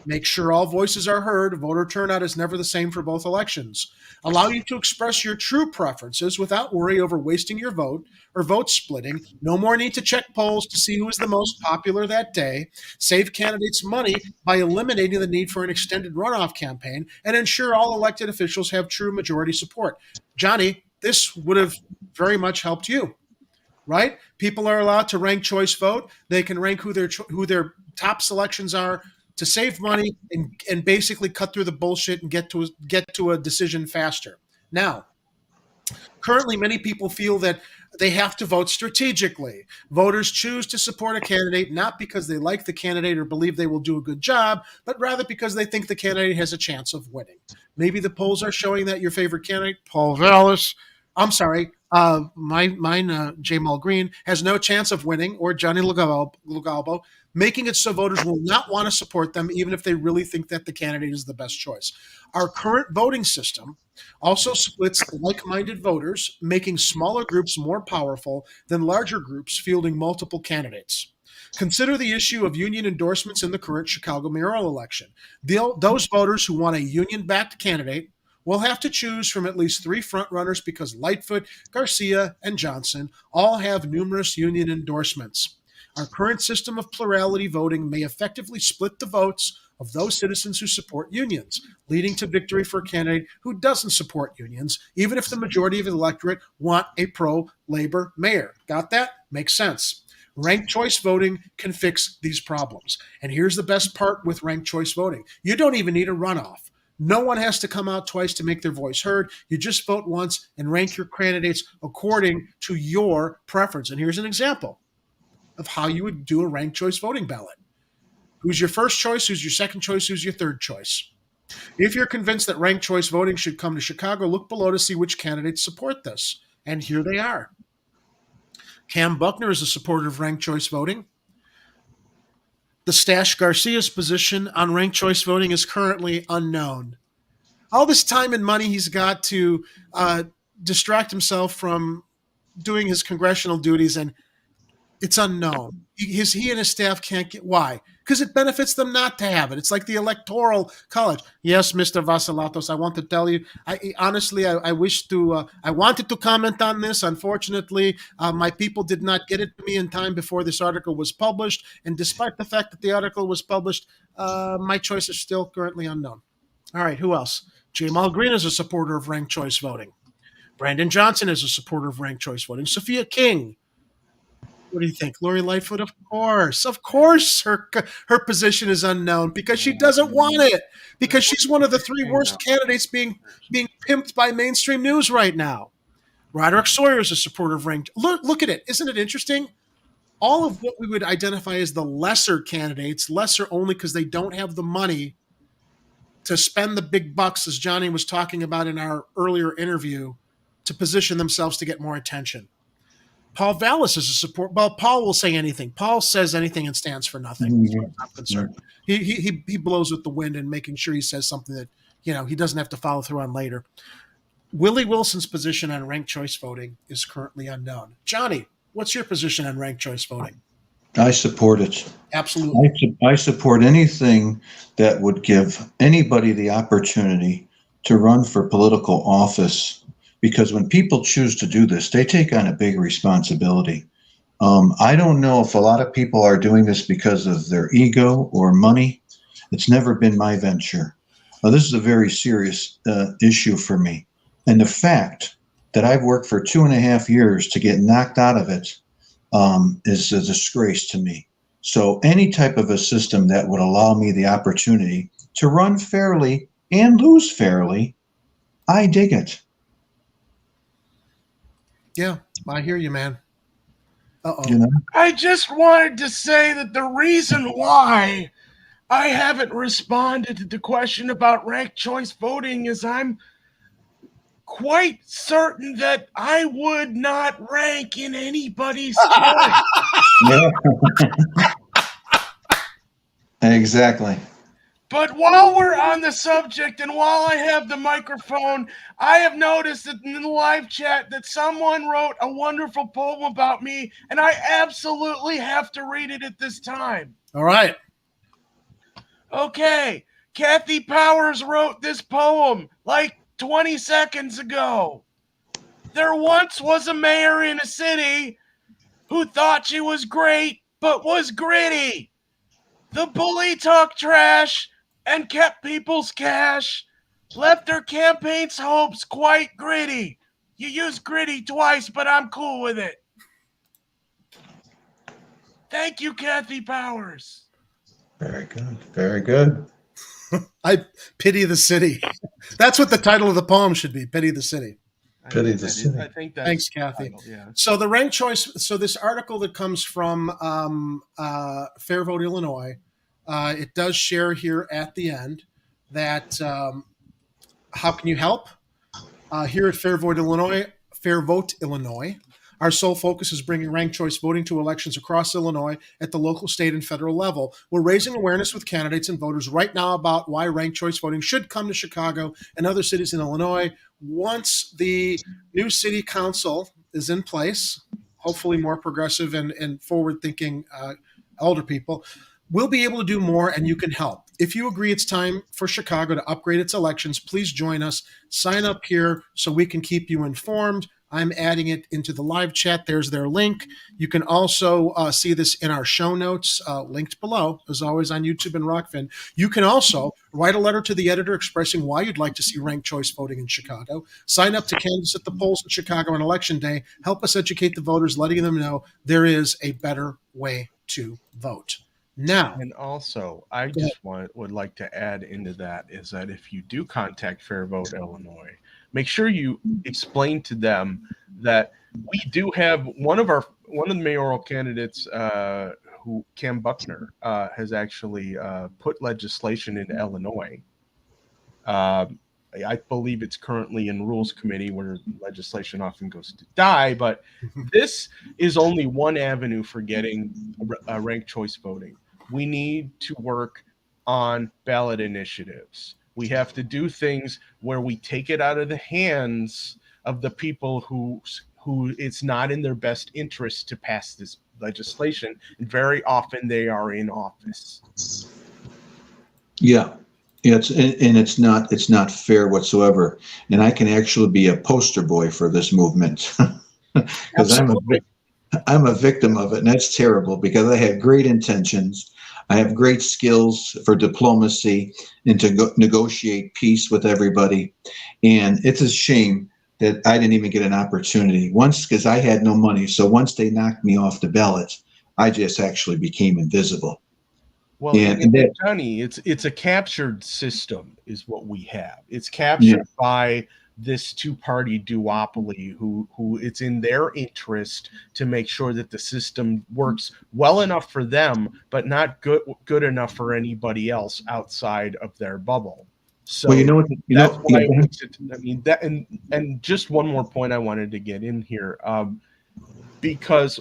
Make sure all voices are heard. Voter turnout is never the same for both elections. Allow you to express your true preferences without worry over wasting your vote or vote splitting. No more need to check polls to see who is the most popular that day. Save candidates money by eliminating the need for an extended runoff campaign and ensure all elected officials have true majority support. Johnny, this would have very much helped you, right? People are allowed to rank choice vote. They can rank who their top selections are to save money and basically cut through the bullshit and get to a decision faster. Now, currently, many people feel that they have to vote strategically. Voters choose to support a candidate not because they like the candidate or believe they will do a good job, but rather because they think the candidate has a chance of winning. Maybe the polls are showing that your favorite candidate, Paul Vallis, mine, Jamal Green, has no chance of winning, or Johnny Logalbo, making it so voters will not want to support them even if they really think that the candidate is the best choice. Our current voting system also splits like-minded voters, making smaller groups more powerful than larger groups fielding multiple candidates. Consider the issue of union endorsements in the current Chicago mayoral election. Those voters who want a union-backed candidate will have to choose from at least 3 frontrunners because Lightfoot, Garcia, and Johnson all have numerous union endorsements. Our current system of plurality voting may effectively split the votes of those citizens who support unions, leading to victory for a candidate who doesn't support unions, even if the majority of the electorate want a pro-labor mayor. Got that? Makes sense. Ranked choice voting can fix these problems. And here's the best part with ranked choice voting. You don't even need a runoff. No one has to come out twice to make their voice heard. You just vote once and rank your candidates according to your preference. And here's an example of how you would do a ranked choice voting ballot. Who's your first choice? Who's your second choice? Who's your third choice? If you're convinced that ranked choice voting should come to Chicago, look below to see which candidates support this. And here they are. Cam Buckner is a supporter of ranked choice voting. The Stash Garcia's position on ranked choice voting is currently unknown. All this time and money he's got to distract himself from doing his congressional duties, and it's unknown. He and his staff can't get. Why? Because it benefits them not to have it. It's like the Electoral College. Yes, Mr. Vasilatos, I want to tell you. I wanted to comment on this. Unfortunately, my people did not get it to me in time before this article was published. And despite the fact that the article was published, my choice is still currently unknown. All right, who else? Jamal Green is a supporter of ranked choice voting. Brandon Johnson is a supporter of ranked choice voting. Sophia King. What do you think? Lori Lightfoot, of course. Of course her position is unknown because she doesn't want it. Because she's one of the 3 worst candidates being pimped by mainstream news right now. Roderick Sawyer is a supporter of ranked. Look at it. Isn't it interesting? All of what we would identify as the lesser candidates, lesser only because they don't have the money to spend the big bucks, as Johnny was talking about in our earlier interview, to position themselves to get more attention. Paul Vallis is a support. Well, Paul will say anything. Paul says anything and stands for nothing, as far as I'm concerned. He blows with the wind and making sure he says something that he doesn't have to follow through on later. Willie Wilson's position on ranked choice voting is currently unknown. Johnny, what's your position on ranked choice voting? I support it. Absolutely. I support anything that would give anybody the opportunity to run for political office. Because when people choose to do this, they take on a big responsibility. I don't know if a lot of people are doing this because of their ego or money. It's never been my venture. This is a very serious issue for me. And the fact that I've worked for 2.5 years to get knocked out of it is a disgrace to me. So any type of a system that would allow me the opportunity to run fairly and lose fairly, I dig it. Yeah, I hear you, man. I just wanted to say that the reason why I haven't responded to the question about ranked choice voting is I'm quite certain that I would not rank in anybody's choice. Exactly. But while we're on the subject and while I have the microphone, I have noticed that in the live chat that someone wrote a wonderful poem about me, and I absolutely have to read it at this time. All right. Okay, Kathy Powers wrote this poem like 20 seconds ago. There once was a mayor in a city who thought she was great but was gritty. The bully talked trash and kept people's cash, left her campaign's hopes quite gritty. You used gritty twice, but I'm cool with it. Thank you, Kathy Powers. Very good. Very good. I pity the city. That's what the title of the poem should be. Pity the city. Pity the city. I think that's Thanks, Kathy. Title, yeah. So the ranked choice. So this article that comes from Fair Vote Illinois, it does share here at the end that how can you help? Here at Fair Vote Illinois, our sole focus is bringing ranked choice voting to elections across Illinois at the local, state, and federal level. We're raising awareness with candidates and voters right now about why ranked choice voting should come to Chicago and other cities in Illinois. Once the new city council is in place, hopefully more progressive and forward-thinking elder people, we'll be able to do more, and you can help. If you agree it's time for Chicago to upgrade its elections, please join us. Sign up here so we can keep you informed. I'm adding it into the live chat. There's their link. You can also see this in our show notes, linked below, as always, on YouTube and Rockfin. You can also write a letter to the editor expressing why you'd like to see ranked choice voting in Chicago. Sign up to canvass at the polls in Chicago on Election Day. Help us educate the voters, letting them know there is a better way to vote. Now, and also, I just would like to add into that is that if you do contact Fair Vote Illinois, make sure you explain to them that we do have one of the mayoral candidates, who Cam Buckner has actually put legislation into Illinois. I believe it's currently in Rules Committee where legislation often goes to die, but this is only one avenue for getting ranked choice voting. We need to work on ballot initiatives. We have to do things where we take it out of the hands of the people who it's not in their best interest to pass this legislation. And very often they are in office. Yeah. It's not fair whatsoever. And I can actually be a poster boy for this movement because I'm a victim of it, and that's terrible because I have great intentions. I have great skills for diplomacy and to negotiate peace with everybody. And it's a shame that I didn't even get an opportunity once because I had no money. So once they knocked me off the ballot, I just actually became invisible. Well, Johnny, it's a captured system is what we have. It's captured by this two-party duopoly who it's in their interest to make sure that the system works well enough for them, but not good enough for anybody else outside of their bubble. So and just one more point I wanted to get in here, because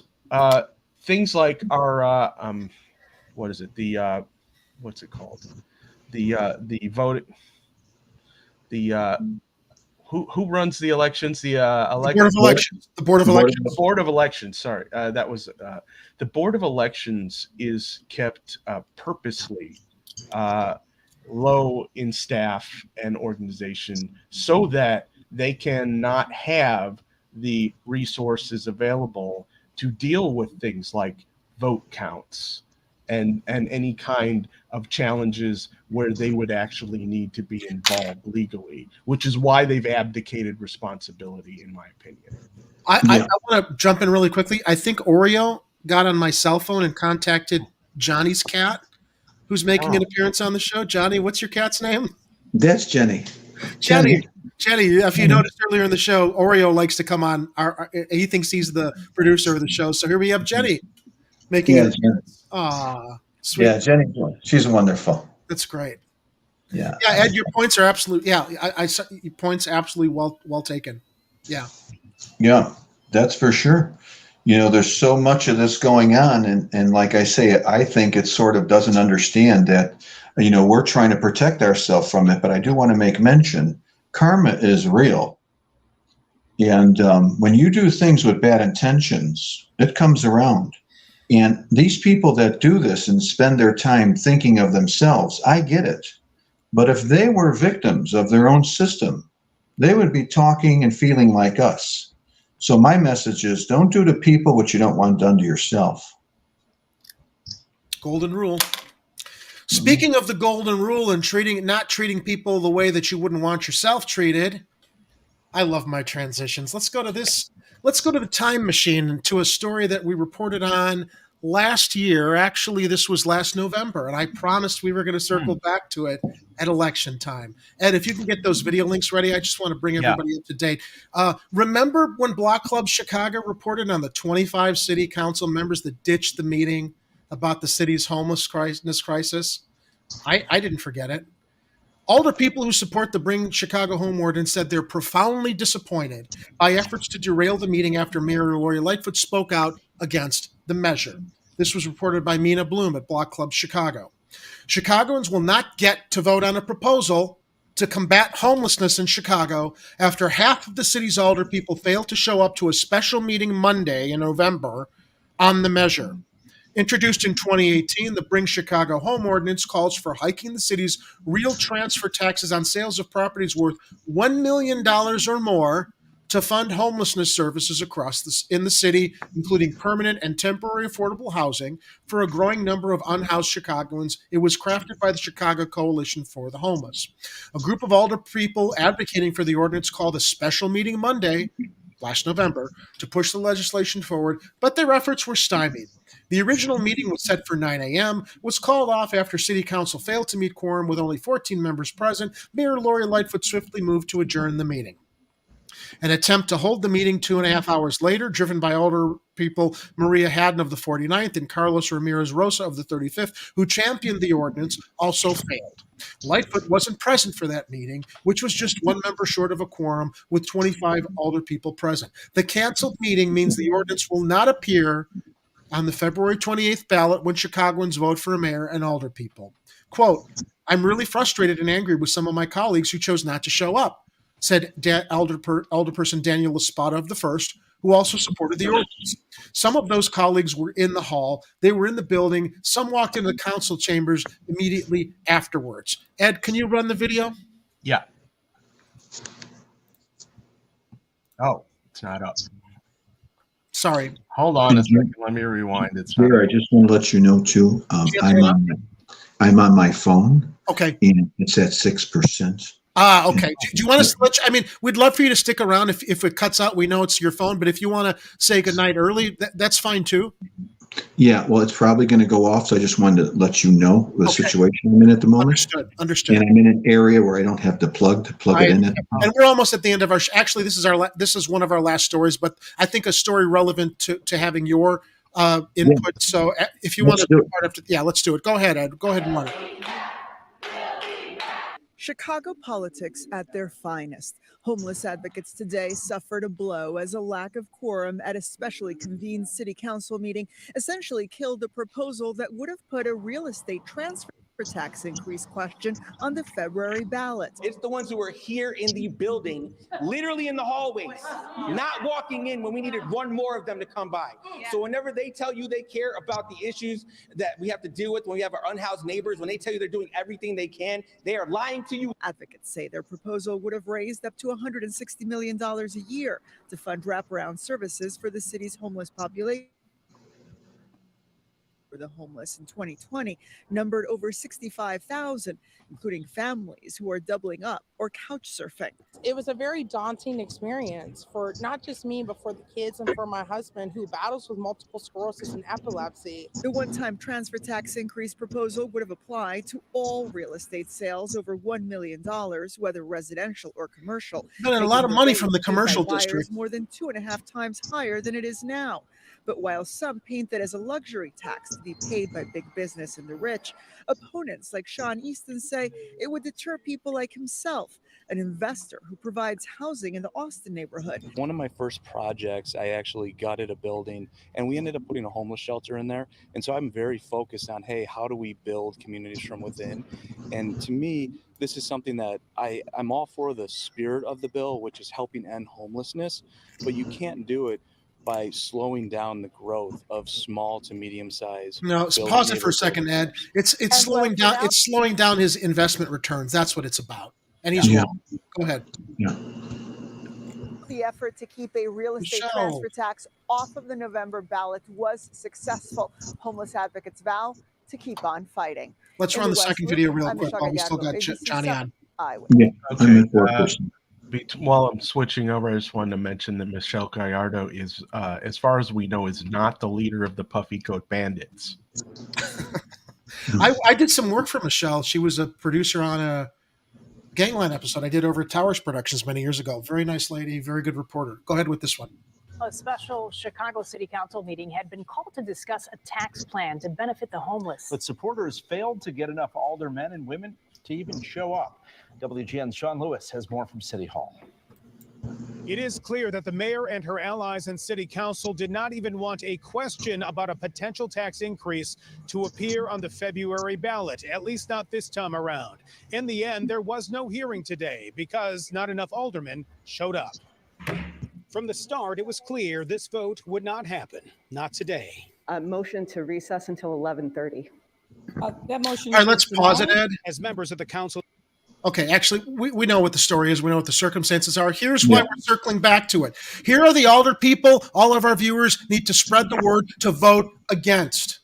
things like our what is it? What's it called? The vote. Who runs the elections? The Board of Elections. The Board of Elections. The Board of Elections. Sorry, that was the Board of Elections is kept purposely low in staff and organization so that they cannot have the resources available to deal with things like vote counts and any kind of challenges where they would actually need to be involved legally, which is why they've abdicated responsibility, in my opinion. I want to jump in really quickly. I think Oreo got on my cell phone and contacted Johnny's cat, who's making an appearance on the show. Johnny, what's your cat's name? That's Jenny. Jenny, if you noticed earlier in the show, Oreo likes to come on. He thinks he's the producer of the show. So here we have Jenny making an appearance. Aw, sweet. Yeah, Jenny, she's wonderful. That's great. Yeah. Yeah, Ed, your points are absolutely, I saw your points absolutely well taken. Yeah. Yeah, that's for sure. You know, there's so much of this going on. And like I say, I think it sort of doesn't understand that, you know, we're trying to protect ourselves from it. But I do want to make mention, karma is real. And when you do things with bad intentions, it comes around. And these people that do this and spend their time thinking of themselves, I get it. But if they were victims of their own system, they would be talking and feeling like us. So my message is, don't do to people what you don't want done to yourself. Golden rule. Speaking of the golden rule and not treating people the way that you wouldn't want yourself treated, I love my transitions. Let's go to this. Let's go to the time machine and to a story that we reported on last year. Actually, this was last November, and I promised we were going to circle back to it at election time. Ed, if you can get those video links ready, I just want to bring everybody up to date. Remember when Block Club Chicago reported on the 25 city council members that ditched the meeting about the city's homelessness crisis? I didn't forget it. Older people who support the Bring Chicago Home ordinance said they're profoundly disappointed by efforts to derail the meeting after Mayor Lori Lightfoot spoke out against the measure. This was reported by Mina Bloom at Block Club Chicago. Chicagoans will not get to vote on a proposal to combat homelessness in Chicago after half of the city's older people failed to show up to a special meeting Monday in November on the measure. Introduced in 2018, the Bring Chicago Home Ordinance calls for hiking the city's real transfer taxes on sales of properties worth $1 million or more to fund homelessness services in the city, including permanent and temporary affordable housing for a growing number of unhoused Chicagoans. It was crafted by the Chicago Coalition for the Homeless. A group of older people advocating for the ordinance called a special meeting Monday, last November, to push the legislation forward, but their efforts were stymied. The original meeting was set for 9 a.m., was called off after City Council failed to meet quorum with only 14 members present. Mayor Lori Lightfoot swiftly moved to adjourn the meeting. An attempt to hold the meeting 2.5 hours later, driven by older people Maria Haddon of the 49th and Carlos Ramirez Rosa of the 35th, who championed the ordinance, also failed. Lightfoot wasn't present for that meeting, which was just one member short of a quorum with 25 older people present. The canceled meeting means the ordinance will not appear on the February 28th ballot when Chicagoans vote for a mayor and older people. Quote, I'm really frustrated and angry with some of my colleagues who chose not to show up, said Alderperson Daniel Espada of the First, who also supported the ordinance. Some of those colleagues were in the hall. They were in the building. Some walked into the council chambers immediately afterwards. Ed, can you run the video? Yeah. Oh, it's not up. Sorry. Hold on a second. Let me rewind. It's not Here, I just want to let you know too. I'm on my phone. Okay. And it's at 6%. Okay. Do you want to? I mean, we'd love for you to stick around. If it cuts out, we know it's your phone. But if you want to say goodnight early, that's fine too. Yeah, well, it's probably going to go off, so I just wanted to let you know the situation I'm in at the moment. Understood. And I'm in an area where I don't have to plug it in. And we're almost at the end of our. Actually, this is one of our last stories, but I think a story relevant to having your input. Yeah. So if you want to be part of it, let's do it. Go ahead, Ed. Go ahead and run it. Chicago politics at their finest. Homeless advocates today suffered a blow as a lack of quorum at a specially convened city council meeting essentially killed a proposal that would have put a real estate transfer tax increase question on the February ballot. It's the ones who are here in the building, literally in the hallways, not walking in when we needed one more of them to come by. So whenever they tell you they care about the issues that we have to deal with when we have our unhoused neighbors, when they tell you they're doing everything they can, they are lying to you. Advocates say their proposal would have raised up to $160 million a year to fund wraparound services for the city's homeless population. The homeless in 2020 numbered over 65,000, including families who are doubling up or couch surfing. It was a very daunting experience for not just me, but for the kids and for my husband who battles with multiple sclerosis and epilepsy. The one-time transfer tax increase proposal would have applied to all real estate sales over $1 million, whether residential or commercial. But a lot of money from the commercial district. More than 2.5 times higher than it is now. But while some paint that as a luxury tax to be paid by big business and the rich, opponents like Sean Easton say it would deter people like himself, an investor who provides housing in the Austin neighborhood. One of my first projects, I actually gutted a building and we ended up putting a homeless shelter in there. And so I'm very focused on, hey, how do we build communities from within? And to me, this is something that I'm all for the spirit of the bill, which is helping end homelessness, but you can't do it by slowing down the growth of small to medium sized. No, pause it for a second, Ed. It's slowing down. It's slowing down his investment returns. That's what it's about. And he's wrong. Go ahead. Yeah. The effort to keep a real estate transfer tax off of the November ballot was successful. Homeless advocates vow to keep on fighting. Let's run the second video real quick while we still got Johnny on. Yeah. Okay. While I'm switching over, I just wanted to mention that Michelle Gallardo is, as far as we know, is not the leader of the Puffy Coat Bandits. I did some work for Michelle. She was a producer on a Gangland episode I did over at Towers Productions many years ago. Very nice lady, very good reporter. Go ahead with this one. A special Chicago City Council meeting had been called to discuss a tax plan to benefit the homeless. But supporters failed to get enough aldermen and women to even show up. WGN's Sean Lewis has more from City Hall. It is clear that the mayor and her allies in city council did not even want a question about a potential tax increase to appear on the February ballot, at least not this time around. In the end, there was no hearing today because not enough aldermen showed up. From the start, it was clear this vote would not happen. Not today. A motion to recess until 11:30. That motion. All right, let's pause it, Ed. As members of the council. Okay, actually, we know what the story is. We know what the circumstances are. Here's why we're circling back to it. Here are the alder people. All of our viewers need to spread the word to vote against.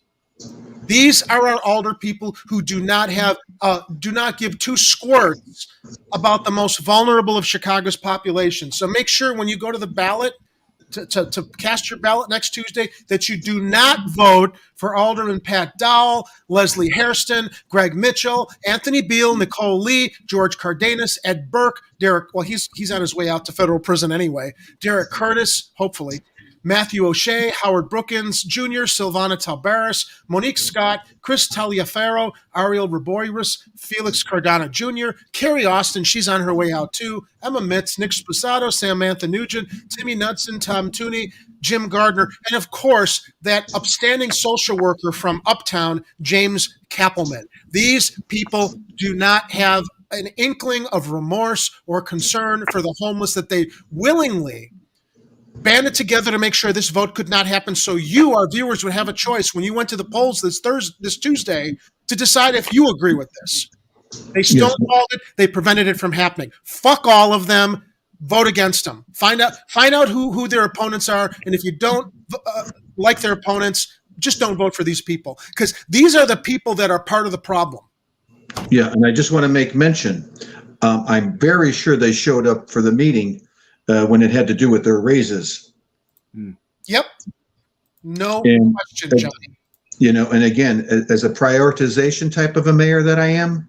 These are our alder people who do not give two squirts about the most vulnerable of Chicago's population. So make sure when you go to the ballot, to cast your ballot next Tuesday, that you do not vote for Alderman Pat Dowell, Leslie Hairston, Greg Mitchell, Anthony Beal, Nicole Lee, George Cardenas, Ed Burke, Derek, well, he's on his way out to federal prison anyway, Derek Curtis, hopefully, Matthew O'Shea, Howard Brookins Jr., Silvana Talbaris, Monique Scott, Chris Taliaferro, Ariel Raboyris, Felix Cardano Jr., Carrie Austin, she's on her way out too, Emma Mitz, Nick Sposato, Samantha Nugent, Timmy Knudsen, Tom Tooney, Jim Gardner, and of course, that upstanding social worker from Uptown, James Kappelman. These people do not have an inkling of remorse or concern for the homeless that they willingly banded together to make sure this vote could not happen, so you, our viewers, would have a choice when you went to the polls this Tuesday to decide if you agree with this. They stonewalled it. They prevented it from happening. Fuck all of them. Vote against them. Find out who their opponents are, and if you don't like their opponents, just don't vote for these people, because these are the people that are part of the problem. Yeah, and I just want to make mention, I'm very sure they showed up for the meeting when it had to do with their raises. Yep. No question, Johnny. You know, and again, as a prioritization type of a mayor that I am,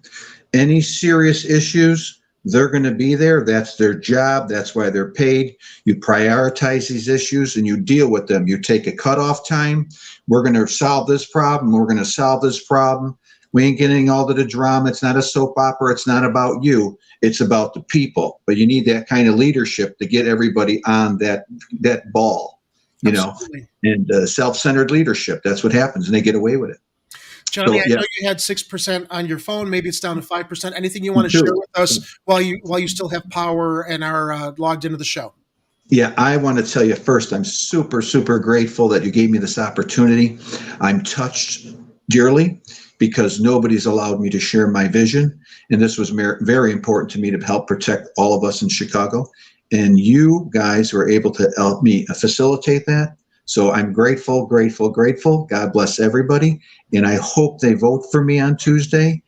any serious issues, they're going to be there. That's their job. That's why they're paid. You prioritize these issues and you deal with them. You take a cutoff time. We're going to solve this problem. We're going to solve this problem. We ain't getting all to the drama. It's not a soap opera. It's not about you. It's about the people. But you need that kind of leadership to get everybody on that ball, you Absolutely. Know, and self-centered leadership. That's what happens, and they get away with it. Johnny, so, I know you had 6% on your phone. Maybe it's down to 5%. Anything you want to share with us while you still have power and are logged into the show? Yeah, I want to tell you first, I'm super, super grateful that you gave me this opportunity. I'm touched dearly, because nobody's allowed me to share my vision. And this was very important to me to help protect all of us in Chicago. And you guys were able to help me facilitate that. So I'm grateful, grateful, grateful. God bless everybody. And I hope they vote for me on Tuesday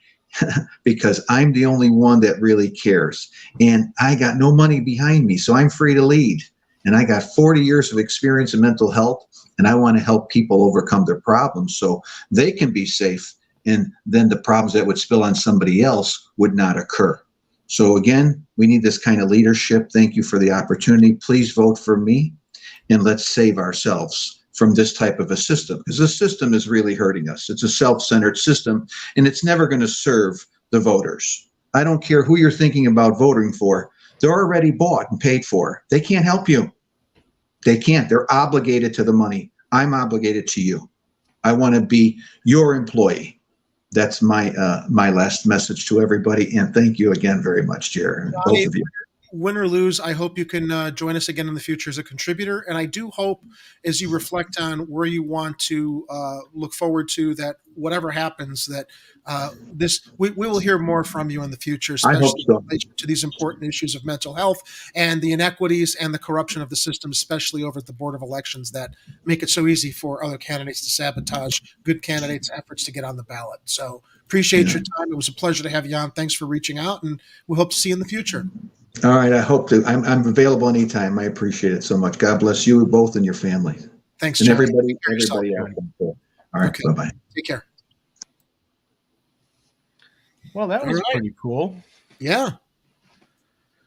because I'm the only one that really cares. And I got no money behind me, so I'm free to lead. And I got 40 years of experience in mental health, and I want to help people overcome their problems so they can be safe. And then the problems that would spill on somebody else would not occur. So again, we need this kind of leadership. Thank you for the opportunity. Please vote for me, and let's save ourselves from this type of a system, because this system is really hurting us. It's a self-centered system, and it's never going to serve the voters. I don't care who you're thinking about voting for. They're already bought and paid for. They can't help you. They can't. They're obligated to the money. I'm obligated to you. I want to be your employee. That's my last message to everybody, and thank you again very much, Jerry, both of you. win or lose, I hope you can join us again in the future as a contributor. And I do hope, as you reflect on where you want to look forward to, that whatever happens, that we will hear more from you in the future, I hope especially so. in relation to these important issues of mental health and the inequities and the corruption of the system, especially over at the Board of Elections, that make it so easy for other candidates to sabotage good candidates' efforts to get on the ballot. So appreciate your time. It was a pleasure to have you on. Thanks for reaching out, and we hope to see you in the future. All right. I hope to. I'm available anytime. I appreciate it so much. God bless you both and your family. Thanks, and John. everybody Yourself. out there. All right. Okay. Bye bye. Take care. Well, that was pretty cool. Yeah.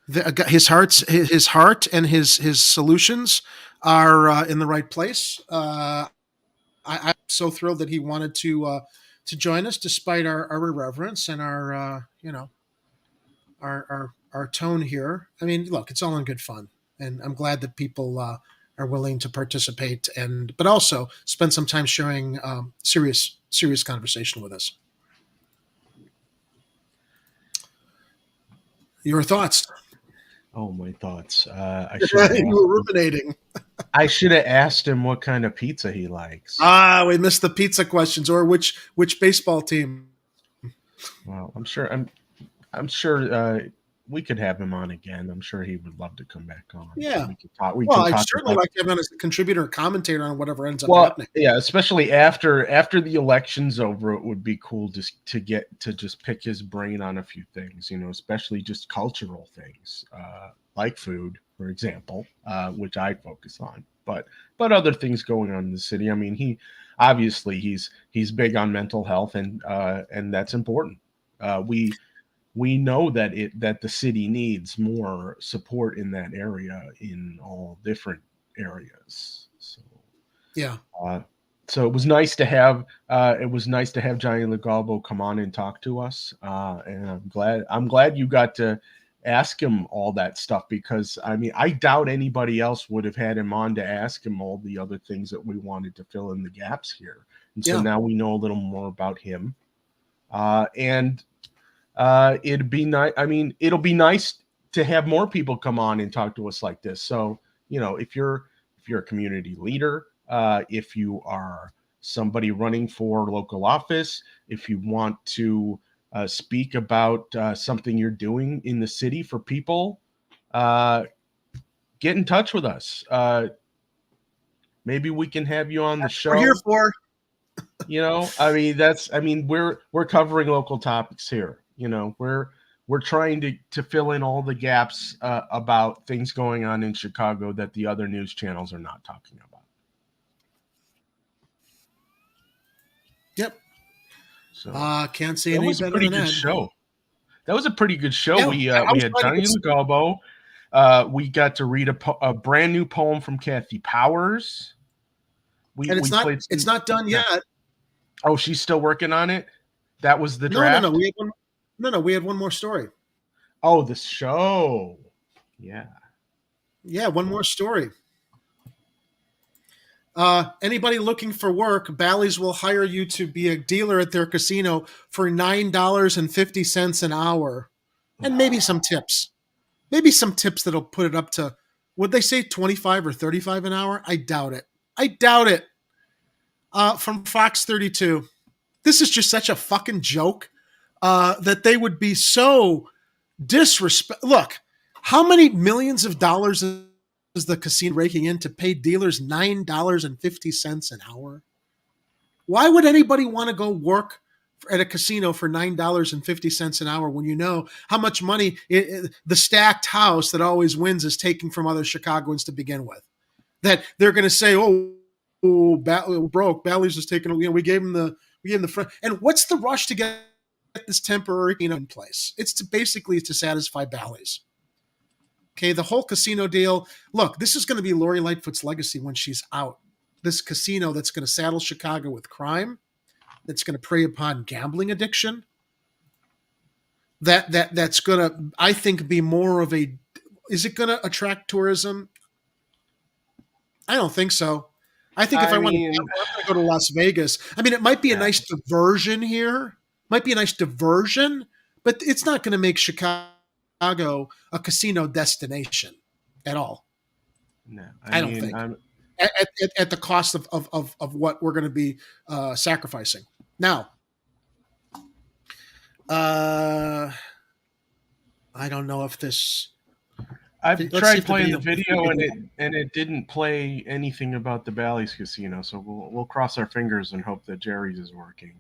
His heart and his solutions are in the right place. I'm so thrilled that he wanted to join us, despite our irreverence and our tone here. I mean, look, it's all in good fun, and I'm glad that people are willing to participate but also spend some time sharing serious conversation with us. Your thoughts? Oh, my thoughts. You were ruminating. I should have asked him what kind of pizza he likes. We missed the pizza questions, or which baseball team. Well, I'm sure we could have him on again. I'm sure he would love to come back on. Yeah. We could talk. I'd certainly like to have him as a contributor or commentator on whatever ends up happening. Yeah, especially after the election's over, it would be cool just to get to just pick his brain on a few things, especially just cultural things, like food, for example, which I focus on, but other things going on in the city. I mean, he's big on mental health, and that's important. We know that the city needs more support in that area, in all different areas. So yeah. So it was nice to have Johnny Legalbo come on and talk to us, and I'm glad you got to ask him all that stuff, because I mean, I doubt anybody else would have had him on to ask him all the other things that we wanted to fill in the gaps here. And so now we know a little more about him, and it'd be nice. I mean, it'll be nice to have more people come on and talk to us like this. So, if you're a community leader, if you are somebody running for local office, if you want to speak about something you're doing in the city for people, get in touch with us. Maybe we can have you on the show. We're here for. We're covering local topics here. We're trying to fill in all the gaps about things going on in Chicago that the other news channels are not talking about. Yep. So can't see any better than that. Show. That was a pretty good show. Yeah, we had Johnny Legalbo. We got to read a brand new poem from Kathy Powers. It's not done yet. Oh, she's still working on it? That was the draft? No. We had one more story. Oh, the show. Yeah. Yeah, one more story. Anybody looking for work, Bally's will hire you to be a dealer at their casino for $9.50 an hour. And maybe some tips. Maybe some tips that'll put it up to, would they say 25 or 35 an hour? I doubt it. From Fox 32. This is just such a fucking joke that they would be so disrespectful. Look, how many millions of dollars is the casino raking in to pay dealers $9.50 an hour? Why would anybody want to go work at a casino for $9.50 an hour when you know how much money the stacked house that always wins is taking from other Chicagoans to begin with? That they're going to say, broke. Bally's is taking, we gave him the front. And what's the rush to get this temporary in place? It's basically to satisfy Bally's. Okay, the whole casino deal. Look, this is going to be Lori Lightfoot's legacy when she's out. This casino that's going to saddle Chicago with crime, that's going to prey upon gambling addiction. That's going to, I think, be more of a. Is it going to attract tourism? I don't think so. I think if I want to go to Las Vegas, I mean, it might be a nice diversion here. Might be a nice diversion, but it's not going to make Chicago Chicago a casino destination at all. No, I don't think. At the cost of what we're going to be sacrificing. Now, I don't know if this. I've tried playing the video and it didn't play anything about the Bally's Casino, so we'll cross our fingers and hope that Jerry's is working.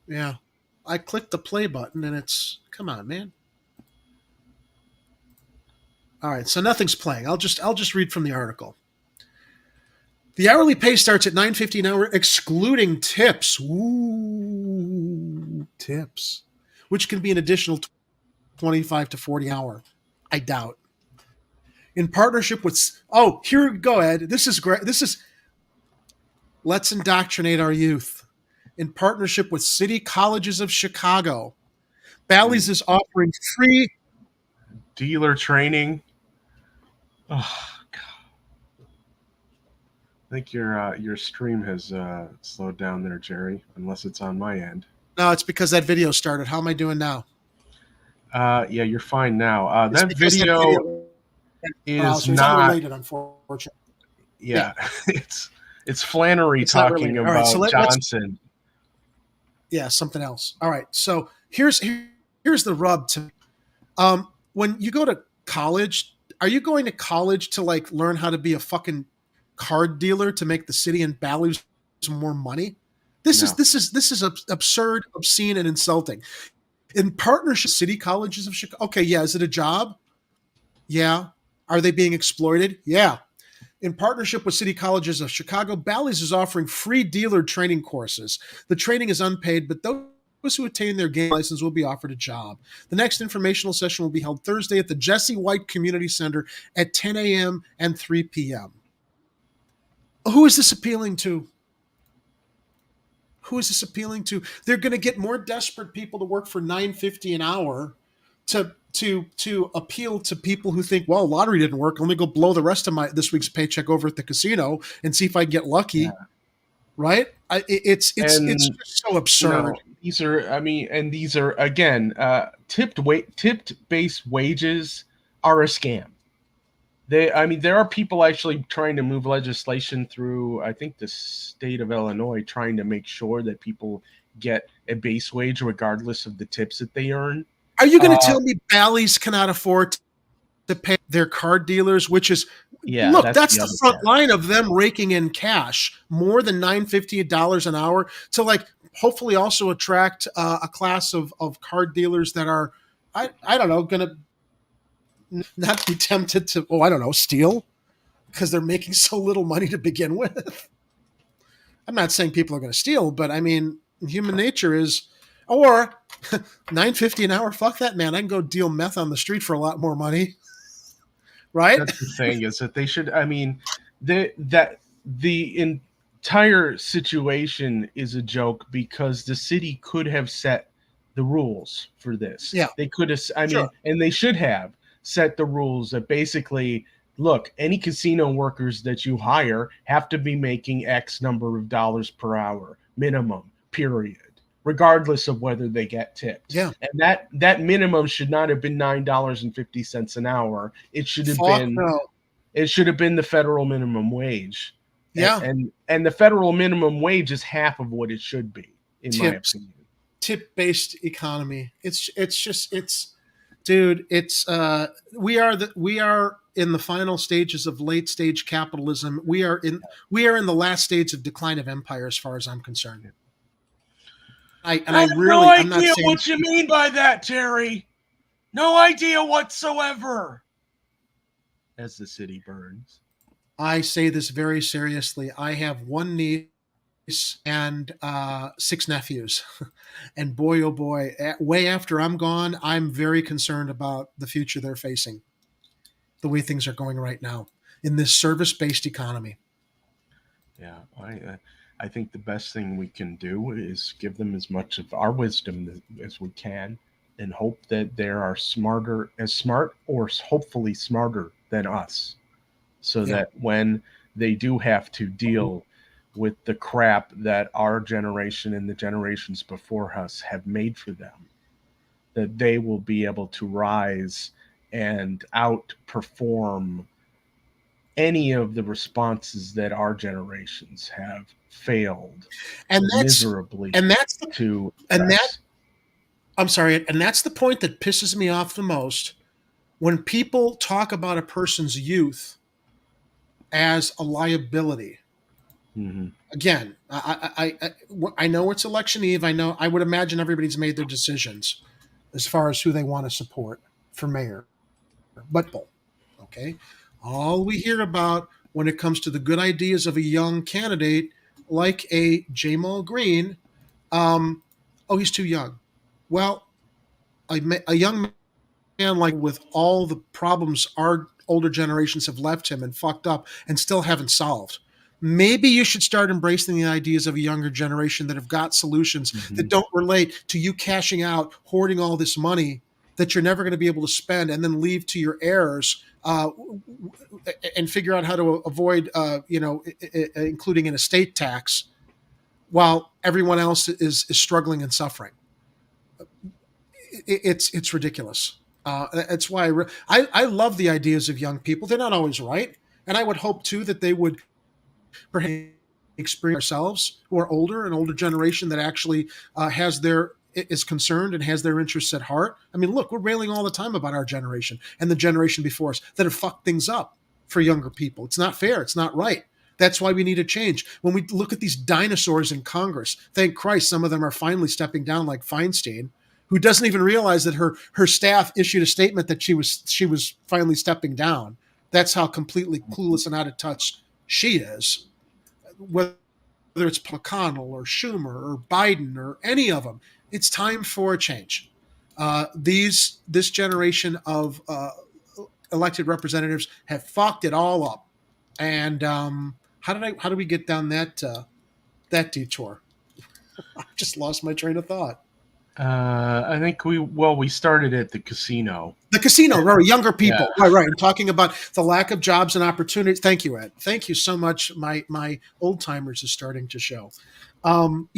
Yeah, I clicked the play button and it's come on, man. All right, so nothing's playing. I'll just read from the article. The hourly pay starts at $9.50 an hour, excluding tips. Ooh, tips, which can be an additional 25 to 40 hour. I doubt. In partnership with here we go, Ed. This is great. Let's indoctrinate our youth. In partnership with City Colleges of Chicago, Bally's is offering free dealer training. Oh God! I think your stream has slowed down there, Jerry. Unless it's on my end. No, it's because that video started. How am I doing now? Yeah, you're fine now. That video is not related, unfortunately. Yeah. it's Flannery talking about Johnson. Yeah, something else. All right. So here's the rub to when you go to college, are you going to college to like learn how to be a fucking card dealer to make the city and Bally's more money? This is absurd, obscene, and insulting. In partnership, City Colleges of Chicago. Okay, yeah. Is it a job? Yeah. Are they being exploited? Yeah. In partnership with City Colleges of Chicago, Bally's is offering free dealer training courses. The training is unpaid, but those who attain their game license will be offered a job. The next informational session will be held Thursday at the Jesse White Community Center at 10 a.m. and 3 p.m. Who is this appealing to? Who is this appealing to? They're going to get more desperate people to work for $9.50 an hour to appeal to people who think, well, lottery didn't work. Let me go blow the rest of this week's paycheck over at the casino and see if I can get lucky. Yeah. Right? It's just so absurd. These are again tipped based wages are a scam. There are people actually trying to move legislation through, I think, the state of Illinois, trying to make sure that people get a base wage regardless of the tips that they earn. Are you going to tell me Bally's cannot afford to pay their card dealers, which is, look, that's the front line of them raking in cash, more than $9.50 an hour to like hopefully also attract a class of card dealers that are, I don't know, going to not be tempted to, steal because they're making so little money to begin with. I'm not saying people are going to steal, but I mean, human nature is, or $9.50 an hour, fuck that, man. I can go deal meth on the street for a lot more money. Right? That's the thing is that they should, the entire situation is a joke because the city could have set the rules for this. Yeah. They could have, and they should have set the rules that basically, look, any casino workers that you hire have to be making X number of dollars per hour minimum, period, regardless of whether they get tipped. Yeah. And that minimum should not have been $9.50 an hour. It should have it should have been the federal minimum wage. Yeah. And the federal minimum wage is half of what it should be, in my opinion. Tip-based economy. Dude, we are in the final stages of late stage capitalism. We are in the last stage of decline of empire, as far as I'm concerned. I have no idea what you mean by that, Jerry. No idea whatsoever. As the city burns. I say this very seriously. I have one niece and 6 nephews. And boy, oh boy, way after I'm gone, I'm very concerned about the future they're facing. The way things are going right now in this service-based economy. Yeah, I think the best thing we can do is give them as much of our wisdom as we can and hope that they are smart or hopefully smarter than us so that when they do have to deal with the crap that our generation and the generations before us have made for them, that they will be able to rise and outperform any of the responses that our generations have failed and that's miserably and that's the, to and address. that I'm sorry, and that's the point that pisses me off the most when people talk about a person's youth as a liability. Mm-hmm. Again, I know it's election eve. I would imagine everybody's made their decisions as far as who they want to support for mayor. But okay, all we hear about when it comes to the good ideas of a young candidate like a Jamal Green, oh, he's too young. Well, a young man like with all the problems our older generations have left him and fucked up and still haven't solved. Maybe you should start embracing the ideas of a younger generation that have got solutions that don't relate to you cashing out, hoarding all this money that you're never going to be able to spend, and then leave to your heirs and figure out how to avoid, including an estate tax, while everyone else is struggling and suffering. It's ridiculous. That's why I love the ideas of young people. They're not always right, and I would hope too that they would perhaps experience ourselves who are older, an older generation that actually is concerned and has their interests at heart. I mean, look, we're railing all the time about our generation and the generation before us that have fucked things up for younger people. It's not fair. It's not right. That's why we need a change. When we look at these dinosaurs in Congress, thank Christ some of them are finally stepping down, like Feinstein, who doesn't even realize that her staff issued a statement that she was finally stepping down. That's how completely clueless and out of touch she is. Whether it's McConnell or Schumer or Biden or any of them, it's time for a change. This generation of elected representatives have fucked it all up. And how do we get down that detour? I just lost my train of thought. I think we started at the casino. The casino, right? Younger people, yeah. Right. And talking about the lack of jobs and opportunities. Thank you, Ed. Thank you so much. My old timers is starting to show. Talking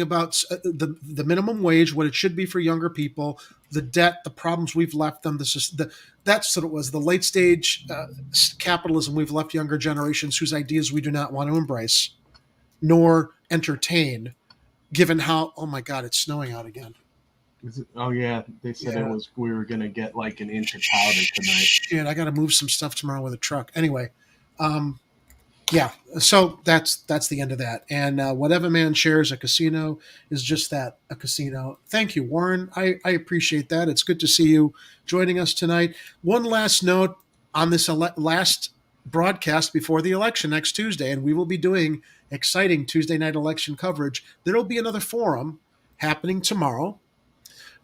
about the minimum wage, what it should be for younger people, the debt, the problems we've left them. That's what it was. The late stage capitalism we've left younger generations whose ideas we do not want to embrace, nor entertain. Given how, oh my God, it's snowing out again. Oh yeah, they said we were gonna get like an inch of powder tonight. Shit, I got to move some stuff tomorrow with a truck. Anyway, so that's the end of that. And whatever man shares a casino is just that, a casino. Thank you, Warren. I appreciate that. It's good to see you joining us tonight. One last note on this last broadcast before the election next Tuesday, and we will be doing exciting Tuesday night election coverage. There will be another forum happening tomorrow.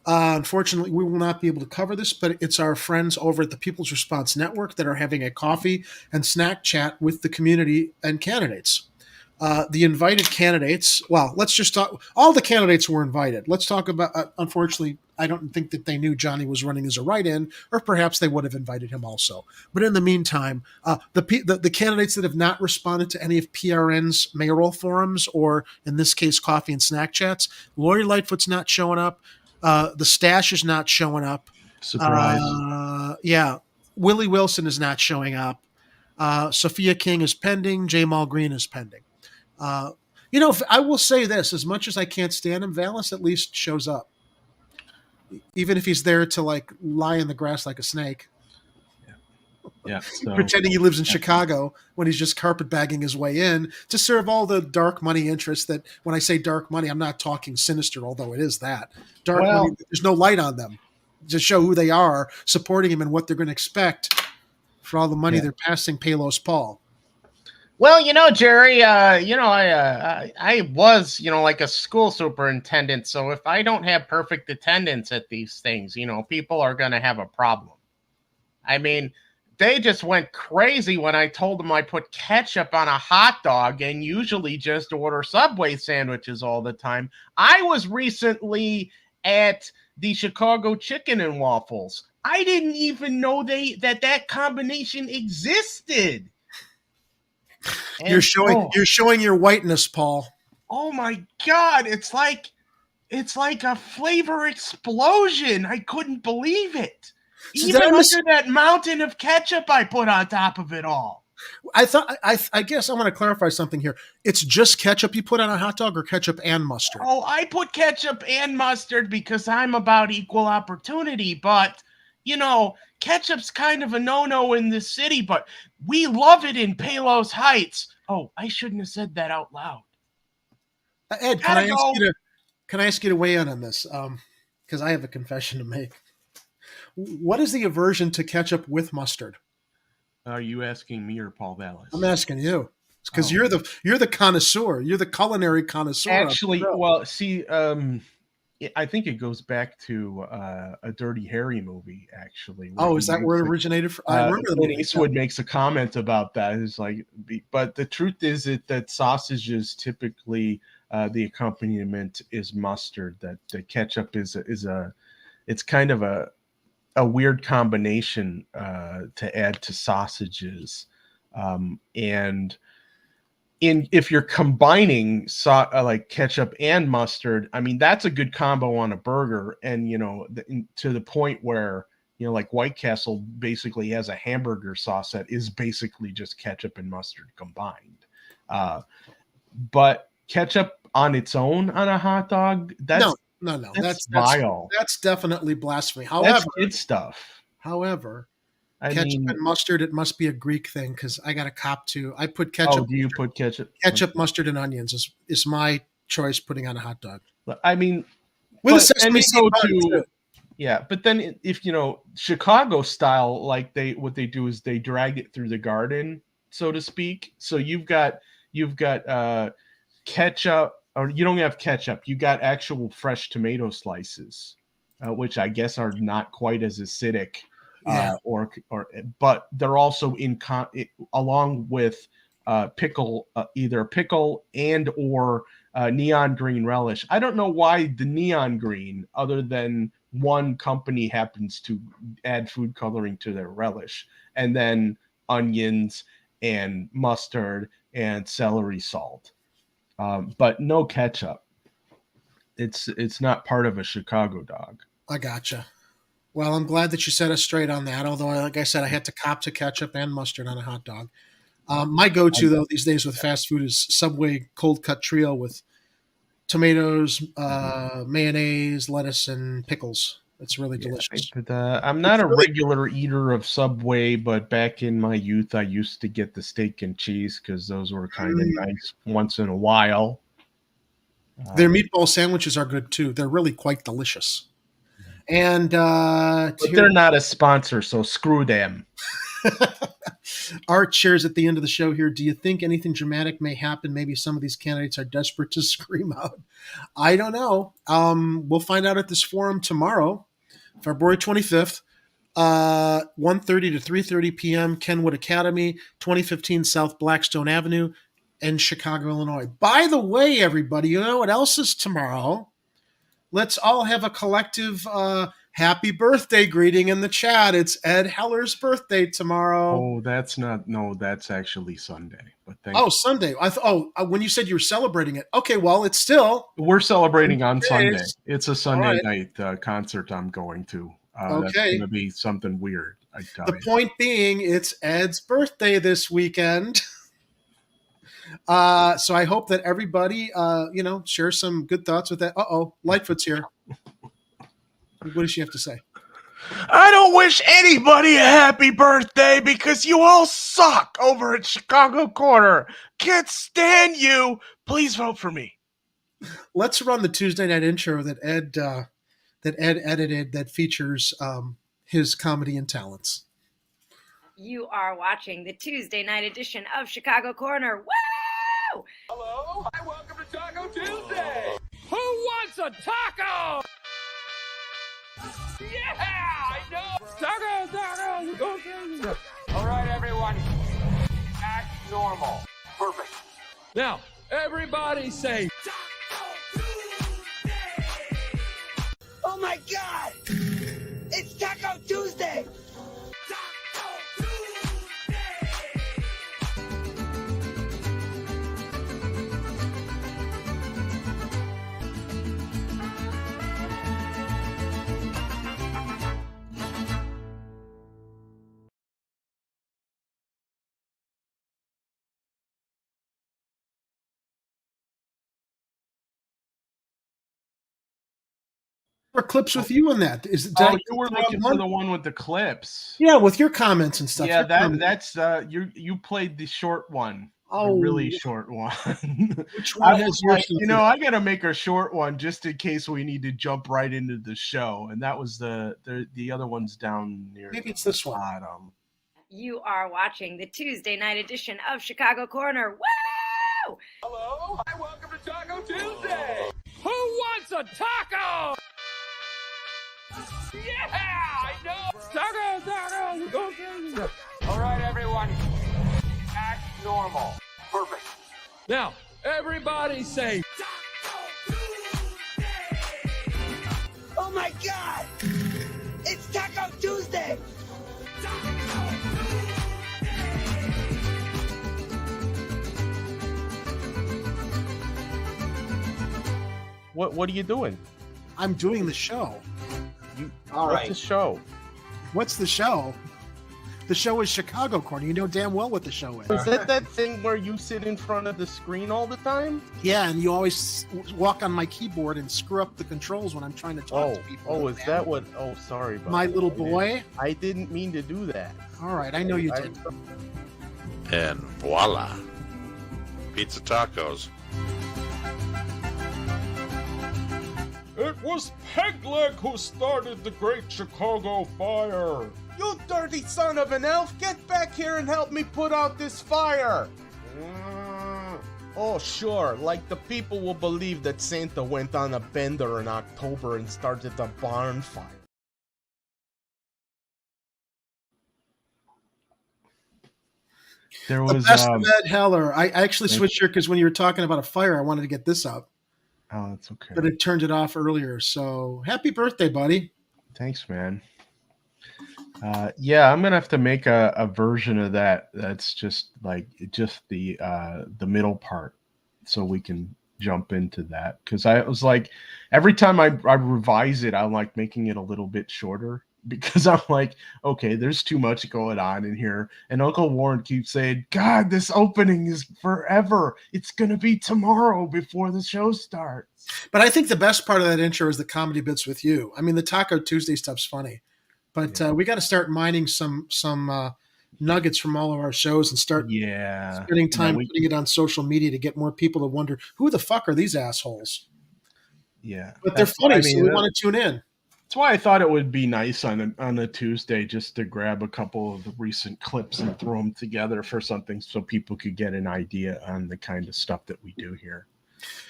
Unfortunately, we will not be able to cover this, but it's our friends over at the People's Response Network that are having a coffee and snack chat with the community and candidates. The invited candidates, well, let's just talk. All the candidates were invited. Let's talk about, unfortunately, I don't think that they knew Johnny was running as a write-in, or perhaps they would have invited him also. But in the meantime, the candidates that have not responded to any of PRN's mayoral forums, or in this case, coffee and snack chats, Lori Lightfoot's not showing up. The Stash is not showing up. Surprise. Willie Wilson is not showing up. Sophia King is pending. Jamal Green is pending. I will say this, as much as I can't stand him, Vallis at least shows up. Even if he's there to like lie in the grass like a snake. Yeah. So, pretending he lives in Chicago when he's just carpetbagging his way in to serve all the dark money interests that, when I say dark money, I'm not talking sinister, although it is that. Dark money, there's no light on them to show who they are, supporting him and what they're going to expect for all the money they're passing Palos Paul. Well, Jerry, I was, like a school superintendent. So if I don't have perfect attendance at these things, people are going to have a problem. I mean, they just went crazy when I told them I put ketchup on a hot dog and usually just order Subway sandwiches all the time. I was recently at the Chicago Chicken and Waffles. I didn't even know that combination existed. And you're showing your whiteness, Paul. Oh my God. It's like It's like a flavor explosion. I couldn't believe it. So Even did I miss- under that mountain of ketchup I put on top of it all. I guess I want to clarify something here. It's just ketchup you put on a hot dog, or ketchup and mustard? Oh, I put ketchup and mustard because I'm about equal opportunity, but you know, ketchup's kind of a no-no in this city, but we love it in Palos Heights. Oh, I shouldn't have said that out loud. Ed, can I ask you to weigh in on this? Because I have a confession to make. What is the aversion to ketchup with mustard? Are you asking me or Paul Vallis? I'm asking you, because you're the connoisseur. You're the culinary connoisseur. Actually, well, see, I think it goes back to a Dirty Harry movie. Actually, is that where it originated from? I remember the Clint movie. Eastwood makes a comment about that. It's like, but the truth is that sausages typically the accompaniment is mustard. That the ketchup is it's kind of a weird combination to add to sausages, and if you're combining like ketchup and mustard, I mean that's a good combo on a burger, and you know to the point where like White Castle basically has a hamburger sauce that is basically just ketchup and mustard combined. But ketchup on its own on a hot dog, No, that's vile. That's definitely blasphemy. That's However, kid stuff. However, I ketchup mean- and mustard, it must be a Greek thing, because I got a cop too. I put ketchup. Oh, do you put ketchup? Ketchup, mustard, and onions is my choice putting on a hot dog. I mean, With a but sesame then you seed go bun, to- too. yeah, but then if Chicago style, like what they do is they drag it through the garden, so to speak. So you've got ketchup, or you don't have ketchup. You got actual fresh tomato slices, which I guess are not quite as acidic, but they're also along with pickle, either pickle and or neon green relish. I don't know why the neon green, other than one company happens to add food coloring to their relish, and then onions and mustard and celery salt, but no ketchup. It's not part of a Chicago dog. I gotcha. Well, I'm glad that you set us straight on that. Although, like I said, I had to cop to ketchup and mustard on a hot dog. My go-to though these days with fast food is Subway cold cut trio with tomatoes, mayonnaise, lettuce, and pickles. It's really delicious. But I'm not a regular eater of Subway, but back in my youth, I used to get the steak and cheese because those were kind of nice once in a while. Their meatball sandwiches are good too. They're really quite delicious. And but they're not a sponsor, so screw them. Art shares at the end of the show here. Do you think anything dramatic may happen? Maybe some of these candidates are desperate to scream out. I don't know. We'll find out at this forum tomorrow, February 25th, 1:30 to 3:30 p.m. Kenwood Academy, 2015 South Blackstone Avenue in Chicago, Illinois. By the way, everybody, you know what else is tomorrow? Let's all have a collective happy birthday greeting in the chat. It's Ed Heller's birthday tomorrow. Oh, that's actually Sunday. But Sunday. When you said you were celebrating it. Okay, well, it's still. We're celebrating on days. Sunday. It's a Sunday All night concert I'm going to. That's Okay. going to be something weird. I tell The you. point being, it's Ed's birthday this weekend. So I hope that everybody, shares some good thoughts with that. Lightfoot's here. What does she have to say? I don't wish anybody a happy birthday because you all suck over at Chicago Corner. Can't stand you. Please vote for me. Let's run the Tuesday night intro that Ed edited that features his comedy and talents. You are watching the Tuesday night edition of Chicago Corner. Woo! Hello, hi, welcome to Taco Tuesday. Who wants a taco? Yeah, I know. Taco. All right, everyone, act normal. Perfect. Now, everybody say. Oh my God! It's Taco Tuesday! Or clips with you in that. Did Oh, I you were click the wrong looking for the one with the clips. Yeah, with your comments and stuff. Yeah, Your comments. that's you played the short one. The Oh. really short one. Which one I has was your like, stuff you in know, it? I gotta make a short one just in case we need to jump right into the show. And that was the other one's down near Maybe it's this one. bottom. You are watching the Tuesday night edition of Chicago Corner. Woo! Hello, hi, welcome to Taco Tuesday. Who wants a taco? Yeah, I know. Tacos, go crazy. All right, everyone, act normal. Perfect. Now, everybody say. Oh my God! It's Taco Tuesday! What are you doing? I'm doing the show. What's the show? What's the show? The show is Chicago Corner. You know damn well what the show is. Is that thing where you sit in front of the screen all the time? Yeah, and you always walk on my keyboard and screw up the controls when I'm trying to talk to people. Oh, is that what? Oh, sorry. Buddy. My little boy? I didn't mean to do that. All right, I know you did. And voila, pizza tacos. It was Pegleg who started the Great Chicago Fire. You dirty son of an elf! Get back here and help me put out this fire! Oh, sure. Like the people will believe that Santa went on a bender in October and started a barn fire. There The was best of Ed Heller. I actually Thank switched here because when you were talking about a fire, I wanted to get this up, oh, that's okay. but it turned it off earlier. So happy birthday, buddy. Thanks, man. Yeah, I'm gonna have to make a version of that. That's just the middle part, so we can jump into that. Because I was like, every time I revise it, I'm like making it a little bit shorter because I'm like, okay, there's too much going on in here. And Uncle Warren keeps saying, God, this opening is forever. It's gonna be tomorrow before the show starts. But I think the best part of that intro is the comedy bits with you. I mean, the Taco Tuesday stuff's funny, but we got to start mining some nuggets from all of our shows and start spending time putting it on social media to get more people to wonder who the fuck are these assholes. Yeah, but they're funny, so we want to tune in. That's why I thought it would be nice on a Tuesday just to grab a couple of the recent clips and throw them together for something so people could get an idea on the kind of stuff that we do here.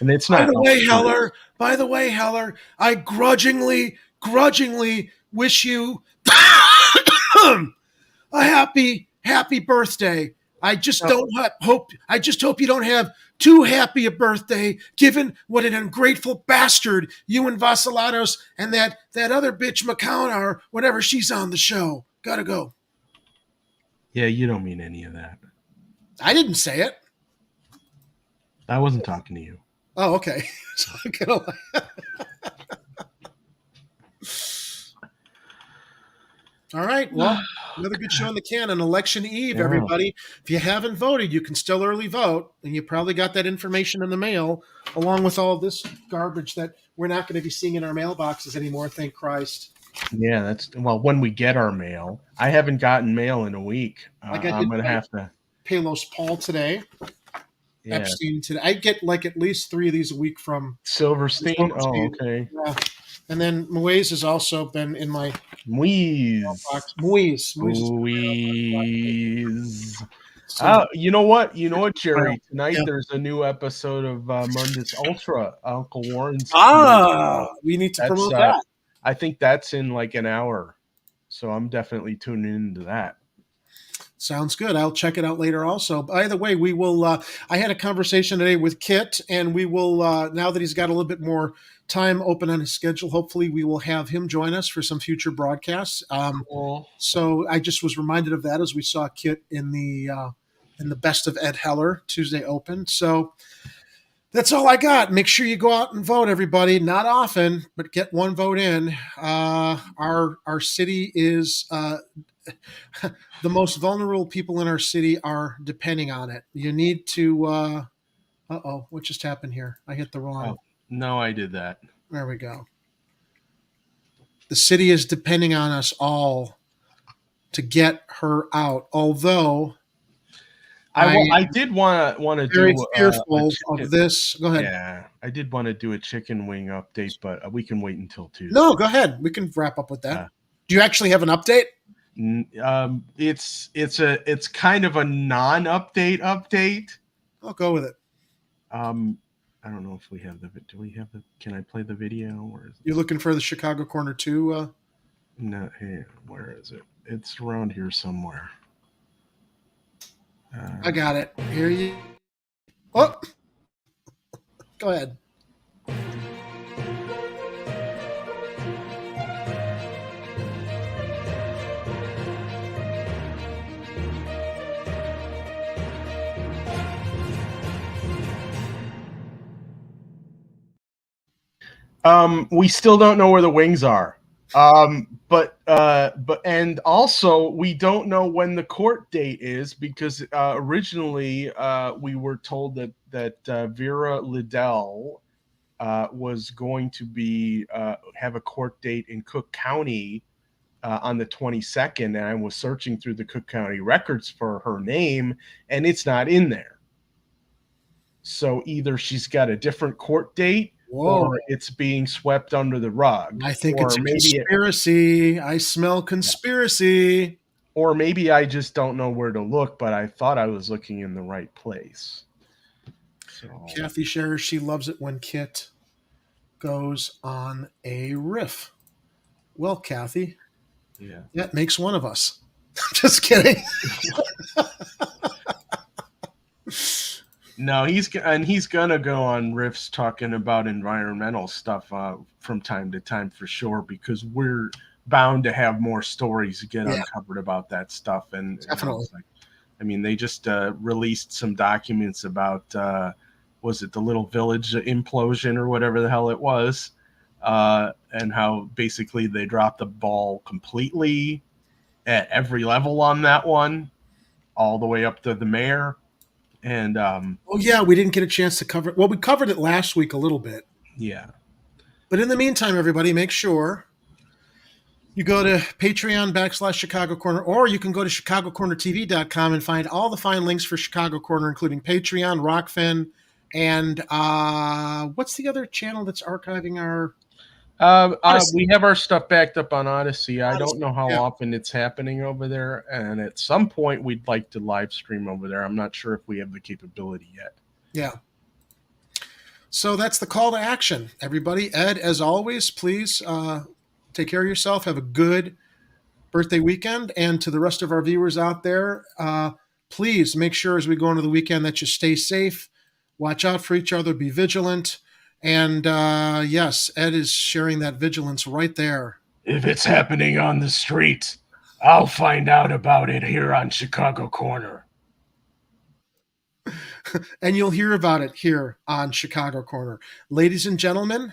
And it's not. By the way, Heller, I grudgingly wish you a happy birthday. I just hope you don't have too happy a birthday, given what an ungrateful bastard you and Vasilatos and that other bitch McCown are whenever she's on the show. Gotta go. Yeah, you don't mean any of that. I didn't say it. I wasn't talking to you. Oh, okay. So I'm gonna All right. Well, another good show in the can on election eve, everybody. If you haven't voted, you can still early vote, and you probably got that information in the mail, along with all this garbage that we're not going to be seeing in our mailboxes anymore. Thank Christ. Yeah, that's when we get our mail. I haven't gotten mail in a week. I'm going to have to. Palos Paul today. Yeah. Epstein today. I get like at least 3 of these a week from Silverstein. Oh, okay. Yeah. And then Moise has also been in my Moise. So, you know what, Jerry? Tonight there's a new episode of Mundus Ultra, Uncle Warren's. We need to promote that. I think that's in like an hour, so I'm definitely tuning into that. Sounds good. I'll check it out later also. By the way, we will I had a conversation today with Kit, and we will now that he's got a little bit more time open on his schedule, hopefully we will have him join us for some future broadcasts. Cool. So I just was reminded of that as we saw Kit in the Best of Ed Heller Tuesday Open. So that's all I got. Make sure you go out and vote, everybody. Not often, but get one vote in. Our city is the most vulnerable people in our city are depending on it. You need to what just happened here? I hit the wrong. No, I did that. There we go. The city is depending on us all to get her out. Although I did want to very do fearful of this. Go ahead. Yeah, I did want to do a chicken wing update, but we can wait until Tuesday. No, go ahead. We can wrap up with that. Do you actually have an update? It's kind of a non-update update. I'll go with it. I don't know if we have do we have can I play the video, or is You looking for the Chicago Corner 2? No, here, where is it? It's around here somewhere. I got it. Here you. Oh, go ahead. We still don't know where the wings are. But and also we don't know when the court date is, because originally we were told that Vera Liddell was going to be have a court date in Cook County on the 22nd, and I was searching through the Cook County records for her name, and it's not in there. So either she's got a different court date, or it's being swept under the rug. I think it's a conspiracy. I smell conspiracy. Or maybe I just don't know where to look, but I thought I was looking in the right place. So. Kathy shares she loves it when Kit goes on a riff. Well, Kathy, that makes one of us. Just kidding. No, he's gonna go on riffs talking about environmental stuff from time to time for sure, because we're bound to have more stories get uncovered about that stuff. And definitely, I mean, they just released some documents about was it the Little Village implosion or whatever the hell it was, and how basically they dropped the ball completely at every level on that one, all the way up to the mayor. And we didn't get a chance to cover it. Well, we covered it last week a little bit. Yeah. But in the meantime, everybody, make sure you go to Patreon/Chicago Corner, or you can go to ChicagoCornerTV.com and find all the fine links for Chicago Corner, including Patreon, Rockfin, and what's the other channel that's archiving our... we have our stuff backed up on Odyssey. I don't know how often it's happening over there, and at some point we'd like to live stream over there. I'm not sure if we have the capability yet. Yeah. So that's the call to action, everybody. Ed, as always, please take care of yourself. Have a good birthday weekend. And to the rest of our viewers out there, please make sure as we go into the weekend that you stay safe, watch out for each other, be vigilant. And yes, Ed is sharing that vigilance right there. If it's happening on the street, I'll find out about it here on Chicago Corner. And you'll hear about it here on Chicago Corner. Ladies and gentlemen,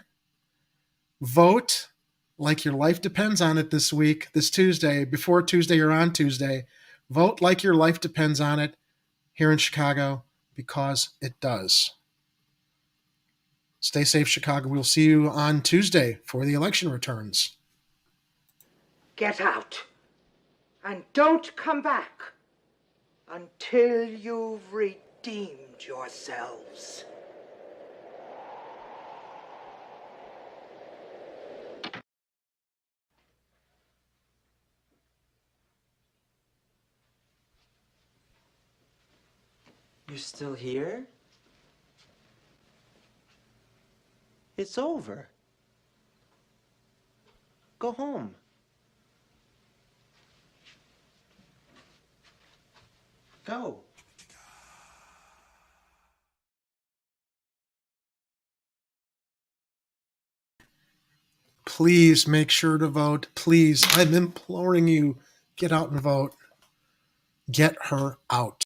vote like your life depends on it this week, this Tuesday, before Tuesday or on Tuesday. Vote like your life depends on it here in Chicago, because it does. Stay safe, Chicago. We'll see you on Tuesday for the election returns. Get out. And don't come back until you've redeemed yourselves. You're still here? It's over. Go home. Go. Please make sure to vote. Please, I'm imploring you, get out and vote. Get her out.